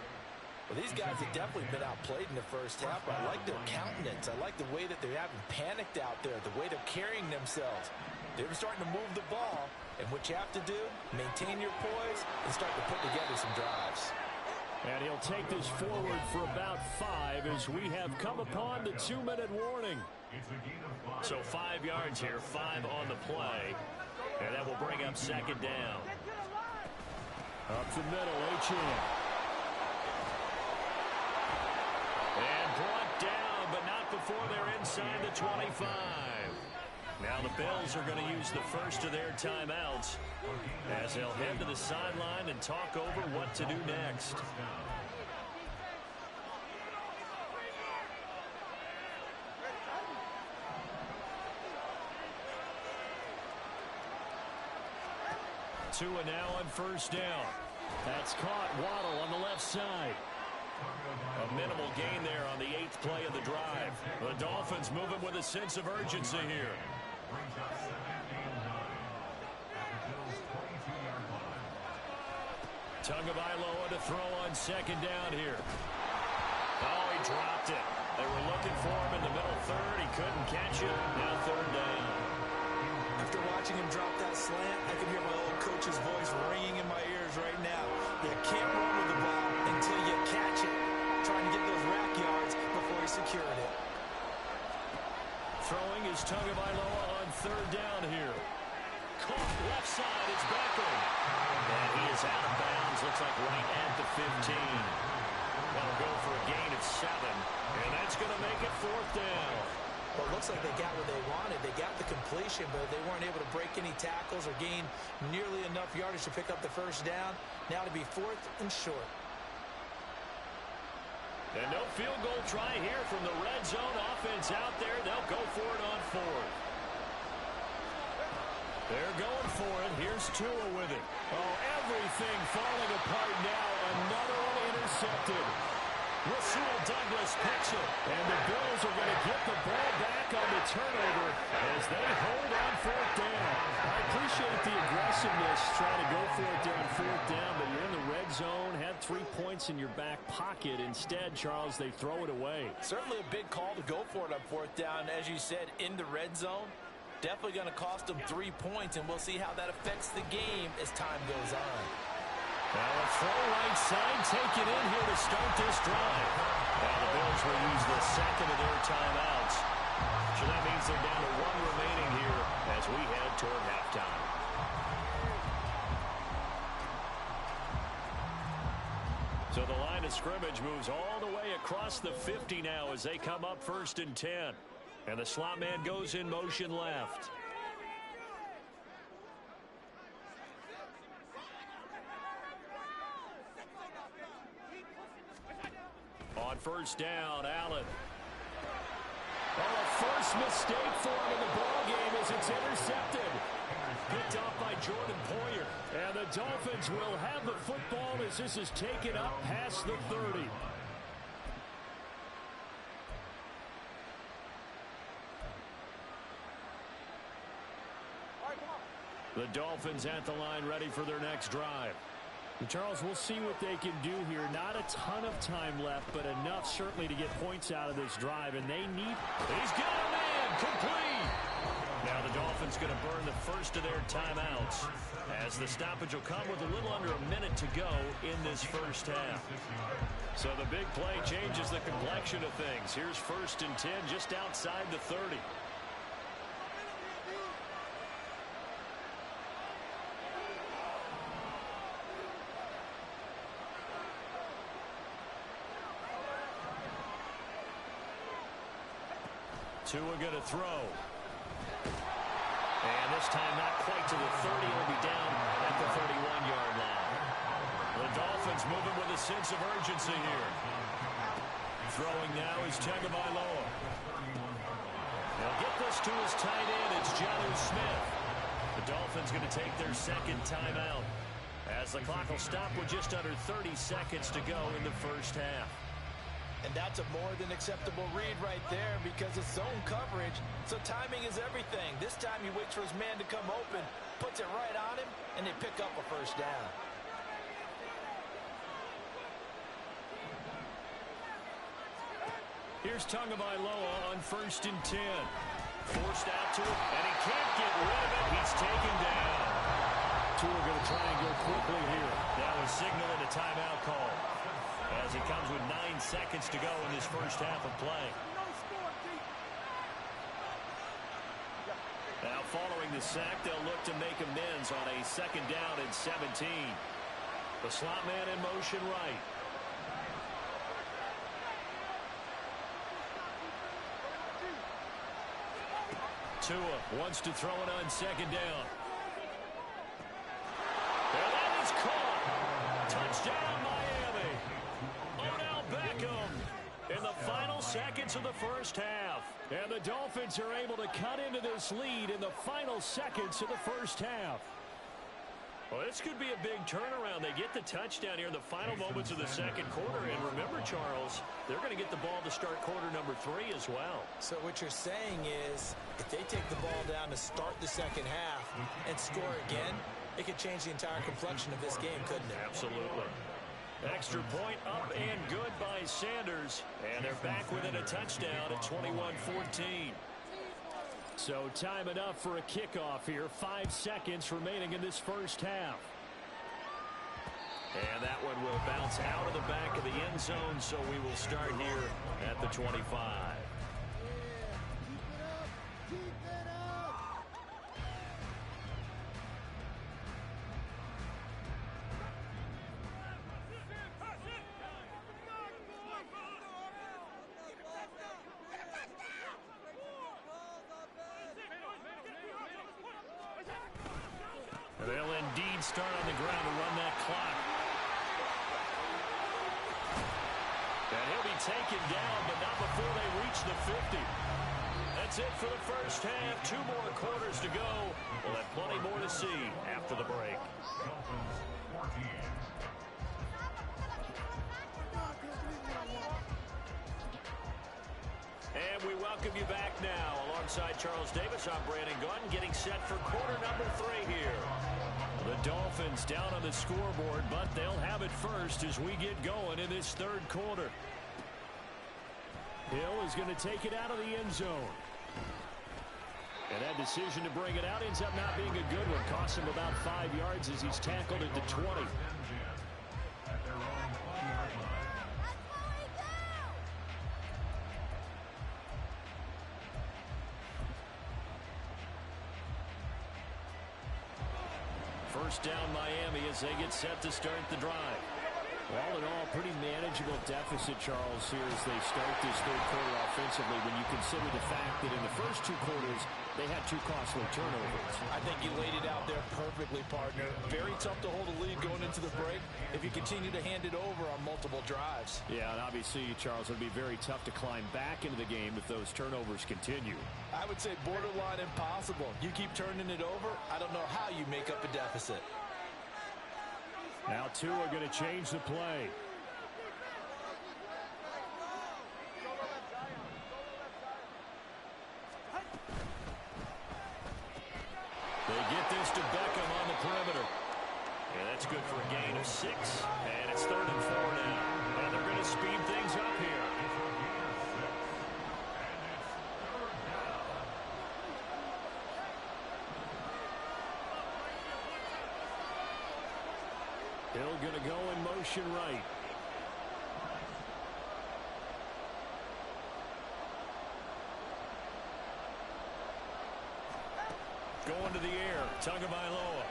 Well, these guys have definitely been outplayed in the first half, but I like their countenance. I like the way that they haven't panicked out there, the way they're carrying themselves. They're starting to move the ball, and what you have to do, maintain your poise and start to put together some drives. And he'll take this forward for about 5 as we have come upon the 2-minute warning. So 5 yards here, 5 on the play, and that will bring up 2nd down. Up the middle, Achane. And brought down, but not before they're inside the 25. Now the Bills are going to use the first of their timeouts as they'll head to the sideline and talk over what to do next. Tua now on first down. That's caught. Waddle on the left side. A minimal gain there on the 8th play of the drive. The Dolphins moving with a sense of urgency here. Tagovailoa to throw on second down here. Oh, he dropped it. They were looking for him in the middle third. He couldn't catch it. Now third down. After watching him drop that slant, I can hear my old coach's voice ringing in my ears right now. You can't run with the ball until you catch it. Trying to get those rack yards before he secured it. Throwing is Tagovailoa on third down here. Caught left side. It's Beckham. And he is out of bounds. Looks like right at the 15. That'll go for a gain of 7. And that's going to make it fourth down. Well, it looks like they got what they wanted. They got the completion, but they weren't able to break any tackles or gain nearly enough yardage to pick up the first down. Now to be fourth and short. And no field goal try here from the red zone offense out there. They'll go for it on fourth. They're going for it. Here's Tua with it. Oh, everything falling apart now. Another one intercepted. Rasul Douglas picks it. And the Bills are going to get the ball back on the turnover as they hold on fourth down. I appreciate the aggressiveness trying to go for it there on fourth down, but you're in the red zone, had 3 points in your back pocket. Instead, Charles, they throw it away. Certainly a big call to go for it on fourth down. As you said, in the red zone. Definitely going to cost them 3 points, and we'll see how that affects the game as time goes on. Now a throw right side, take it in here to start this drive. Now the Bills will use the second of their timeouts. So that means they're down to 1 remaining here as we head toward halftime. So the line of scrimmage moves all the way across the 50 now as they come up first and 10. And the slot man goes in motion left. On first down, Allen. Oh, a first mistake for him in the ballgame as it's intercepted. Picked off by Jordan Poyer. And the Dolphins will have the football as this is taken up past the 30. The Dolphins at the line ready for their next drive. And Charles, we'll see what they can do here. Not a ton of time left, but enough certainly to get points out of this drive. And they need... He's got a man! Complete! Now the Dolphins going to burn the first of their timeouts as the stoppage will come with a little under a minute to go in this first half. So the big play changes the complexion of things. Here's first and 10 just outside the 30. Tua going to throw. And this time not quite to the 30. Will be down at the 31-yard line. The Dolphins moving with a sense of urgency here. Throwing now is Tagovailoa. They'll get this to his tight end. It's Jonnu Smith. The Dolphins going to take their second timeout as the clock will stop with just under 30 seconds to go in the first half. And that's a more than acceptable read right there because it's zone coverage, so timing is everything. This time he waits for his man to come open, puts it right on him, and they pick up a first down. Here's Tagovailoa on first and 10. Forced out to it, and he can't get rid of it. He's taken down. Tua going to try and go quickly here. That was signaling a timeout call, as it comes with 9 seconds to go in this first half of play. Now following the sack, they'll look to make amends on a second down and 17. The slot man in motion right. Tua wants to throw it on second down. And that is caught. Touchdown, Miami. Odell Beckham in the final seconds of the first half. And the Dolphins are able to cut into this lead in the final seconds of the first half. Well, this could be a big turnaround. They get the touchdown here in the final moments of the second quarter. And remember, Charles, they're going to get the ball to start quarter number 3 as well. So what you're saying is if they take the ball down to start the second half and score again, it could change the entire complexion of this game, couldn't it? Absolutely. Extra point up and good by Sanders. And they're back within a touchdown at 21-14. So time enough for a kickoff here. 5 seconds remaining in this first half. And that one will bounce out of the back of the end zone, so we will start here at the 25. They'll indeed start on the ground to run that clock. And he'll be taken down, but not before they reach the 50. That's it for the first half. 2 more quarters to go. We'll have plenty more to see after the break. And we welcome you back now. Alongside Charles Davis, I'm Brandon Gunn, getting set for quarter number 3 here. The Dolphins down on the scoreboard, but they'll have it first as we get going in this third quarter. Hill is going to take it out of the end zone. And that decision to bring it out ends up not being a good one. Costs him about 5 yards as he's tackled at the 20. First down Miami as they get set to start the drive. All in all, pretty manageable deficit, Charles, here as they start this third quarter offensively when you consider the fact that in the first 2 quarters, they had 2 costly turnovers. I think you laid it out there perfectly, partner. Very tough to hold a lead going into the break if you continue to hand it over on multiple drives. Yeah, and obviously, Charles, it would be very tough to climb back into the game if those turnovers continue. I would say borderline impossible. You keep turning it over, I don't know how you make up a deficit. Now 2 are going to change the play. They get this to Beckham on the perimeter. And that's good for a gain of 6. And it's 3rd and 4 now. And they're going to speed things up here. Hill going to go in motion right. Going to the air. Tagovailoa.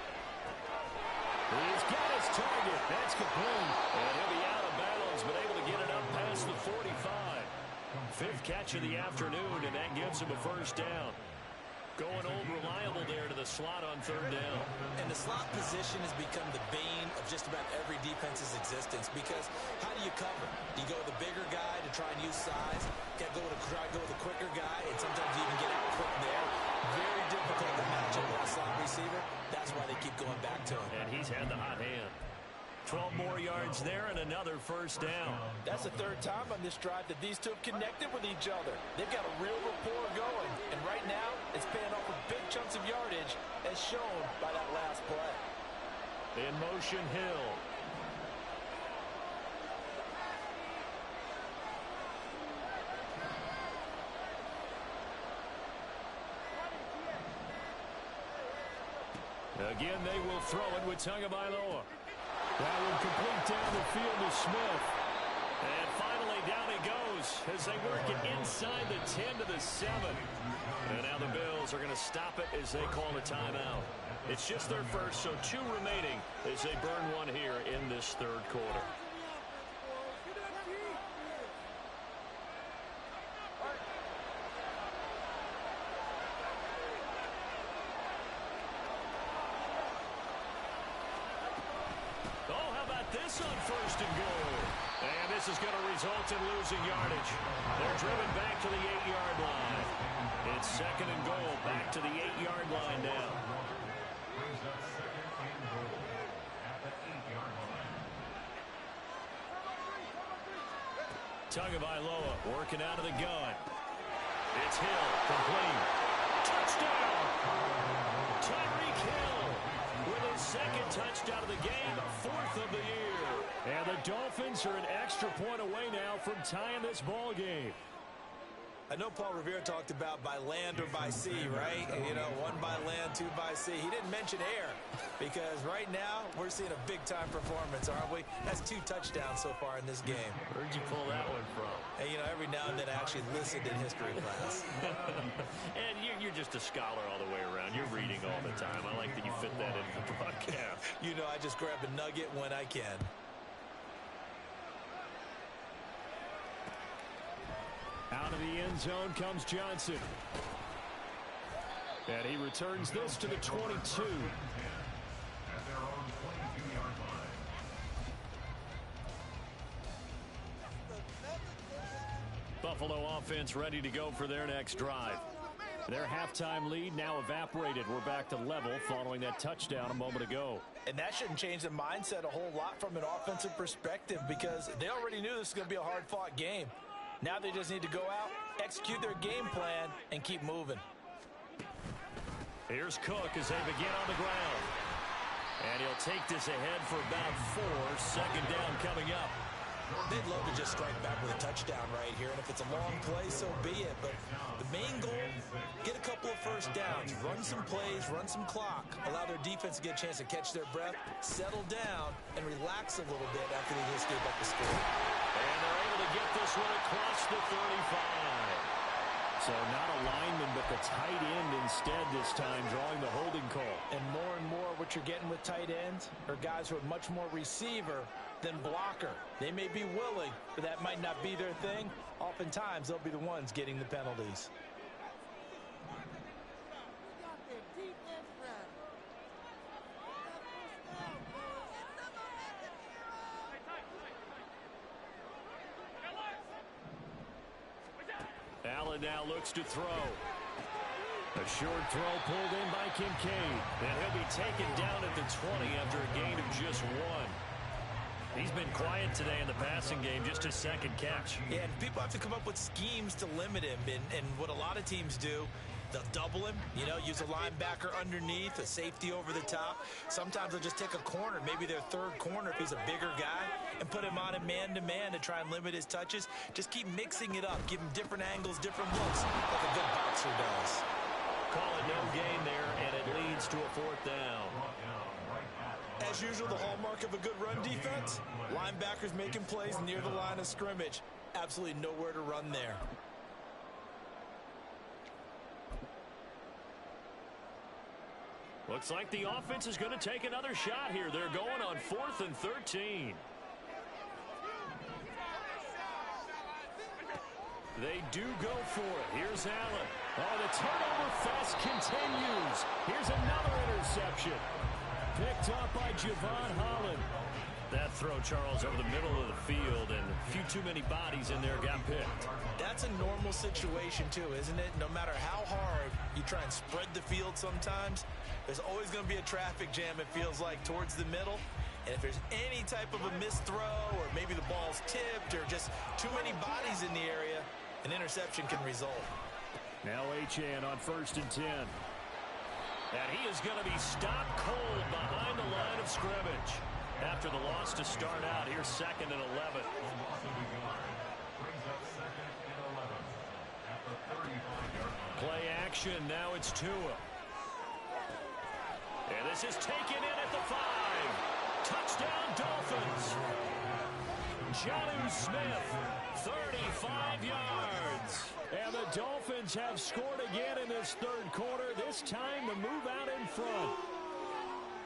He's got his target. That's complete. And he'll be out of bounds, but able to get it up past the 45. 5th catch of the afternoon, and that gives him a first down. Going old reliable there to the slot on 3rd down. And the slot position has become the bane of just about every defense's existence because how do you cover? Do you go with the bigger guy to try and use size? Try to go with the quicker guy, and sometimes you even get out quick there. Very difficult to match up with a slot receiver. That's why they keep going back to him. And he's had the hot hand. 12 more yards there and another first down. That's the 3rd time on this drive that these 2 have connected with each other. They've got a real rapport going. And right now, it's paying off with big chunks of yardage as shown by that last play. In motion, Hill. Again, they will throw it with Tagovailoa. That will complete down the field to Smith. And finally, down he goes as they work it inside the 10 to the 7. And now the Bills are going to stop it as they call a timeout. It's just their first, so 2 remaining as they burn 1 here in this 3rd quarter. This on 1st and goal. And this is going to result in losing yardage. They're driven back to the 8-yard line. It's 2nd and goal, back to the 8-yard line now. Tagovailoa working out of the gun. It's Hill, complete. Touchdown! Tyreek Hill with his second touchdown of the game, the fourth of the year. And the Dolphins are an extra point away now from tying this ball game. I know Paul Revere talked about by land or by sea, right? You know, one by land, two by sea. He didn't mention air because right now we're seeing a big-time performance, aren't we? That's 2 touchdowns so far in this game. Where'd you pull that one from? And, you know, every now and then I actually listened in history class. And you're just a scholar all the way around. You're reading all the time. I like that you fit that into the broadcast. You know, I just grab a nugget when I can. Out of the end zone comes Johnson. And he returns this to the 22. At their own 22-yard line. Buffalo offense ready to go for their next drive. Their halftime lead now evaporated. We're back to level following that touchdown a moment ago. And that shouldn't change the mindset a whole lot from an offensive perspective because they already knew this was going to be a hard-fought game. Now they just need to go out, execute their game plan, and keep moving. Here's Cook as they begin on the ground. And he'll take this ahead for about 4. Second down coming up. They'd love to just strike back with a touchdown right here, and if it's a long play, so be it. But the main goal, get a couple of first downs, run some plays, run some clock, allow their defense to get a chance to catch their breath, settle down, and relax a little bit after they just gave up the score. And they're able to get this one across the 35. So not a lineman, but the tight end instead this time, drawing the holding call. And more what you're getting with tight ends are guys who are much more receiver than blocker. They may be willing, but that might not be their thing. Oftentimes, they'll be the ones getting the penalties. Allen now looks to throw. A short throw pulled in by Kincaid. And he'll be taken down at the 20 after a gain of just 1. He's been quiet today in the passing game, just his second catch. Yeah, and people have to come up with schemes to limit him. And what a lot of teams do, they'll double him, you know, use a linebacker underneath, a safety over the top. Sometimes they'll just take a corner, maybe their third corner if he's a bigger guy, and put him on a man-to-man to try and limit his touches. Just keep mixing it up, give him different angles, different looks, like a good boxer does. Call it no gain there, and it leads to a 4th down. As usual, the hallmark of a good run defense, linebackers making plays near the line of scrimmage. Absolutely nowhere to run there. Looks like the offense is going to take another shot here. They're going on 4th and 13. They do go for it. Here's Allen. Oh, the turnover fest continues. Here's another interception. Picked up by Javon Holland. That throw, Charles, over the middle of the field, and a few too many bodies in there got picked. That's a normal situation, too, isn't it? No matter how hard you try and spread the field sometimes, there's always going to be a traffic jam, it feels like, towards the middle. And if there's any type of a missed throw, or maybe the ball's tipped, or just too many bodies in the area, an interception can result. Now Achane on 1st and 10. And he is going to be stopped cold behind the line of scrimmage. After the loss to start out, here's 2nd and 11. Play action, now it's Tua. And this is taken in at the 5. Touchdown, Dolphins. Jonnu Smith, 35 yards. And the Dolphins have scored again in this 3rd quarter, this time to move out in front.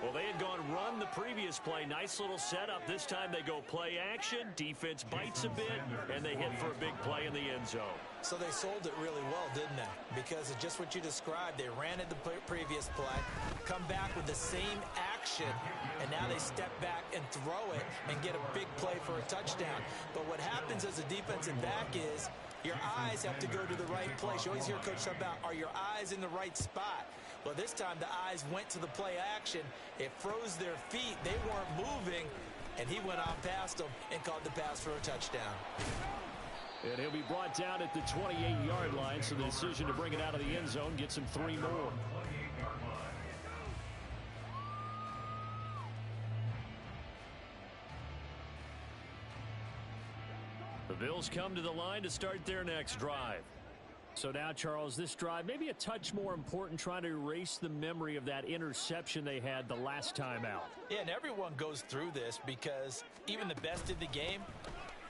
Well, they had gone run the previous play. Nice little setup. This time they go play action. Defense bites a bit, and they hit for a big play in the end zone. So they sold it really well, didn't they? Because of just what you described. They ran at the previous play, come back with the same action, and now they step back and throw it and get a big play for a touchdown. But what happens as a defensive back is your eyes have to go to the right place. You always hear Coach talk about, are your eyes in the right spot? Well, this time the eyes went to the play action. It froze their feet. They weren't moving, and he went on past them and caught the pass for a touchdown. And he'll be brought down at the 28-yard line, so the decision to bring it out of the end zone gets him 3 more. The Bills come to the line to start their next drive. So now, Charles, this drive maybe a touch more important, trying to erase the memory of that interception they had the last time out. Yeah, and everyone goes through this because even the best in the game,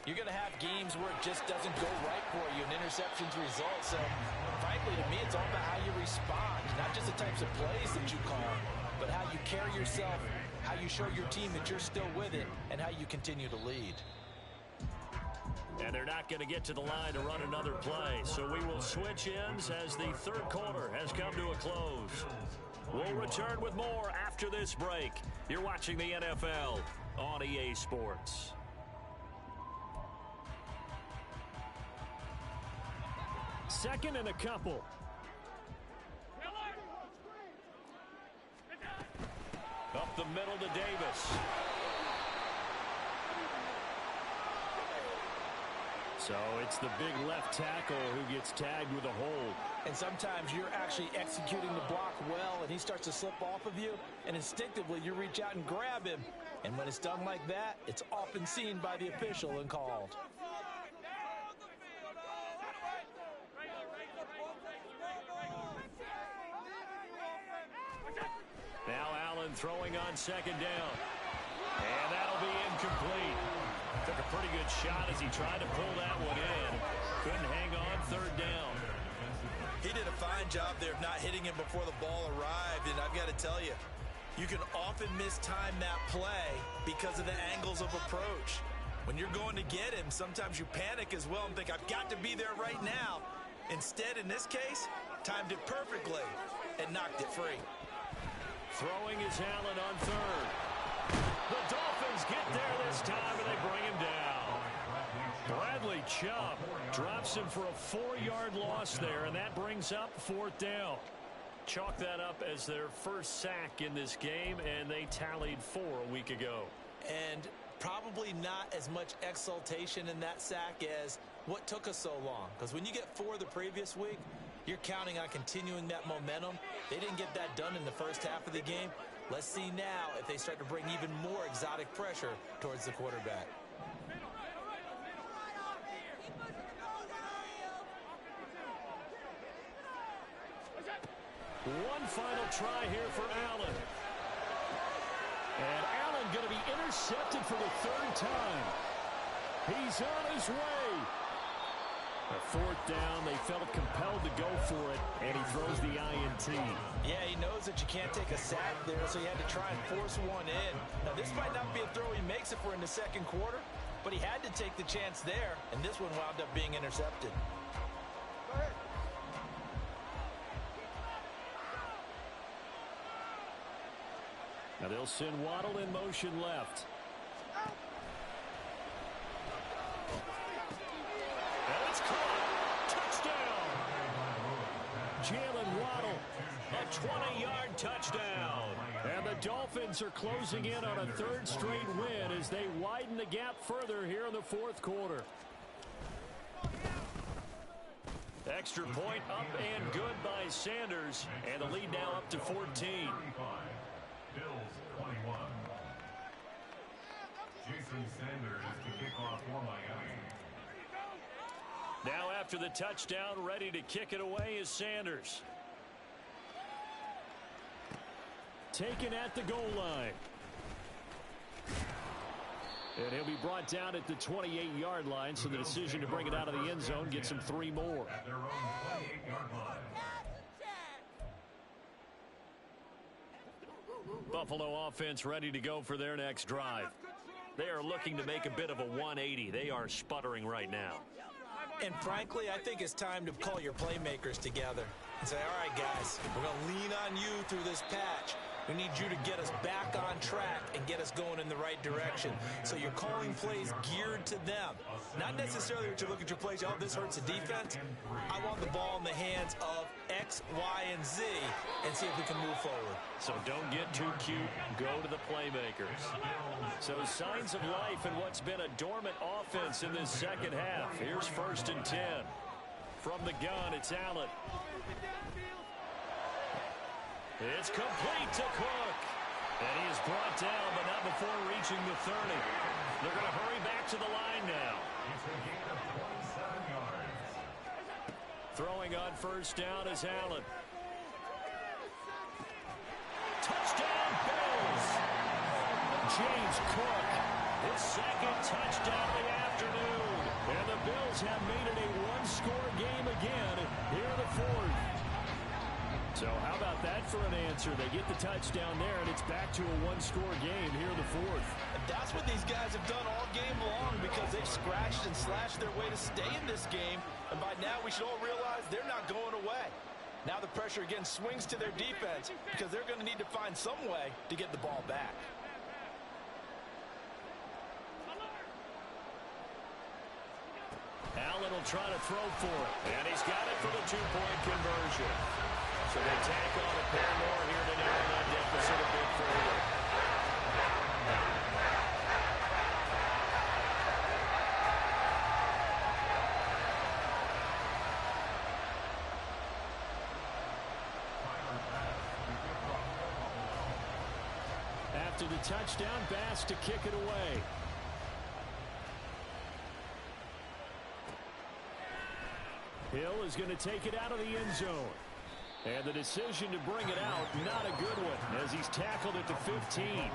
you're going to have games where it just doesn't go right for you and interceptions result. So, frankly, to me, it's all about how you respond, not just the types of plays that you call, but how you carry yourself, how you show your team that you're still with it, and how you continue to lead. And they're not going to get to the line to run another play. So we will switch ends as the third quarter has come to a close. We'll return with more after this break. You're watching the NFL on EA Sports. Second and a couple. Up the middle to Davis. So it's the big left tackle who gets tagged with a hold. And sometimes you're actually executing the block well, and he starts to slip off of you, and instinctively you reach out and grab him. And when it's done like that, it's often seen by the official and called. Now Allen throwing on second down. And that'll be incomplete. Took a pretty good shot as he tried to pull that one in. Couldn't hang on third down. He did a fine job there of not hitting him before the ball arrived. And I've got to tell you, you can often mistime that play because of the angles of approach. When you're going to get him, sometimes you panic as well and think, I've got to be there right now. Instead, in this case, timed it perfectly and knocked it free. Throwing is Allen on third. The Dolphins get there this time, and they bring him down. Bradley Chubb drops him for a 4-yard loss there, and that brings up fourth down. Chalk that up as their first sack in this game, and they tallied 4 a week ago. And probably not as much exultation in that sack as what took us so long. Because when you get 4 the previous week, you're counting on continuing that momentum. They didn't get that done in the first half of the game. Let's see now if they start to bring even more exotic pressure towards the quarterback. One final try here for Allen. And Allen going to be intercepted for the 3rd time. He's on his way. A 4th down, they felt compelled to go for it, and he throws the INT. Yeah, he knows that you can't take a sack there, so he had to try and force one in. Now, this might not be a throw he makes if we're in the second quarter, but he had to take the chance there, and this one wound up being intercepted. Now they'll send Waddle in motion left. And it's caught. Touchdown. Jalen Waddle, a 20-yard touchdown. And the Dolphins are closing in on a 3rd straight win as they widen the gap further here in the 4th quarter. Extra point up and good by Sanders, and the lead now up to 14. Bills 21. Jason Sanders to kick off for Miami. Now after the touchdown, ready to kick it away is Sanders. Taken at the goal line. And he'll be brought down at the 28-yard line, so the decision to bring it out of the end zone gets him 3 more. At their own 28-yard line. Buffalo offense ready to go for their next drive. They are looking to make a bit of a 180. They are sputtering right now. And frankly, I think it's time to call your playmakers together and say, all right, guys, we're going to lean on you through this patch. We need you to get us back on track and get us going in the right direction. So you're calling plays geared to them. Not necessarily what you look at your plays, oh, this hurts the defense. I want the ball in the hands of X, Y, and Z and see if we can move forward. So don't get too cute. Go to the playmakers. So signs of life in what's been a dormant offense in this second half. Here's 1st and 10. From the gun, it's Allen. It's complete to Cook. And he is brought down, but not before reaching the 30. They're going to hurry back to the line now. Throwing on 1st down is Allen. Touchdown, Bills. James Cook, his 2nd touchdown of the afternoon. And the Bills have made it a one-score game again here in the 4th. So how about that for an answer? They get the touchdown there, and it's back to a one-score game here in the 4th. And that's what these guys have done all game long because they've scratched and slashed their way to stay in this game. And by now, we should all realize they're not going away. Now the pressure again swings to their defense because they're going to need to find some way to get the ball back. Allen will try to throw for it, and he's got it for the 2-point conversion. So they tack on a pair more here to narrow that deficit a bit further. After the touchdown, Bass to kick it away. Hill is going to take it out of the end zone. And the decision to bring it out, not a good one, as he's tackled at the 15.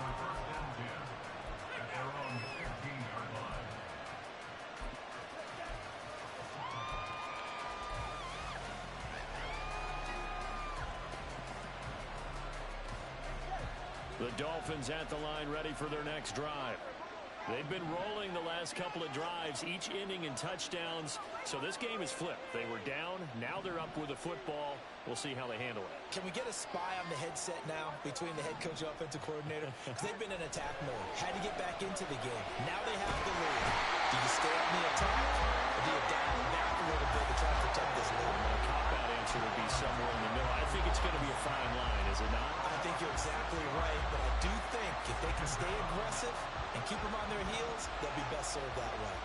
The Dolphins at the line, ready for their next drive. They've been rolling the last couple of drives, each ending in touchdowns. So this game is flipped. They were down. Now they're up with the football. We'll see how they handle it. Can we get a spy on the headset now between the head coach and offensive coordinator? Because they've been in attack mode. Had to get back into the game. Now they have the lead. Do you stay on the attack or do you dial back a little bit to try to protect this lead? My cop-out answer would be somewhere in the middle. I think it's going to be a fine line, is it not? I think you're exactly right, but I do think if they can stay aggressive and keep them on their heels, they'll be best served that way.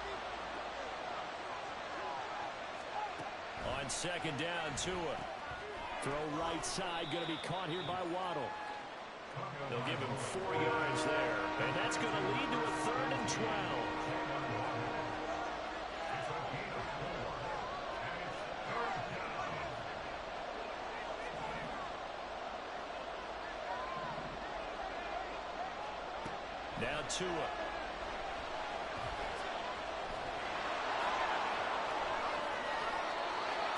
On 2nd down, Tua. Throw right side, going to be caught here by Waddle. They'll give him 4 yards there, and that's going to lead to a 3rd and 12. Now Tua.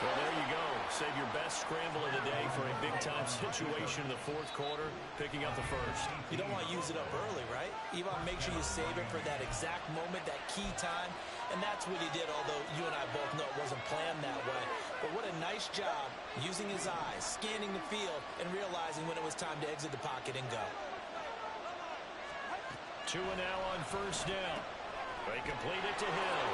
Well, there you go. Save your best scramble of the day for a big-time situation in the 4th quarter, picking up the 1st. You don't want to use it up early, right? You want to make sure you save it for that exact moment, that key time. And that's what he did, although you and I both know it wasn't planned that way. But what a nice job using his eyes, scanning the field, and realizing when it was time to exit the pocket and go. Tua now on 1st down. They complete it to Hill.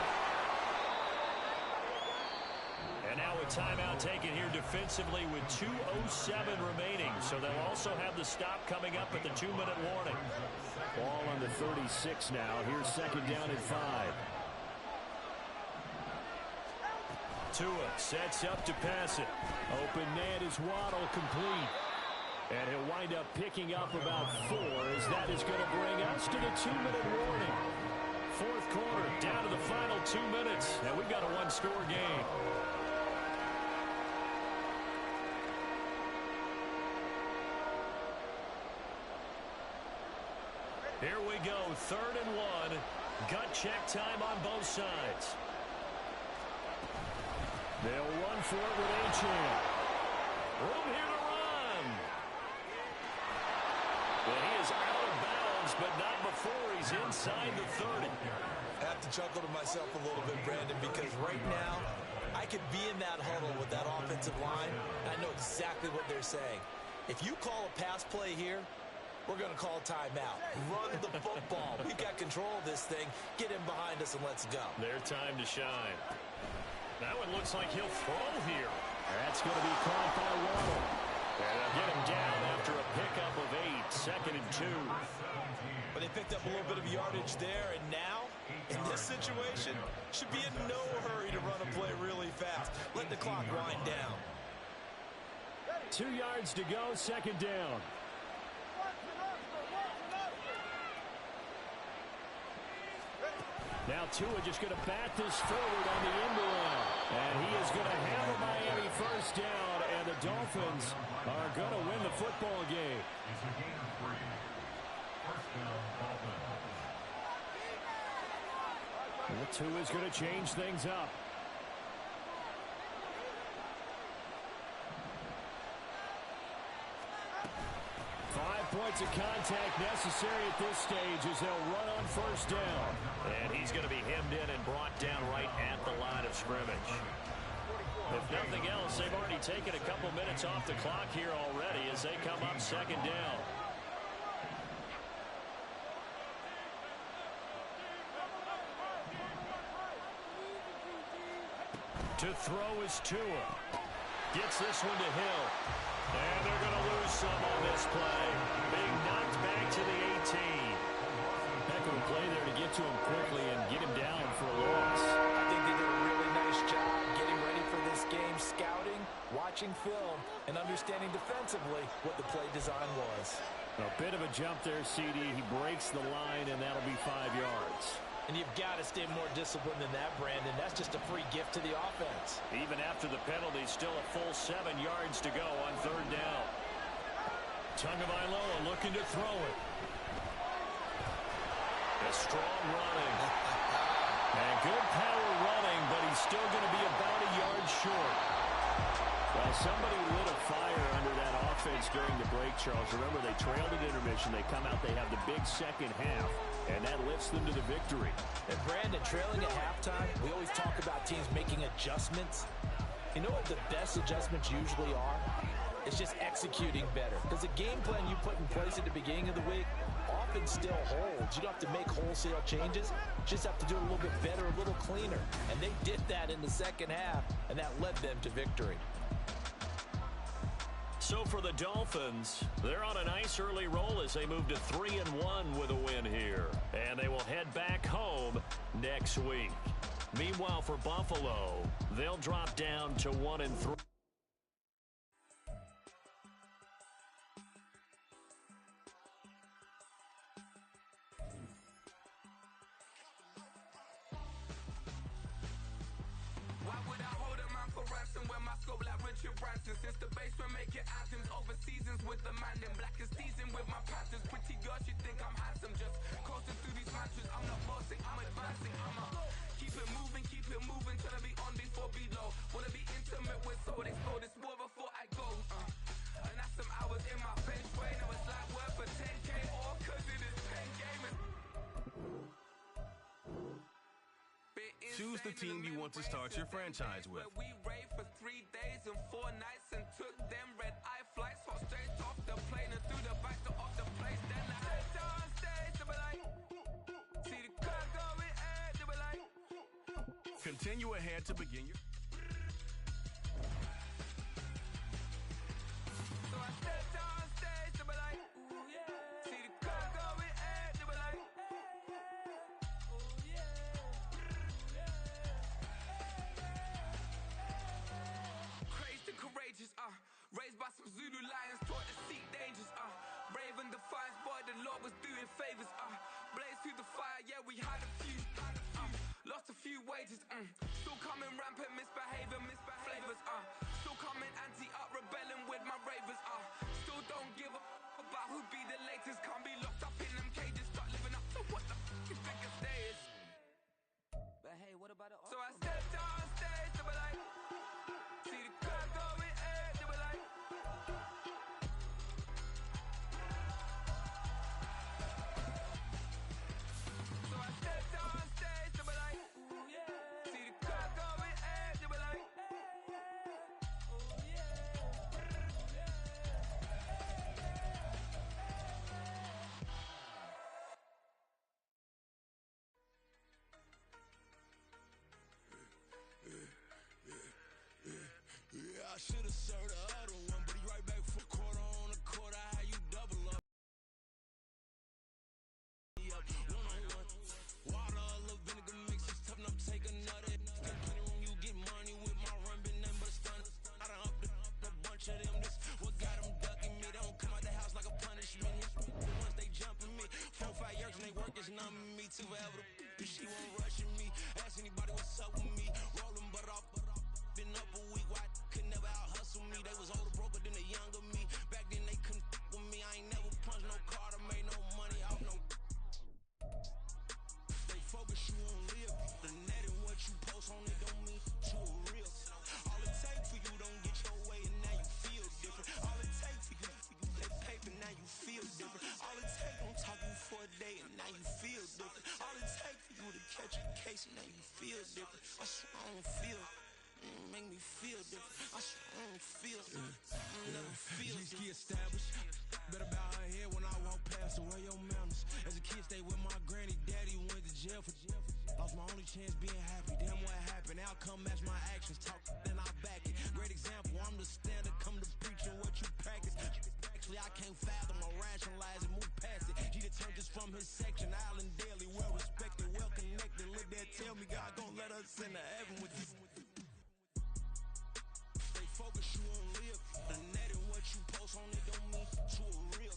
And now a timeout taken here defensively with 2:07 remaining. So they'll also have the stop coming up at the 2-minute warning. Ball on the 36 now. Here's 2nd down and 5. Tua sets up to pass it. Open man is Waddle, complete. And he'll wind up picking up about 4 as that is going to bring us to the 2-minute warning. 4th quarter, down to the final 2 minutes. And we've got a one-score game. Here we go, 3rd and 1. Gut check time on both sides. They'll run for it with Achane. Room here to run. Well, he is out of bounds, but not before he's inside the 30. I have to chuckle to myself a little bit, Brandon, because right now I could be in that huddle with that offensive line, and I know exactly what they're saying. If you call a pass play here, we're going to call timeout. Run the football. We got control of this thing. Get him behind us and let's go. Their time to shine. That one looks like he'll throw here. That's going to be caught by Waddle. And they'll get him down after a pickup of 8, 2nd and 2. But they picked up a little bit of yardage there, and now, in this situation, should be in no hurry to run a play really fast. Let the clock wind down. 2 yards to go, 2nd down. Now Tua just going to bat this forward on the end around. And he is going to have a Miami first down, and the Dolphins are going to win the football game. It's a gain of 3. First down, Dolphins. And Tua is going to change things up. Points of contact necessary at this stage as they'll run on first down. And he's going to be hemmed in and brought down right at the line of scrimmage. If nothing else, they've already taken a couple minutes off the clock here already as they come up 2nd down. To throw is Tua. Gets this one to Hill. And they're going to lose some on this play. Being knocked back to the 18. Heck of a play there to get to him quickly and get him down for a loss. I think they did a really nice job getting ready for this game, scouting, watching film, and understanding defensively what the play design was. A bit of a jump there, CD. He breaks the line, and that'll be 5 yards. And you've got to stay more disciplined than that, Brandon. That's just a free gift to the offense. Even after the penalty, still a full 7 yards to go on 3rd down. Tagovailoa looking to throw it. A strong running. And good power running, but he's still going to be about a yard short. Well, somebody lit a fire under that offense during the break, Charles. Remember, they trailed at intermission. They come out, they have the big second half, and that lifts them to the victory. And Brandon, trailing at halftime, we always talk about teams making adjustments. You know what the best adjustments usually are? It's just executing better. Because the game plan you put in place at the beginning of the week often still holds. You don't have to make wholesale changes. You just have to do it a little bit better, a little cleaner. And they did that in the second half, and that led them to victory. So for the Dolphins, they're on a nice early roll as they move to 3-1 with a win here. And they will head back home next week. Meanwhile, for Buffalo, they'll drop down to 1-3. Since the basement making anthems over seasons with the man in black is seasoned with my patterns. Pretty girls, you think I'm handsome, just coasting through these matches. I'm not bossing, I'm advancing. Keep it moving, trying to be on before below. Wanna be intimate with soul, explore this war before I go. And that's some hours in my bench way. Now it's like work for 10K or cause it is pen gaming. Choose the team you want to start your franchise with. We raved for 3 days and 4 nights and took them red-eye flights, hot straight off the plane and through the back door of the place. Then I head down stage, they were like, see the car going ahead, they were like. Continue ahead to begin your... So I stepped down stage, they were like, ooh yeah. See the car going ahead, they were like, ooh yeah. Courageous, raised by some Zulu lions, taught to seek dangers, brave and defiant, boy, the Lord was doing favors, blaze through the fire, yeah, we had a few, lost a few wages, still coming rampant, misbehavior, flavors, still coming anti-up, rebelling with my ravers, still don't give a about who be the latest, can't be locked up in them cages, start living up to what the you think a day is. But hey, what about it? So I stepped on stage, they were like, see the crowd going ahead, they were like. So I stepped on stage, they were like, ooh yeah. See the crowd going ahead, they were like, ooh yeah. work is numbing me too forever. She won't rushing me. Ask anybody what's up with me. Rolling but off. Been up a week, why could never out hustle me? They was older, broker than the younger me. Back then they couldn't with me. I ain't never punched no card or made no money off no. Stay focused, you won't live. The net and what you post on it don't mean you a real. All it takes for you don't get your way and now you feel different. All it takes for you that paper, now you feel different. All it takes don't talk you for a day and now you feel different. All it takes for you to catch a case and now you feel different. I swear I don't feel. Make me feel different. I swear I don't feel different. I never feel different. Established. Better bow her head when I walk past her. Wear your manners. As a kid, stayed with my granny. Daddy went to jail for jail. Lost my only chance being happy. Damn what happened. Outcome match my actions. Talk then I back it. Great example. I'm the standard. Come to preaching what you practice. Actually, I can't fathom or rationalize and move past it. He determined just from his section. Island Daily, well respected, well connected. Look there, tell me God gon' let us into heaven with you. Focus, you won't live. The net and what you post on it don't mean you a real.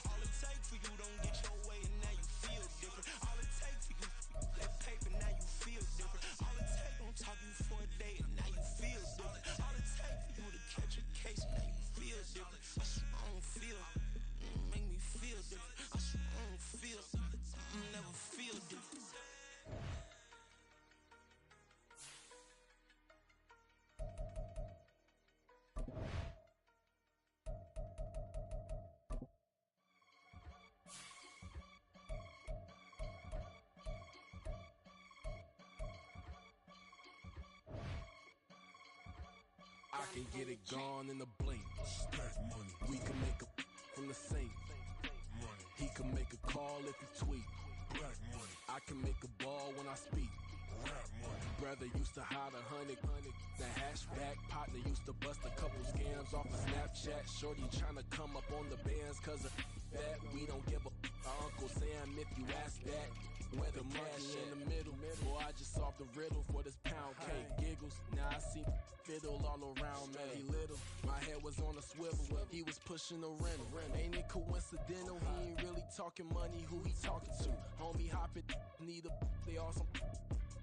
All it takes for you don't get your way and now you feel different. All it takes for you that paper, now you feel different. All it takes don't talk you for a day and now you feel different. All it takes for you to catch a case and now you feel different. I swear I don't feel. Make me feel different. I swear I don't feel. I never feel different. I can get it gone in a blink. Stack money. We can make a from the sink. Money. He can make a call if he tweet. Black money. I can make a ball when I speak. Rap money. Brother used to hide 100. The hashback partner used to bust a couple scams off of Snapchat. Shorty tryna come up on the bands cause of that. We don't give a Uncle Sam if you ask that. Where the money in the middle. Boy, I just solved the riddle for this pound cake. Giggles, now I see fiddle all around me. Little, my head was on a swivel. He was pushing a rental. Ain't it coincidental? He ain't really talking money. Who he talking to? Homie hopping, need a they awesome.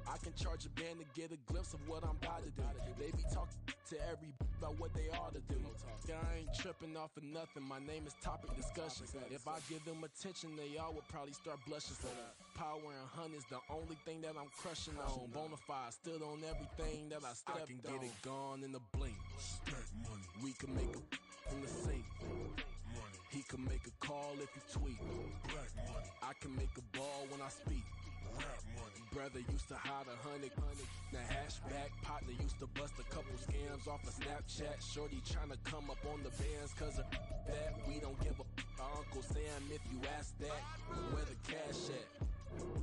I can charge a band to get a glimpse of what I'm about to do. They be talking to every about what they ought to do. I ain't tripping off of nothing. My name is topic discussions. If I give them attention, they all would probably start blushing. So power and honey's the only thing that I'm crushing on. Bonafide stood on everything that I stepped on. I can get it gone in a blink. Stack money. We can make a from the sink. Money. He can make a call if he tweet. Black money. I can make a ball when I speak. Rap money. Brother used to hide 100. The hashback partner used to bust a couple scams off of Snapchat. Shorty tryna come up on the bands cause of that. We don't give a Uncle Sam if you ask that. Where the cash at?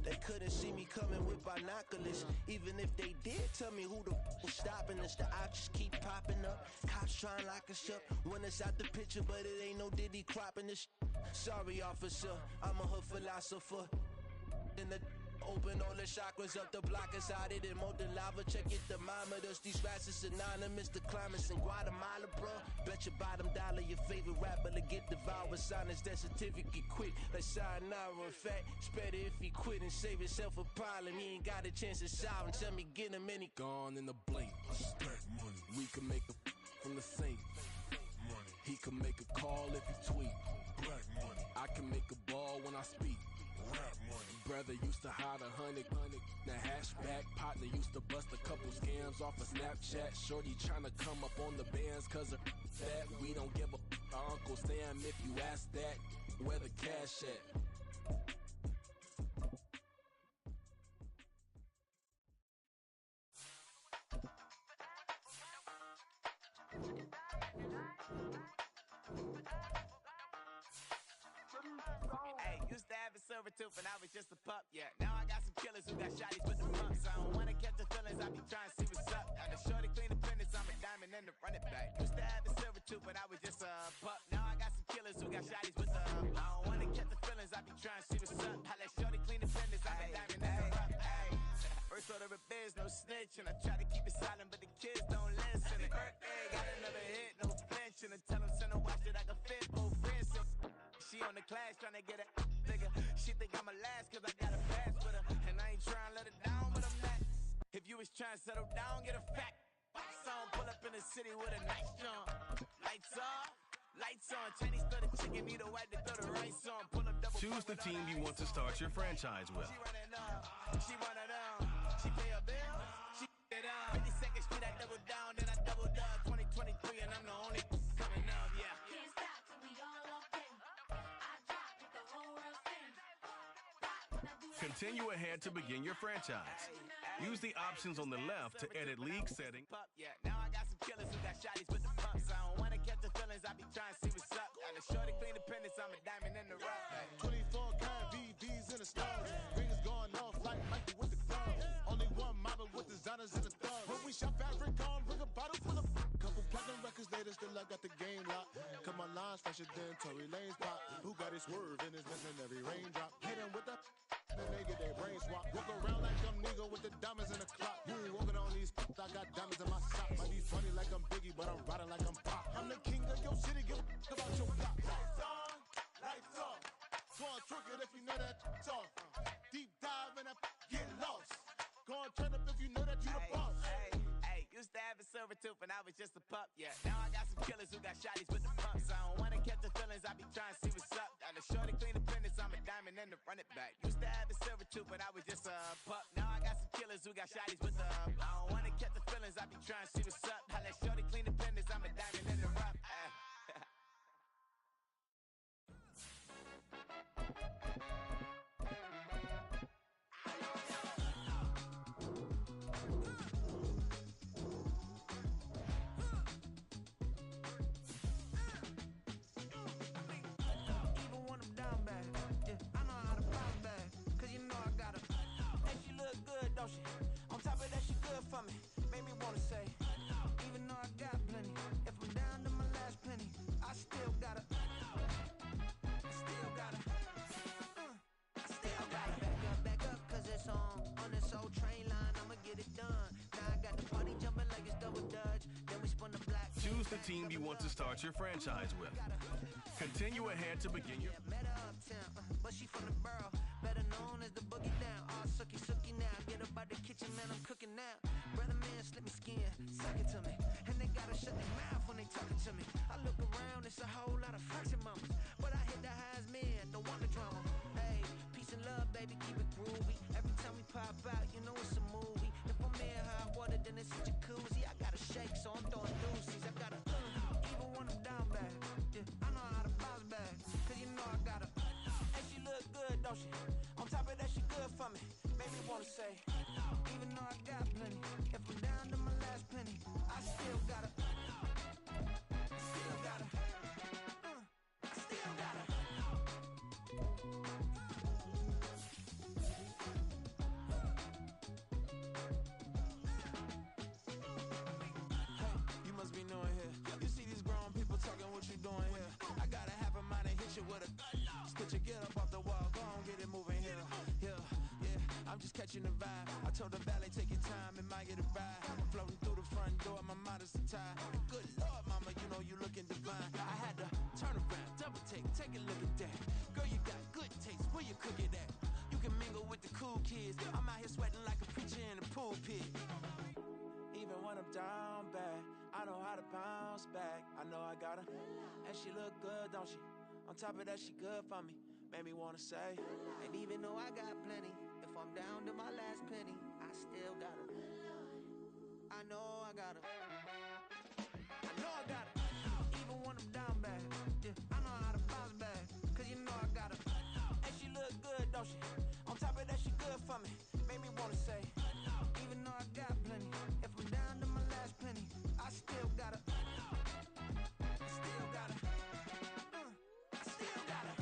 They couldn't see me coming with binoculars. Even if they did, tell me who the was stopping us. The options keep popping up. Cops trying lock us up. When it's out the picture, but it ain't no Diddy cropping this. Sorry, officer, I'm a hood philosopher. In the open all the chakras up the block inside it and molten lava. Check your thermometers. These rats is synonymous to climates in Guatemala, bro. Bet your bottom dollar your favorite rapper to get devoured. Sign his death certificate quick like sayonara. In fact, it's better if he quit and save himself a problem. He ain't got a chance to solve and tell me get him any gone in the blink. Stack money. We can make a from the sink. Money. He can make a call if he tweet. Black money. I can make a ball when I speak. Rap money. Brother used to hide 100. The hashback partner used to bust a couple scams off of Snapchat. Shorty tryna come up on the bands cause of that. We don't give a Uncle Sam if you ask that. Where the cash at? Hey, used to have a silver tooth and I was just a pup, yeah. Now I got some killers who got shotties with the pumps. I don't wanna catch the feelings, I be trying to see what's up. Got the shorty clean the finish, I'm a diamond and the run it back. Used to have a silver tooth but I was just a pup. Now I got some killers who got shotties with the I don't wanna catch the feelings, I be trying to see what's up. I let shorty clean the finish, I'm a diamond and the rough. First order of biz, no snitch, and I try to keep it silent, but the kids don't listen. And birthday, got another hit, no flinch, and I tell them send a watch that I can fit, both friends. She on the class tryna get a nigga. She think I'm a last cause I was trying to settle down, get a fat song, pull up in the city with a nice jump. Lights off, lights on. Chinese throw the chicken, need a white to throw the rice on. Pull up double. Choose the team you want to start your franchise with. She running up, she pay her bills, she it up. 52nd Street, I double down, then I double up. 2023, and I'm the only coming up, yeah. Can't stop till we all up in. I drop with the whole world spin. Continue ahead to begin your franchise. Use the options on the left to edit league settings. Yeah, now I got some killers who got shotties with the pumps. I don't wanna catch the feelings, I be trying to see what's up. Got a shorty clean the pennies, I'm a diamond in the rough. 24 karat VVs in the stars. Fingers going off like Mikey with the club. Only one mobbing with designers in the thugs. When we shop fabric on, bring a bottle full of couple platinum records later, still I got the game locked. Cut my lines fresher than Tory Lane's pop. Who got his swerve and is missing every raindrop. Hit him with the then they get their brain swap. Walk around like I'm nigga with the diamonds in the clock. You ain't walking on these I got diamonds in my sock. Might be funny like I'm Biggie, but I'm riding like I'm Pop. I'm the king of your city, give a about your block. Lights on, lights off. Go on, trick it if you know that off. Deep dive and get lost. Go on, turn up if you know that you the boss. Hey, used to have a silver tooth and I was just a pup, yeah. Now I got some killers who got shotties with the pumps. I don't wanna catch the feelings, I be trying to see what's up. Got a shorty clean the pennies, I'm a diamond and to run it back. Used to have a silver tooth, but I was just a pup. Now I got some killers who got shotties with the I don't wanna catch the feelings, I be trying to see what's up. I let shorty clean the pennies, I'm a diamond in the rough. Even when I'm down bad, yeah, I know how to bounce back. Cause you know I got her. And she look good, don't she? On top of that, she good for me. Made me wanna say, even though I got plenty, if I'm down to my last penny, I still got her. Still got her. Still got her. Back up, cause it's on this old train line, I'ma get it done. Now I got the party jumping like it's double dutch. Then we spun the black. Choose the team you want to start your franchise with. Continue ahead to begin your... Met her uptown, but she from the borough. Better known as the boogie down. All sucky now. Get up out the kitchen, man, I'm cooking now. Brother man, slip me skin, suck it to me. And they gotta shut their mouth when they talking to me. I look around, it's a whole lot of flexing mamas. But I hit the highs, man, don't want the drama. Hey, peace and love, baby, keep it groovy. Every time we pop out, you know it's a movie. If I'm in hot water, then it's a jacuzzi. I gotta shake, so I'm throwing deuces. I gotta, even when I'm down bad. Yeah, I know how to bounce back. Cause you know I got her. And she look good, don't she? On top of that, she good for me. Made me wanna say, even though I got plenty, if I'm down to my last penny, I still got her. Still got her. Still got her. Hey, you must be new in here. You see these grown people talking, what you doing here? I gotta have a mind and hit you with a stitch you, get up off the wall, go on, get it moving here. Yeah, I'm just catching the vibe. I told the valet, take your time, it might get a ride. I'm floating through the front door, my modest attire. Good Lord, mama, you know you looking divine. I had to turn around, double take a look at that. Girl, you got good taste, where you cook it at? You can mingle with the cool kids. I'm out here sweating like a preacher in a pool pit. Even when I'm down bad, I know how to bounce back. I know I got her, and she look good, don't she? On top of that, she good for me. Made me wanna say, and even though I got plenty, if I'm down to my last penny, I still got her. I know I got her. I know I got her. Even when I'm down bad, yeah, I know how to bounce back. Cause you know I got her. And she look good, don't she? On top of that, she good for me. Made me wanna say, even though I got plenty, if I'm down to my last penny, I still got her. Still got her. Still got her.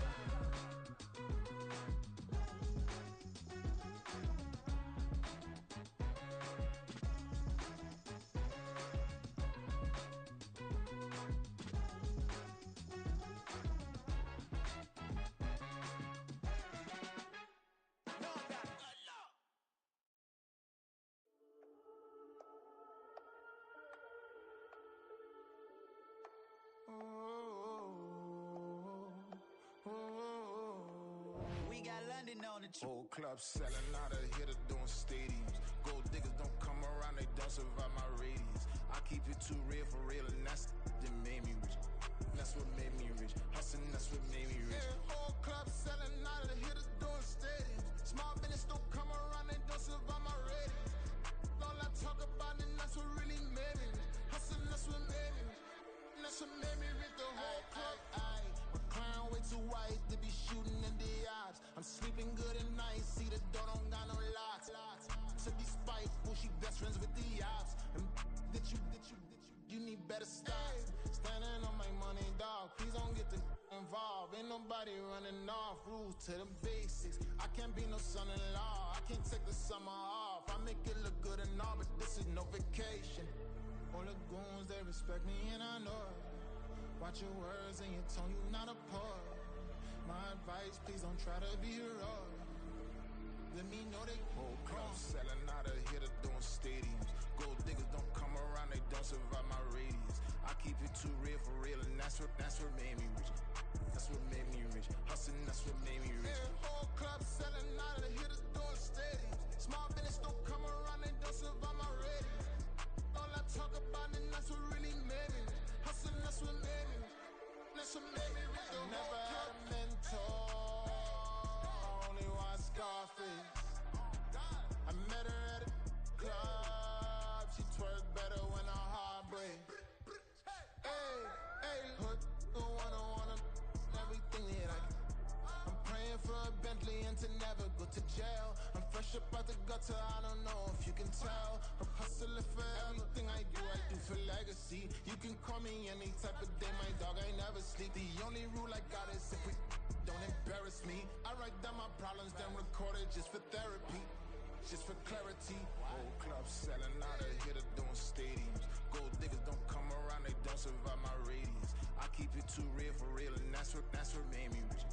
We got London on the Old clubs selling out of hitter doing stadiums. Gold diggers don't come around around, they don't survive my radius. I keep it too real for real, and that's that made me rich. That's what made me rich. Hustling, that's what made me rich. Yeah, whole club selling out of the hitters doing stadiums. Small business don't come around, they don't survive my radius. All I talk about, and that's what really made me rich. Hustling, that's what made me rich. That's what made me rich. The whole club. My clown way too white to be shooting in the odds. I'm sleeping good at night, see the door don't got no locks. To be spiteful, she best friends with the ops. And that you need better stop. Standing on my money, dog. Please don't get involved. Ain't nobody running off. Rules to the basics. I can't be no son-in-law. I can't take the summer off. I make it look good and all, but this is no vacation. All the goons, they respect me and I know it. Watch your words and your tone, you not a poet. My advice, please don't try to be heroic. Let me know they whole club selling out of here to doing stadiums. Gold diggers don't come around, they don't survive my radius. I keep it too real for real, and that's what made me rich. That's what made me rich. Hustling, that's what made me rich. Yeah, whole club selling out of here to doing stadiums. Small business don't come around, they don't survive my radius. All I talk about, and that's what really made me rich. Hustling, that's what made me rich. That's what made me rich. I never had a mentor. Only one Scarface. I met her at a club. She twerk better when her heart breaks. Hey, hood, wanna everything that I can. I'm praying for a Bentley and to never go to jail. I'm fresh up out the gutter, I don't know if you can tell. I'm hustling for everything I do for legacy. You can call me any type of day, my dog, I never sleep. The only rule I got is if we don't embarrass me. I write down my problems, then record it just for therapy. Just for clarity. Whole club selling out of here to doing stadiums. Gold diggers don't come around, they don't survive my radius. I keep it too real for real, and that's what made me rich.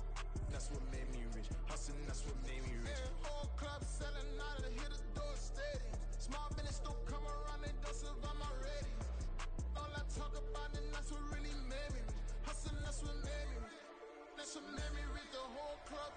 That's what made me rich. Hustling, that's what made me rich. Yeah, whole club selling out of here to doing stadiums. Small business don't come around, they don't survive my radius. All I talk about, and that's what really made me rich. Hustling, that's what made me rich. That's what made me rich. The whole club.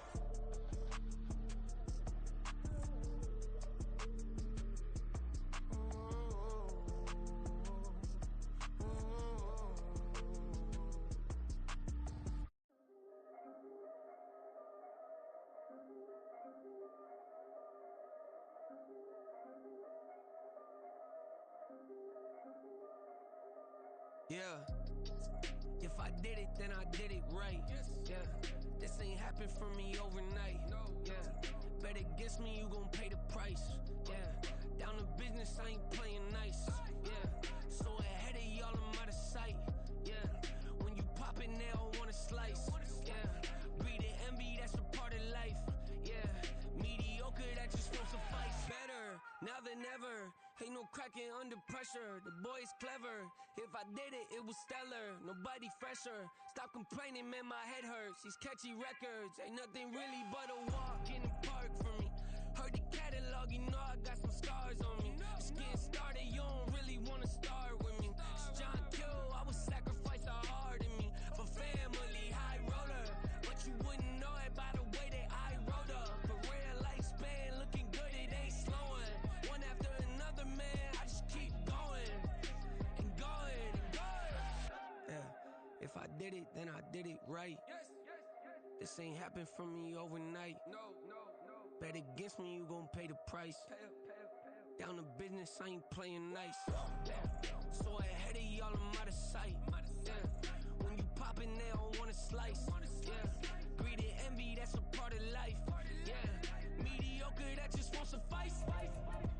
Yeah. If I did it, then I did it right. Yeah. This ain't happened for me overnight. Yeah. Bet against me, you gon' pay the price. Yeah. Down to business, I ain't playing nice. Yeah. So ahead of y'all, I'm out of sight. Yeah. When you pop it, they don't wanna slice. Yeah. Greed and envy, that's a part of life. Yeah. Mediocre, that just won't suffice. Better now than ever. Ain't no cracking under pressure. The boy's clever. If I did it, it was stellar. Nobody fresher. Stop complaining, man, my head hurts. These catchy records ain't nothing really but a walk in the park for me. Heard the catalog, you know I got some scars on me. It's getting started, you don't really wanna start with me. It's John Kill, I would sacrifice a heart in me. For family, high roller. But you wouldn't know it by the way that I wrote up. For real lifespan, looking good, it ain't slowing. One after another, man, I just keep going. And going, and going. Yeah, if I did it, then I did it right. This ain't happened for me overnight. Bet against me, you gon' pay the price. Down to business, I ain't playing nice. So ahead of y'all, I'm out of sight. Yeah. When you poppin', they don't wanna slice. Yeah. Greed and envy, that's a part of life. Yeah. Mediocre, that just won't suffice.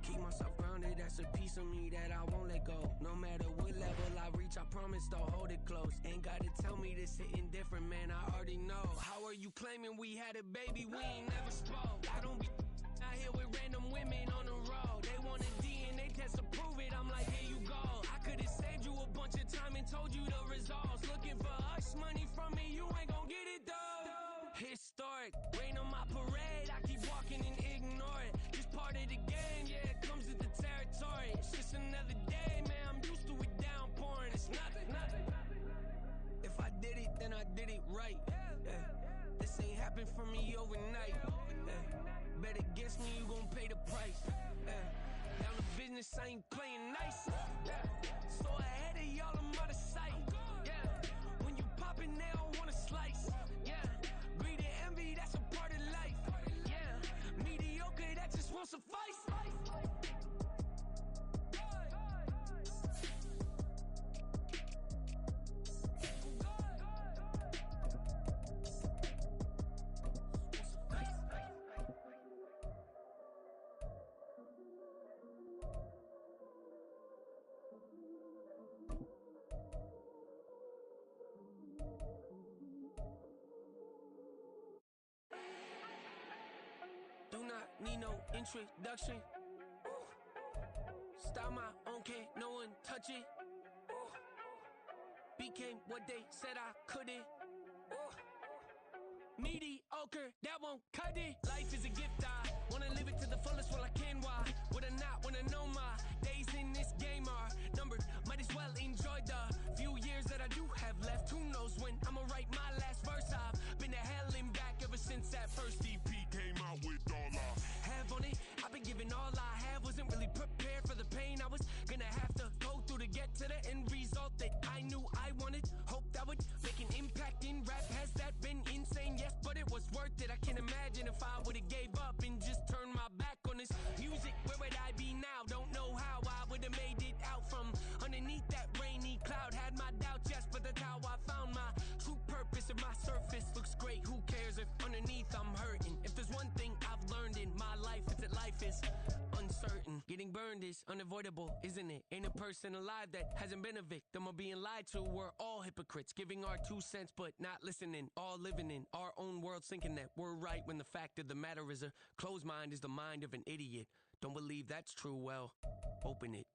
Keep myself grounded, that's a piece of me that I won't let go. No matter what level I reach, I promise to hold it close. Ain't gotta tell me this hitting different, man, I already know. How are you claiming we had a baby, we ain't never spoke? I don't be out here with random women on the road. They want a DNA test to prove it, I'm like, here you go. I could've saved you a bunch of time and told you the results. Looking for hush money from me, you ain't gon' get it though. Historic, rain on my parade, I keep walking and ignore it. Just part of the game, yeah, it comes with the territory. It's just another day, man, I'm used to it downpouring. It's nothing. If I did it, then I did it right. Yeah. This ain't happened for me overnight. Yeah. Bet against me, you gon' pay the price. Yeah. Down to business, I I ain't playing nice. Yeah. So ahead of y'all, I'm out of sight. Yeah. When you poppin', they don't wanna slice. Yeah. Greed and envy, that's a part of life. Yeah. Mediocre, that just won't suffice. Do not need no introduction. Ooh. Style my own, can't no one touch it. Ooh. Became what they said I couldn't. Ooh. Mediocre, that won't cut it. Life is a gift, I wanna live it to the fullest while I can. Why would I not wanna know my days in this game are numbered? Might as well enjoy the few years that I do have left. Who knows when I'ma write my last verse? I've been to hell and back ever since that first EP came out with all I have on it. I've been giving all I have, wasn't really prepared for the pain I was gonna have to go through to get to the end result that I knew I wanted. Hope that would make an impact in rap. Has that been insane? Yes, but it was worth it. I can imagine if I would've gave up and just turned my back on this music, where would I be now? Don't know how I would've made it out from underneath that rainy cloud. Had my doubts, yes, but that's how I found my true purpose. If my surface looks great, who cares if underneath I'm hurting? If there's one thing I've learned in my life, it's that life is uncertain. Getting burned is unavoidable, isn't it? Ain't a person alive that hasn't been a victim of being lied to. We're all hypocrites, giving our 2 cents but not listening. All living in our own world, thinking that we're right when the fact of the matter is a closed mind is the mind of an idiot. Don't believe that's true? Well, open it.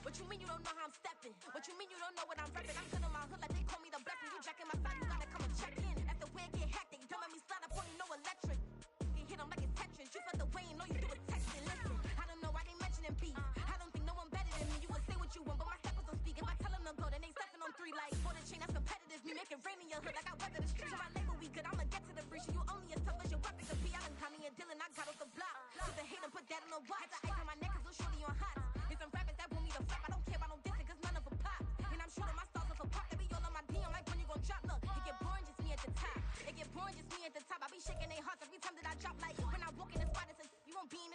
What you mean you don't know how I'm stepping? What you mean you don't know what I'm repping? I'm good on my hood like they call me the blessing. You jacking my side, you gotta come and check in. After the way it get hectic, don't make me slide up on you, no electric. You hit them like it's Tetris. You felt the way and all you do is texting. Listen, I don't know why they mentioning beef. I don't think no one better than me. You can say what you want, but my steppers don't speak. If I tell them to go, then they stepping on 3 like for the chain. That's competitive. Me make it rain in your hood like I weather the streets. So my label we good. I'ma get to the breach. You only as tough as your weapon could be. I done Connie and Dylan, I got off the block. Cause the hate and put that on the watch. Had the ice on my neck cause little shorty on hot. It's some rappers that want me to flop. I don't care about no dissing cause none of them pop. And I'm shooting my stars off a pop. They be all on my DM like when you gon' drop. Look, it get boring just me at the top. It get boring just me at the top. I be shaking their hearts every time that I drop. Like when I walk in the spot, it's a, you won't be in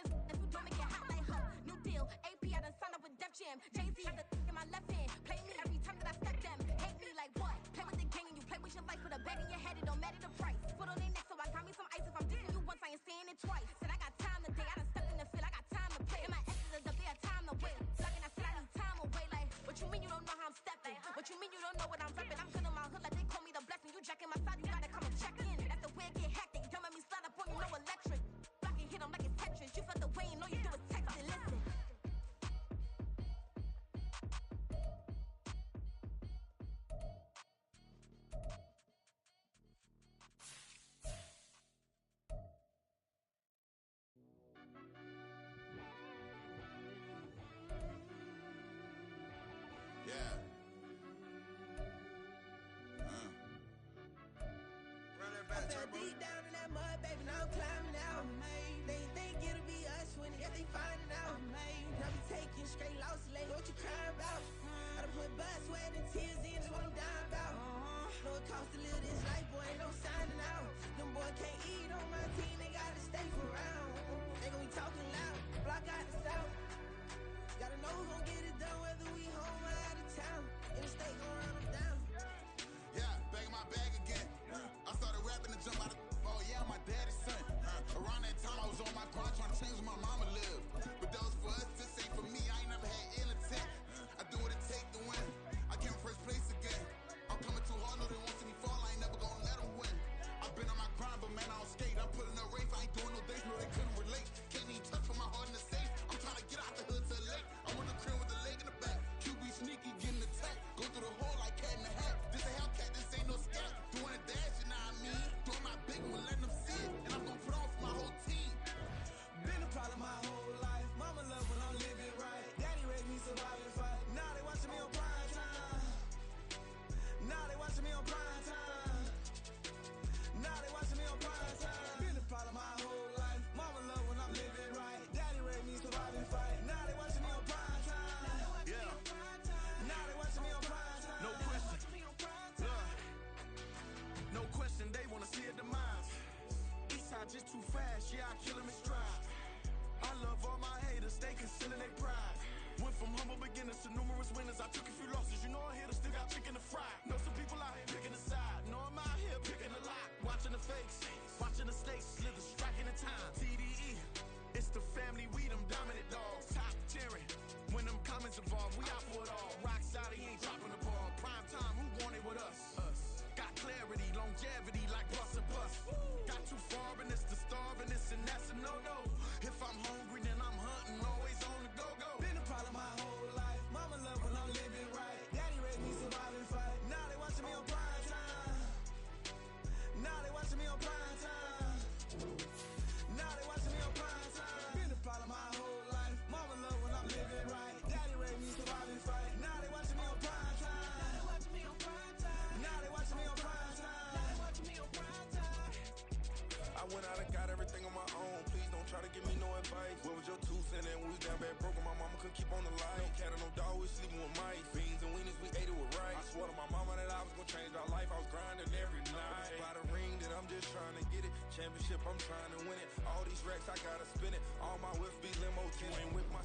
championship, I'm trying to win it. All these racks, I gotta spin it. All my whips be limo tinted with my...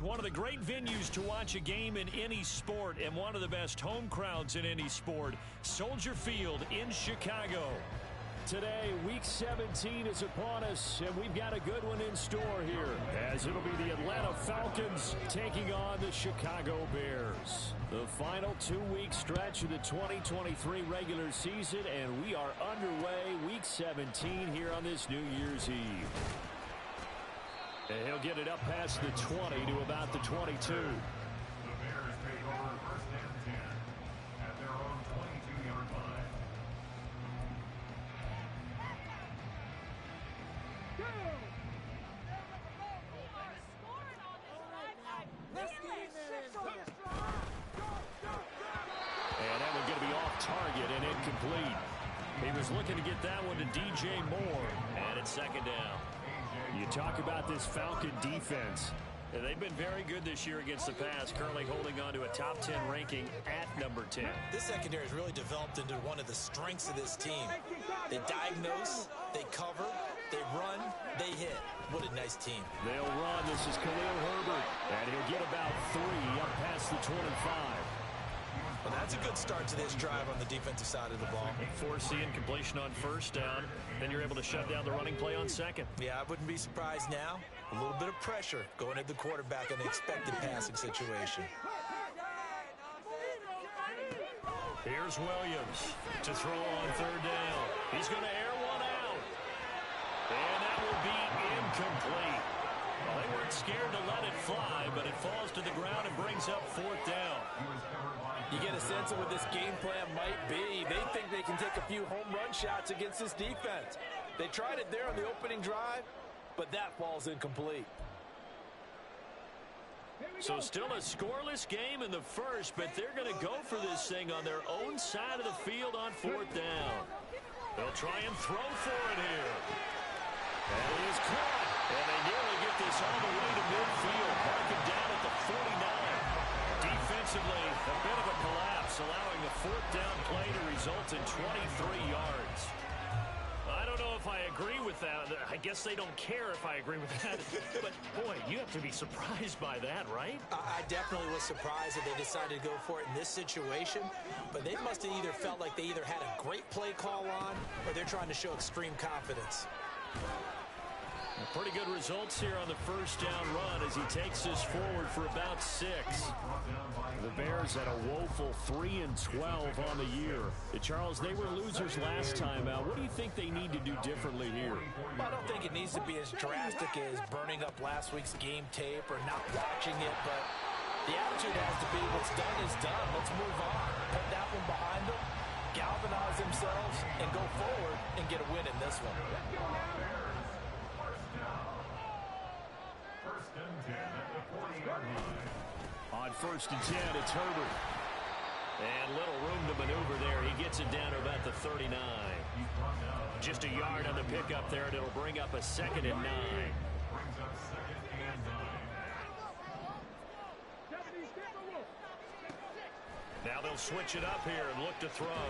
One of the great venues to watch a game in any sport and one of the best home crowds in any sport, Soldier Field in Chicago. Today, Week 17 is upon us, and we've got a good one in store here, as it'll be the Atlanta Falcons taking on the Chicago Bears. The final 2-week stretch of the 2023 regular season, and we are underway Week 17 here on this New Year's Eve. And he'll get it up past the 20 to about the 22. The Bears take over first and 10 at their own 22-yard line. And that one going to be off target and incomplete. He was looking to get that one to DJ Moore, and it's second down. You talk about this Falcon defense. They've been very good this year against the pass, currently holding on to a top 10 ranking at number 10. This secondary has really developed into one of the strengths of this team. They diagnose, they cover, they run, they hit. What a nice team. They'll run. This is Khalil Herbert, and he'll get about 3 up past the 25. Well, that's a good start to this drive on the defensive side of the ball. Force the incompletion on first down. Then you're able to shut down the running play on second. Yeah, I wouldn't be surprised now. A little bit of pressure going at the quarterback in the expected passing situation. Here's Williams to throw on third down. He's going to air one out. And that will be incomplete. Well, they weren't scared to let it fly, but it falls to the ground and brings up fourth down. You get a sense of what this game plan might be. They think they can take a few home run shots against this defense. They tried it there on the opening drive, but that falls incomplete. So still a scoreless game in the first, but they're going to go for this thing on their own side of the field on fourth down. They'll try and throw for it here. And he is caught. And they nearly get this all the way to midfield. Mark him down at the 49. Defensively, a bit of a collapse, allowing the fourth down play to result in 23 yards. I don't know if I agree with that. I guess they don't care if I agree with that. But, boy, you have to be surprised by that, right? I definitely was surprised that they decided to go for it in this situation. But they must have either felt like they either had a great play call on or they're trying to show extreme confidence. Pretty good results here on the first down run as he takes this forward for about 6. The Bears had a woeful 3-12 on the year. Charles, they were losers last time out. What do you think they need to do differently here? Well, I don't think it needs to be as drastic as burning up last week's game tape or not watching it, but the attitude has to be what's done is done. Let's move on. Put that one behind them, galvanize themselves, and go forward and get a win in this one. First and 10 at the 40-yard line. On first and 10, it's Herbert. And little room to maneuver there. He gets it down to about the 39. Just a yard on the pickup there, and it'll bring up a second and 9. Brings up second and 9. Now they'll switch it up here and look to throw.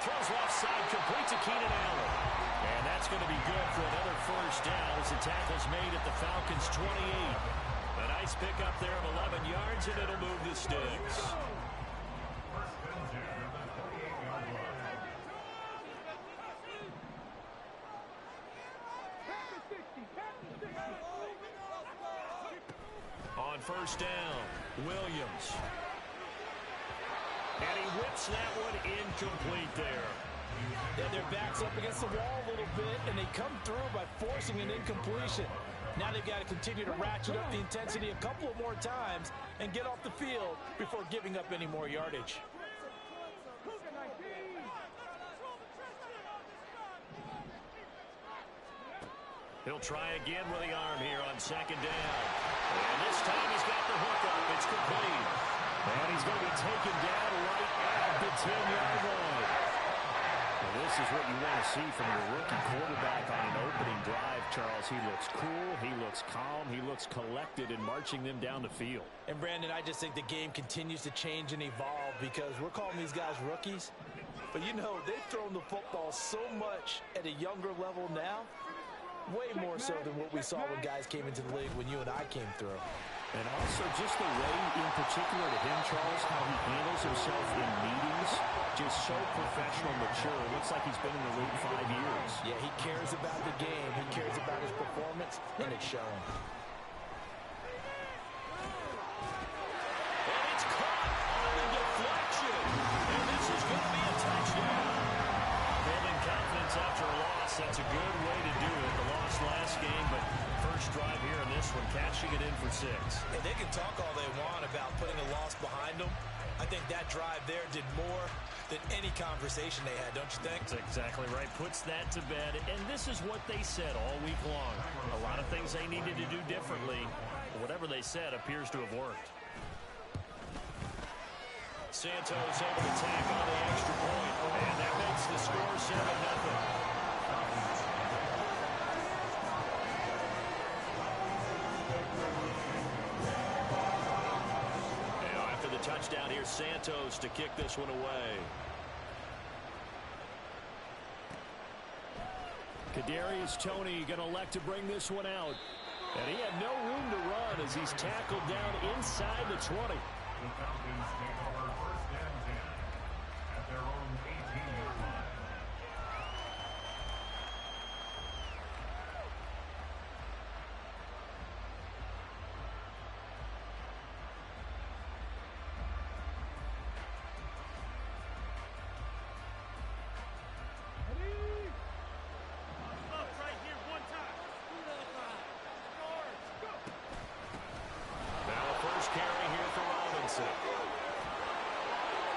Throws left side, complete to Keenan Allen. And that's going to be good for another first down as the tackle's made at the Falcons' 28. A nice pickup there of 11 yards, and it'll move the sticks. First and 10 at the 48-yard line. On first down, Williams. And he whips that one incomplete there. Yeah, their back's up against the wall a little bit, and they come through by forcing an incompletion. Now they've got to continue to ratchet up the intensity a couple of more times and get off the field before giving up any more yardage. He'll try again with the arm here on second down. And this time he's got the hook up. It's complete. And he's going to be taken down right at the 10-yard line. This is what you want to see from your rookie quarterback on an opening drive, Charles. He looks cool, he looks calm, he looks collected in marching them down the field. And, Brandon, I just think the game continues to change and evolve because we're calling these guys rookies. But, you know, they've thrown the football so much at a younger level now, way more so than what we saw when guys came into the league when you and I came through. And also just the way, in particular to him, Charles, how he handles himself in meetings, just so professional, mature. It looks like he's been in the league 5 years. Yeah, he cares about the game. He cares about his performance, and it's showing. And it's caught on the deflection. And this is going to be a touchdown. Building confidence after a loss, that's a good way to do it. The loss last game, but first drive here in this one, catching it in for 6. And they can talk all they want about putting a loss behind them. I think that drive there did more than any conversation they had, don't you think? That's exactly right. Puts that to bed. And this is what they said all week long. A lot of things they needed to do differently. But whatever they said appears to have worked. Santos able to tack on the extra point. And that makes the score 7-0. Touchdown here, Santos to kick this one away. Kadarius Toney going to elect to bring this one out. And he had no room to run as he's tackled down inside the 20. The Falcons take over 1st and 10 at their own 18-yard line.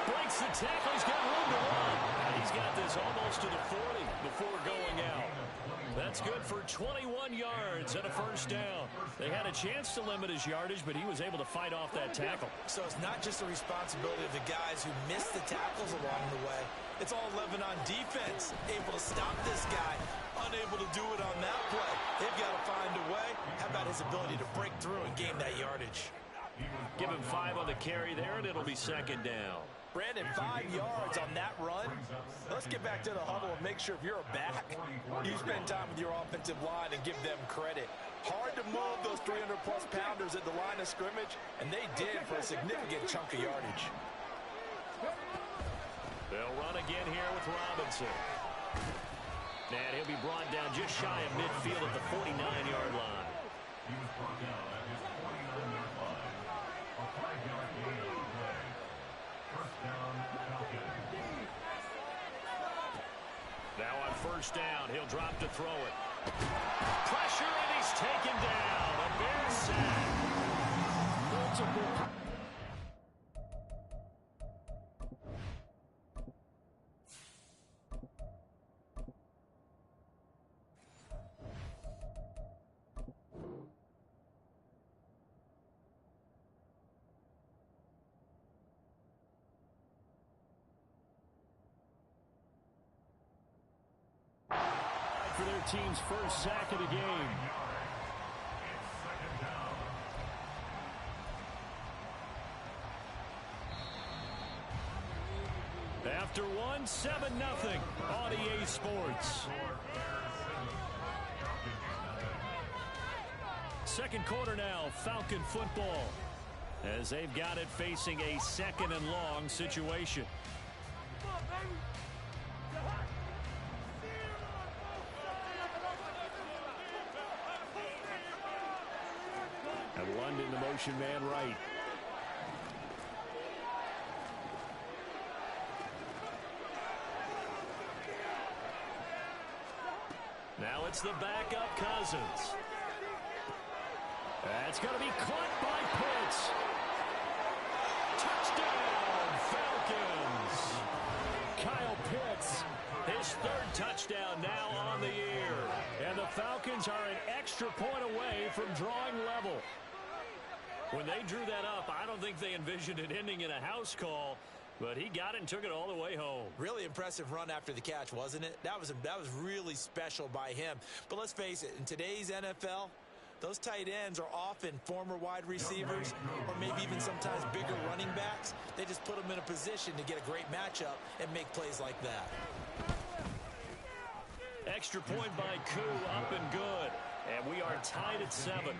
Breaks the tackle. He's got room to run. And he's got this almost to the 40 before going out. That's good for 21 yards and a first down. They had a chance to limit his yardage, but he was able to fight off that tackle. So it's not just the responsibility of the guys who missed the tackles along the way. It's all Levin on defense, able to stop this guy, unable to do it on that play. They've got to find a way. How about his ability to break through and gain that yardage? Give him 5 on the carry there, and it'll be second down. Brandon, 5 yards on that run. Let's get back to the huddle and make sure if you're a back, you spend time with your offensive line and give them credit. Hard to move those 300-plus pounders at the line of scrimmage, and they did for a significant chunk of yardage. They'll run again here with Robinson. And he'll be brought down just shy of midfield at the 49-yard line. He was brought down at his 49-yard line. A 5-yard gain on the play. First down, Falcons. Now on first down, he'll drop to throw it. Pressure, and he's taken down. A Bears sack. Multiple. For their team's first sack of the game. After one, 7-0 on EA Sports. Second quarter now, Falcon football, as they've got it facing a second and long situation. And London, the motion man right. Now it's the backup Cousins. That's going to be caught by Pitts. Touchdown, Falcons. Kyle Pitts, his third touchdown now on the year. And the Falcons are an extra point away from drawing level. When they drew that up, I don't think they envisioned it ending in a house call. But he got it and took it all the way home. Really impressive run after the catch, wasn't it? That was really special by him. But let's face it, in today's NFL, those tight ends are often former wide receivers or maybe even sometimes bigger running backs. They just put them in a position to get a great matchup and make plays like that. Extra point by Koo, up and good. And we are tied at 7.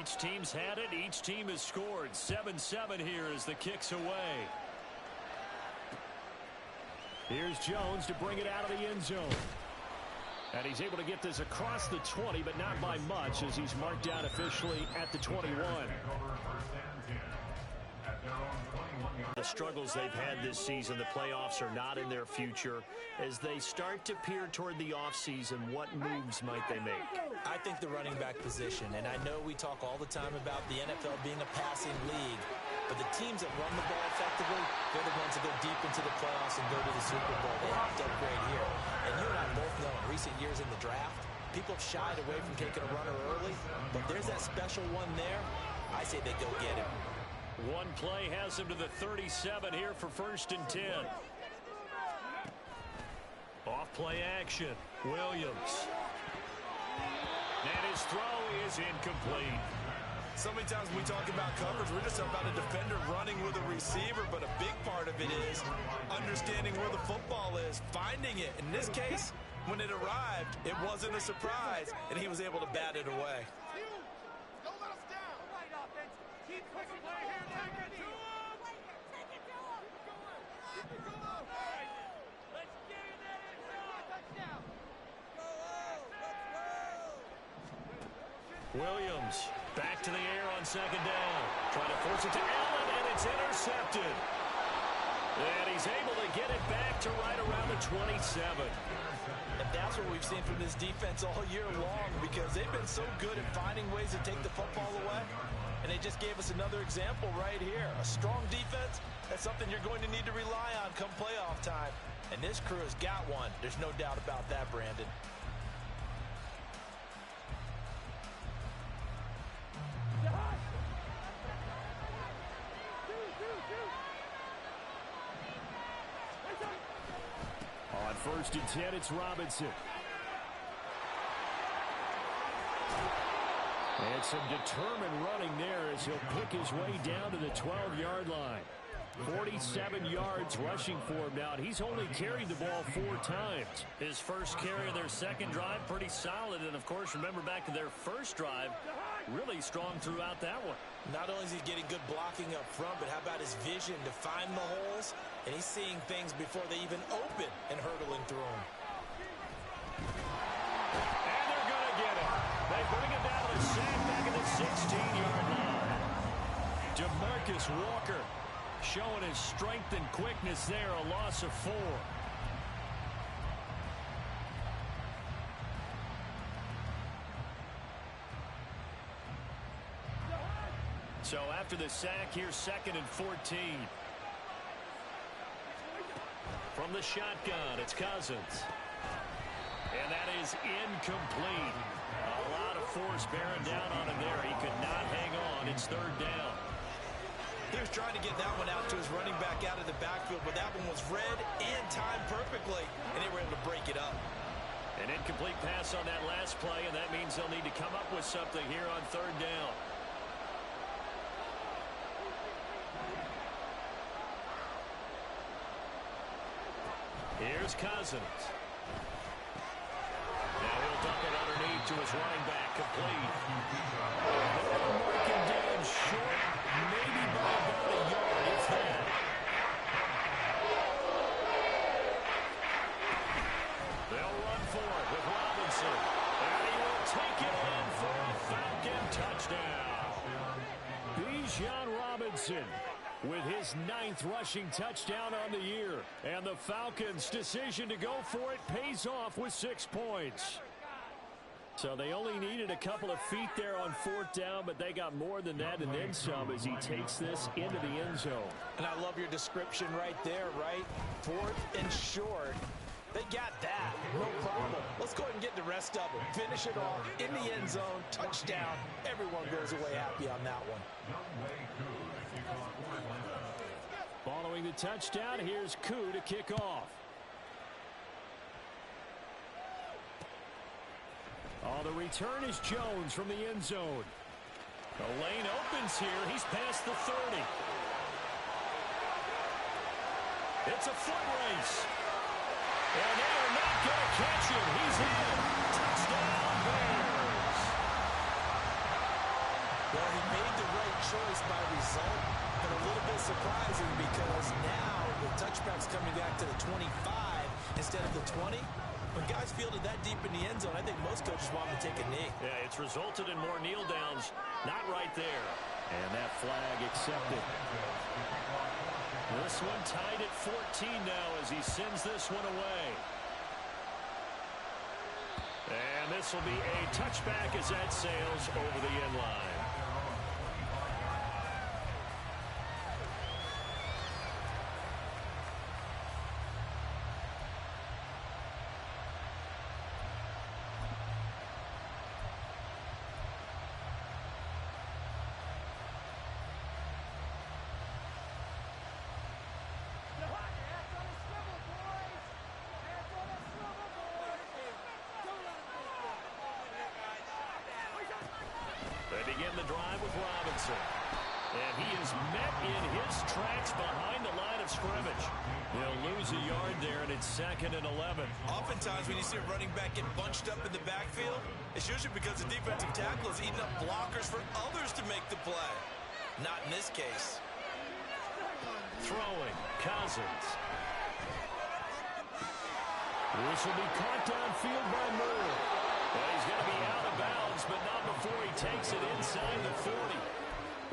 Each team's had it. Each team has scored. 7-7 here as the kick's away. Here's Jones to bring it out of the end zone. And he's able to get this across the 20, but not by much as he's marked out officially at the 21. The struggles they've had this season, the playoffs are not in their future. As they start to peer toward the offseason, what moves might they make? I think the running back position, and I know we talk all the time about the NFL being a passing league, but the teams that run the ball effectively, they're the ones that go deep into the playoffs and go to the Super Bowl. They have to upgrade here. And you and I both know in recent years in the draft, people have shied away from taking a runner early, but there's that special one there. I say they go get him. One play has him to the 37 here for 1st and 10. Off play action. Williams. And his throw is incomplete. So many times when we talk about coverage, we're just about a defender running with a receiver, but a big part of it is understanding where the football is, finding it. In this case, when it arrived, it wasn't a surprise, and he was able to bat it away. Don't let us down. All right, offense. Keep pushing play here. Take it to him. Take it to him. Keep it going. All right. Let's get in that end zone. Touchdown. Go on. Let's go. Williams back to the air on 2nd down. Trying to force it to Allen, and it's intercepted. And he's able to get it back to right around the 27. And that's what we've seen from this defense all year long, because they've been so good at finding ways to take the football away. And they just gave us another example right here. A strong defense, that's something you're going to need to rely on come playoff time. And this crew has got one. There's no doubt about that, Brandon. On 1st and 10, it's Robinson. And some determined running there as he'll pick his way down to the 12-yard line. 47 yards rushing for him now. He's only carried the ball 4 times. His first carry of their second drive, pretty solid. And, of course, remember back to their first drive, really strong throughout that one. Not only is he getting good blocking up front, but how about his vision to find the holes? And he's seeing things before they even open and hurdling through them. And they're going to get it. They bring it down to the sack back at the 16-yard line. DeMarcus Walker showing his strength and quickness there, a loss of 4. So after the sack, here's 2nd and 14. From the shotgun, it's Cousins. And that is incomplete. A lot of force bearing down on him there. He could not hang on. It's 3rd down. He was trying to get that one out to his running back out of the backfield, but that one was read and timed perfectly, and they were able to break it up. An incomplete pass on that last play, and that means they'll need to come up with something here on 3rd down. Here's Cousins. Now he'll dump it underneath to his running back, complete. They'll mark him down short, maybe by about a yard, if that. They'll run for it with Robinson. And he will take it on for a Falcon touchdown. Bijan Robinson with his 9th rushing touchdown on the year. And the Falcons' decision to go for it pays off with 6 points. So they only needed a couple of feet there on 4th down, but they got more than that and then some as he takes this into the end zone. And I love your description right there, right? 4th and short. They got that. No problem. Let's go ahead and get the rest of it. Finish it off in the end zone. Touchdown. Everyone goes away happy on that one. Following the touchdown, here's Koo to kick off. Oh, the return is Jones from the end zone. The lane opens here. He's past the 30. It's a foot race. And they are not going to catch him. He's in. Touchdown, Bears. Well, he made the right choice by result, but a little bit surprising because now the touchback's coming back to the 25 instead of the 20. When guys fielded that deep in the end zone, I think most coaches want them to take a knee. Yeah, it's resulted in more kneel downs. Not right there. And that flag accepted. This one tied at 14 now as he sends this one away. And this will be a touchback as that sails over the end line. They begin the drive with Robinson. And he is met in his tracks behind the line of scrimmage. He'll lose a yard there, and it's 2nd and 11. Oftentimes when you see a running back get bunched up in the backfield, it's usually because the defensive tackle is eating up blockers for others to make the play. Not in this case. Throwing, Cousins. This will be caught downfield by Moore. Well, he's going to be out of bounds, but not before he takes it inside the 40.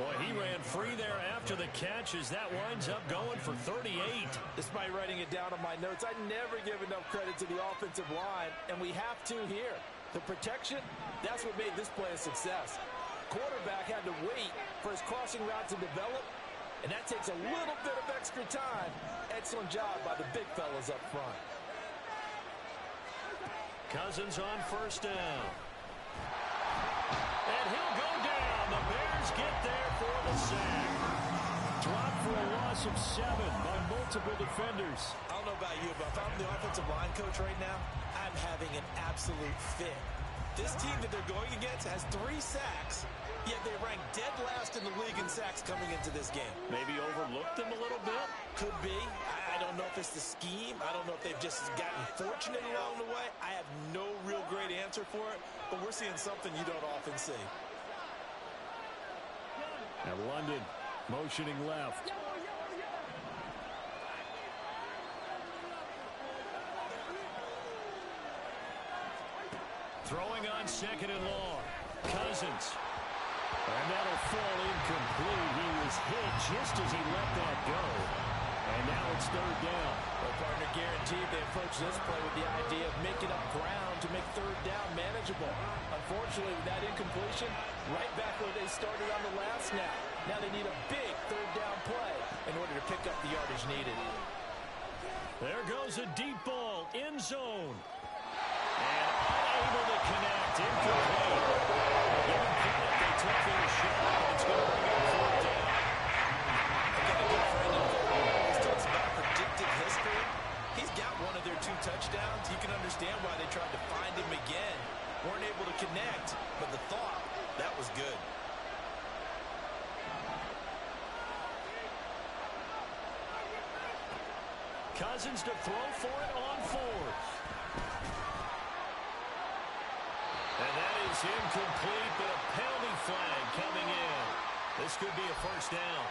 Boy, he ran free there after the catch as that winds up going for 38. Despite writing it down on my notes, I never give enough credit to the offensive line, and we have to here. The protection, that's what made this play a success. Quarterback had to wait for his crossing route to develop, and that takes a little bit of extra time. Excellent job by the big fellas up front. Cousins on first down. And he'll go down. The Bears get there for the sack. Dropped for a loss of 7 by multiple defenders. I don't know about you, but if I'm the offensive line coach right now, I'm having an absolute fit. This team that they're going against has 3 sacks, yet they rank dead last in the league in sacks coming into this game. Maybe overlooked them a little bit? Could be. I don't know if it's the scheme. I don't know if they've just gotten fortunate along the way. I have no real great answer for it, but we're seeing something you don't often see. And London motioning left. Throwing on 2nd and long. Cousins. And that'll fall incomplete. He was hit just as he let that go. And now it's 3rd down. Well, partner, guaranteed they approach this play with the idea of making up ground to make 3rd down manageable. Unfortunately, with that incompletion, right back where they started on the last snap. Now they need a big 3rd down play in order to pick up the yardage needed. There goes a deep ball, end zone. And unable to connect, incomplete. Give him credit, they took their shot. It's going to bring up 4th down. I've got a good friend in football. He talks about predictive history. He's got one of their 2 touchdowns. You can understand why they tried to find him again. Weren't able to connect, but the thought, that was good. Cousins to throw for it on 4th. And that is incomplete, but a penalty flag coming in. This could be a 1st down.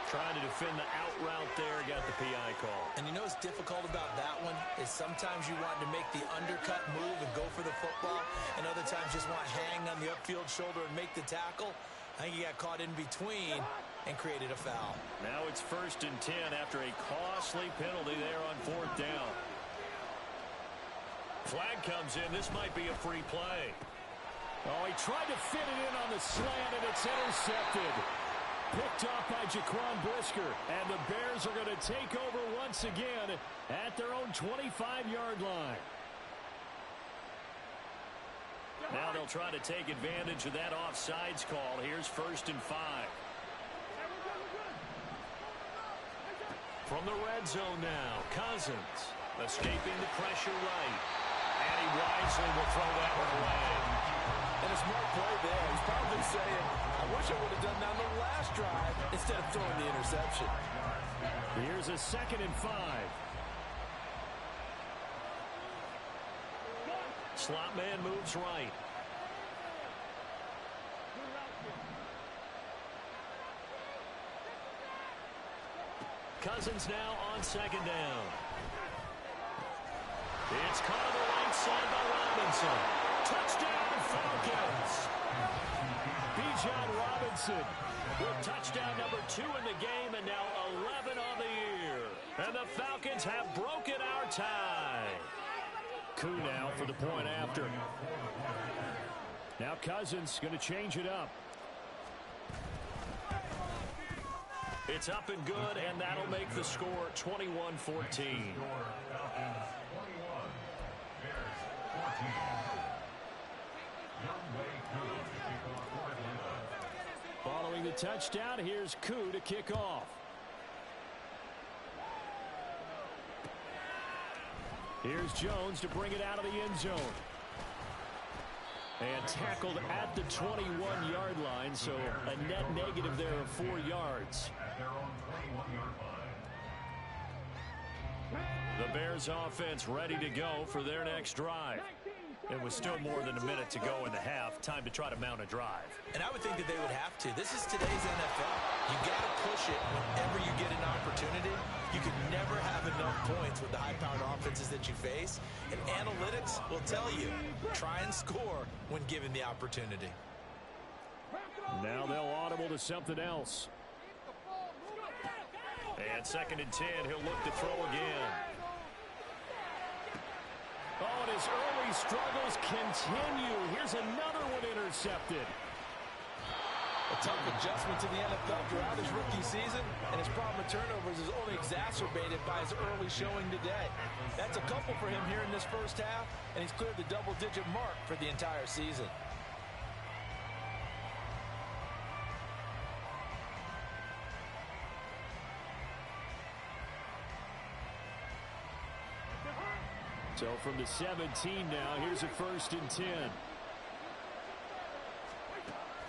Trying to defend the out route there, got the PI call. And you know what's difficult about that one is sometimes you want to make the undercut move and go for the football, and other times just want to hang on the upfield shoulder and make the tackle. I think he got caught in between and created a foul. Now it's 1st and 10 after a costly penalty there on 4th down. Flag comes in. This might be a free play. Oh, he tried to fit it in on the slant, and it's intercepted. Picked off by Jaquan Brisker. And the Bears are going to take over once again at their own 25-yard line. Now they'll try to take advantage of that offsides call. Here's 1st and 5. From the red zone now, Cousins escaping the pressure right. And he wisely will throw that one away. And a smart play there. He's probably saying, I wish I would have done that on the last drive instead of throwing the interception. Here's a 2nd and 5. Slot man moves right. Cousins now on 2nd down. It's caught on the right side by Robinson. Touchdown, Falcons. Bijan Robinson with touchdown number 2 in the game and now 11 on the year. And the Falcons have broken our tie. Koo now for the point after. Now Cousins going to change it up. It's up and good, and that'll make the score 21-14. Following the touchdown, here's Koo to kick off. Here's Jones to bring it out of the end zone. And tackled at the 21-yard line, so a net negative there of 4 yards. The Bears offense ready to go for their next drive. It was still more than a minute to go in the half. Time to try to mount a drive. And I would think that they would have to. This is today's NFL. You got to push it whenever you get an opportunity. You can never have enough points with the high-powered offenses that you face. And analytics will tell you, try and score when given the opportunity. Now they'll audible to something else. And 2nd and 10, he'll look to throw again. Oh, and his early struggles continue. Here's another one intercepted. A tough adjustment to the NFL throughout his rookie season, and his problem with turnovers is only exacerbated by his early showing today. That's a couple for him here in this first half, and he's cleared the double-digit mark for the entire season. So from the 17 now, here's a 1st and 10.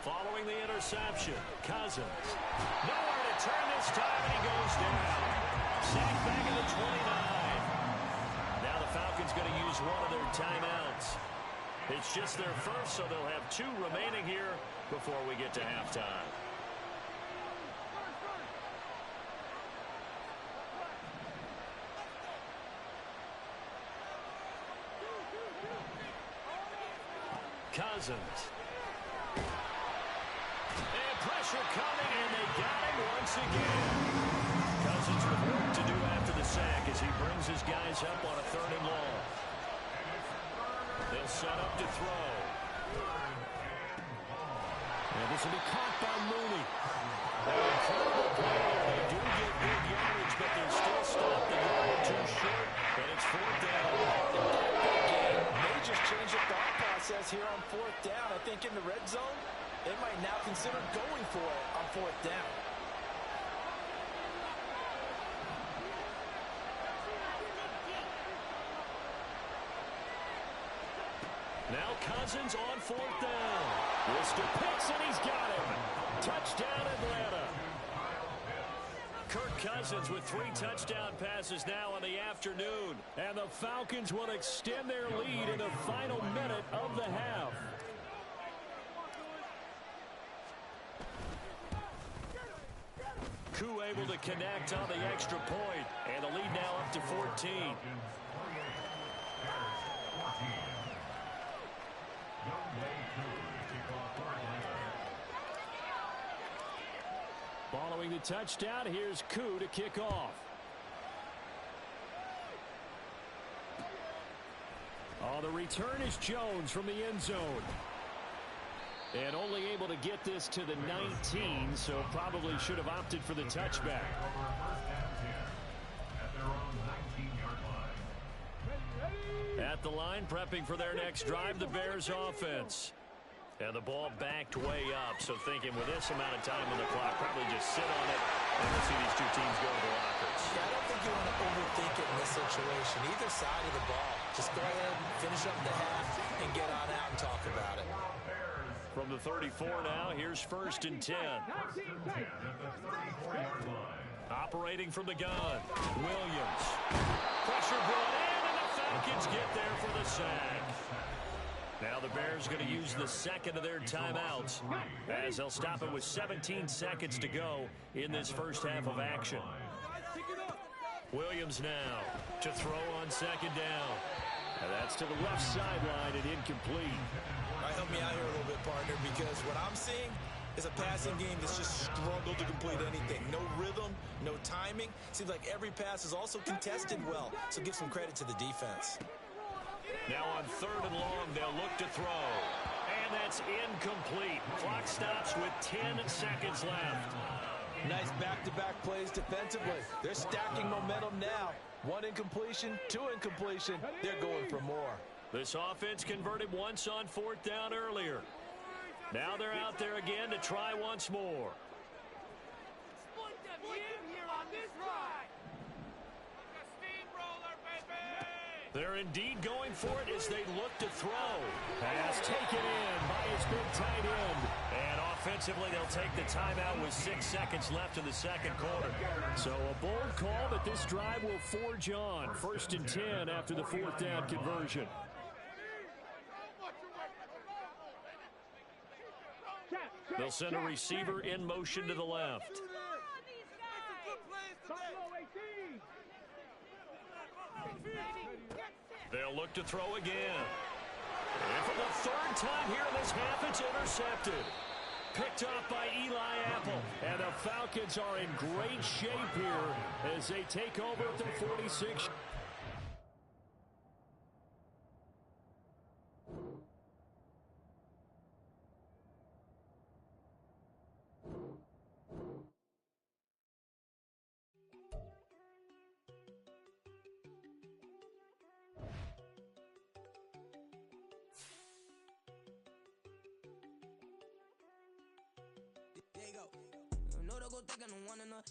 Following the interception, Cousins. Nowhere to turn this time, and he goes down. Sacked back at the 29. Now the Falcons going to use one of their timeouts. It's just their first, so they'll have 2 remaining here before we get to halftime. Cousins. And pressure coming, and they got him once again. Cousins with work to do after the sack as he brings his guys up on a 3rd and long. They'll set up to throw. And this will be caught by Mooney. An incredible play. They do get good yardage, but they're still stopped the yard too short, and it's 4th down. May just change the thought process here on 4th down. I think in the red zone, they might now consider going for it on 4th down. Now Cousins on 4th down. Mr. Pitts, and he's got him. Touchdown, Atlanta. Kirk Cousins with 3 touchdown passes now in the afternoon. And the Falcons will extend their lead in the final minute of the half. Koo able to connect on the extra point. And the lead now up to 14. Following the touchdown, here's Koo to kick off. Oh, the return is Jones from the end zone. And only able to get this to the 19, so probably should have opted for the touchback. At at the line, prepping for their next drive, the Bears offense. And the ball backed way up, so thinking with this amount of time on the clock, probably just sit on it, and we'll see these two teams go to the lockers. Yeah, I don't think you want to overthink it in this situation. Either side of the ball. Just go ahead, finish up the half, and get on out and talk about it. From the 34 now, here's 1st and 10. Operating from the gun, Williams. Pressure brought in, and the Falcons get there for the sack. Now the Bears going to use the second of their timeouts as they'll stop it with 17 seconds to go in this first half of action. Williams now to throw on 2nd down. And that's to the left sideline and incomplete. All right, help me out here a little bit, partner, because what I'm seeing is a passing game that's just struggled to complete anything. No rhythm, no timing. Seems like every pass is also contested well, so give some credit to the defense. Now on 3rd and long, they'll look to throw. And that's incomplete. Clock stops with 10 seconds left. Nice back-to-back plays defensively. They're stacking momentum now. 1 incompletion, 2 incompletion. They're going for more. This offense converted once on 4th down earlier. Now they're out there again to try once more. They're indeed going for it as they look to throw. Pass taken in by his big tight end. And offensively, they'll take the timeout with 6 seconds left in the second quarter. So a bold call that this drive will forge on. 1st and 10 after the 4th down conversion. They'll send a receiver in motion to the left. They'll look to throw again. And for the 3rd time here in this half, it's intercepted. Picked off by Eli Apple. And the Falcons are in great shape here as they take over at their 46.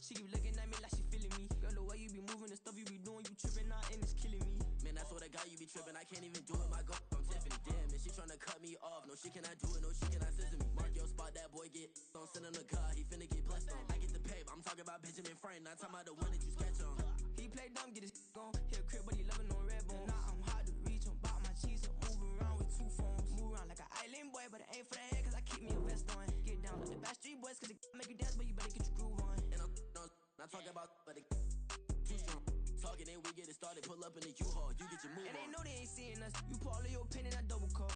She keep looking at me like she feeling me. Girl, the way you be moving, the stuff you be doing, you tripping out and it's killing me. Man, I swear to God, you be tripping. I can't even do it. My girl, I'm Tiffany. Damn, and she tryna cut me off. No, she cannot do it. No, she cannot scissor me. Mark your spot, that boy get on. Send him the car, he finna get blessed on. I get the pay, but I'm talking about Benjamin Frank. Not talking about the one that you sketch on. He play dumb, get his on. He a crib, but he loving on red bone. Now I'm hard to reach. I'm bout my cheese. I'm moving around with 2 phones. Move around like an island boy, but it ain't for the head, cause I keep me a vest on. Get down like the Backstreet Boys, cause it make you dance, but you better get your groove on. And I'm not talking about, but it too strong. Talking, then we get it started. Pull up in the U-Haul, you get your move on. And they know they ain't seeing us. You pull all of your pen and I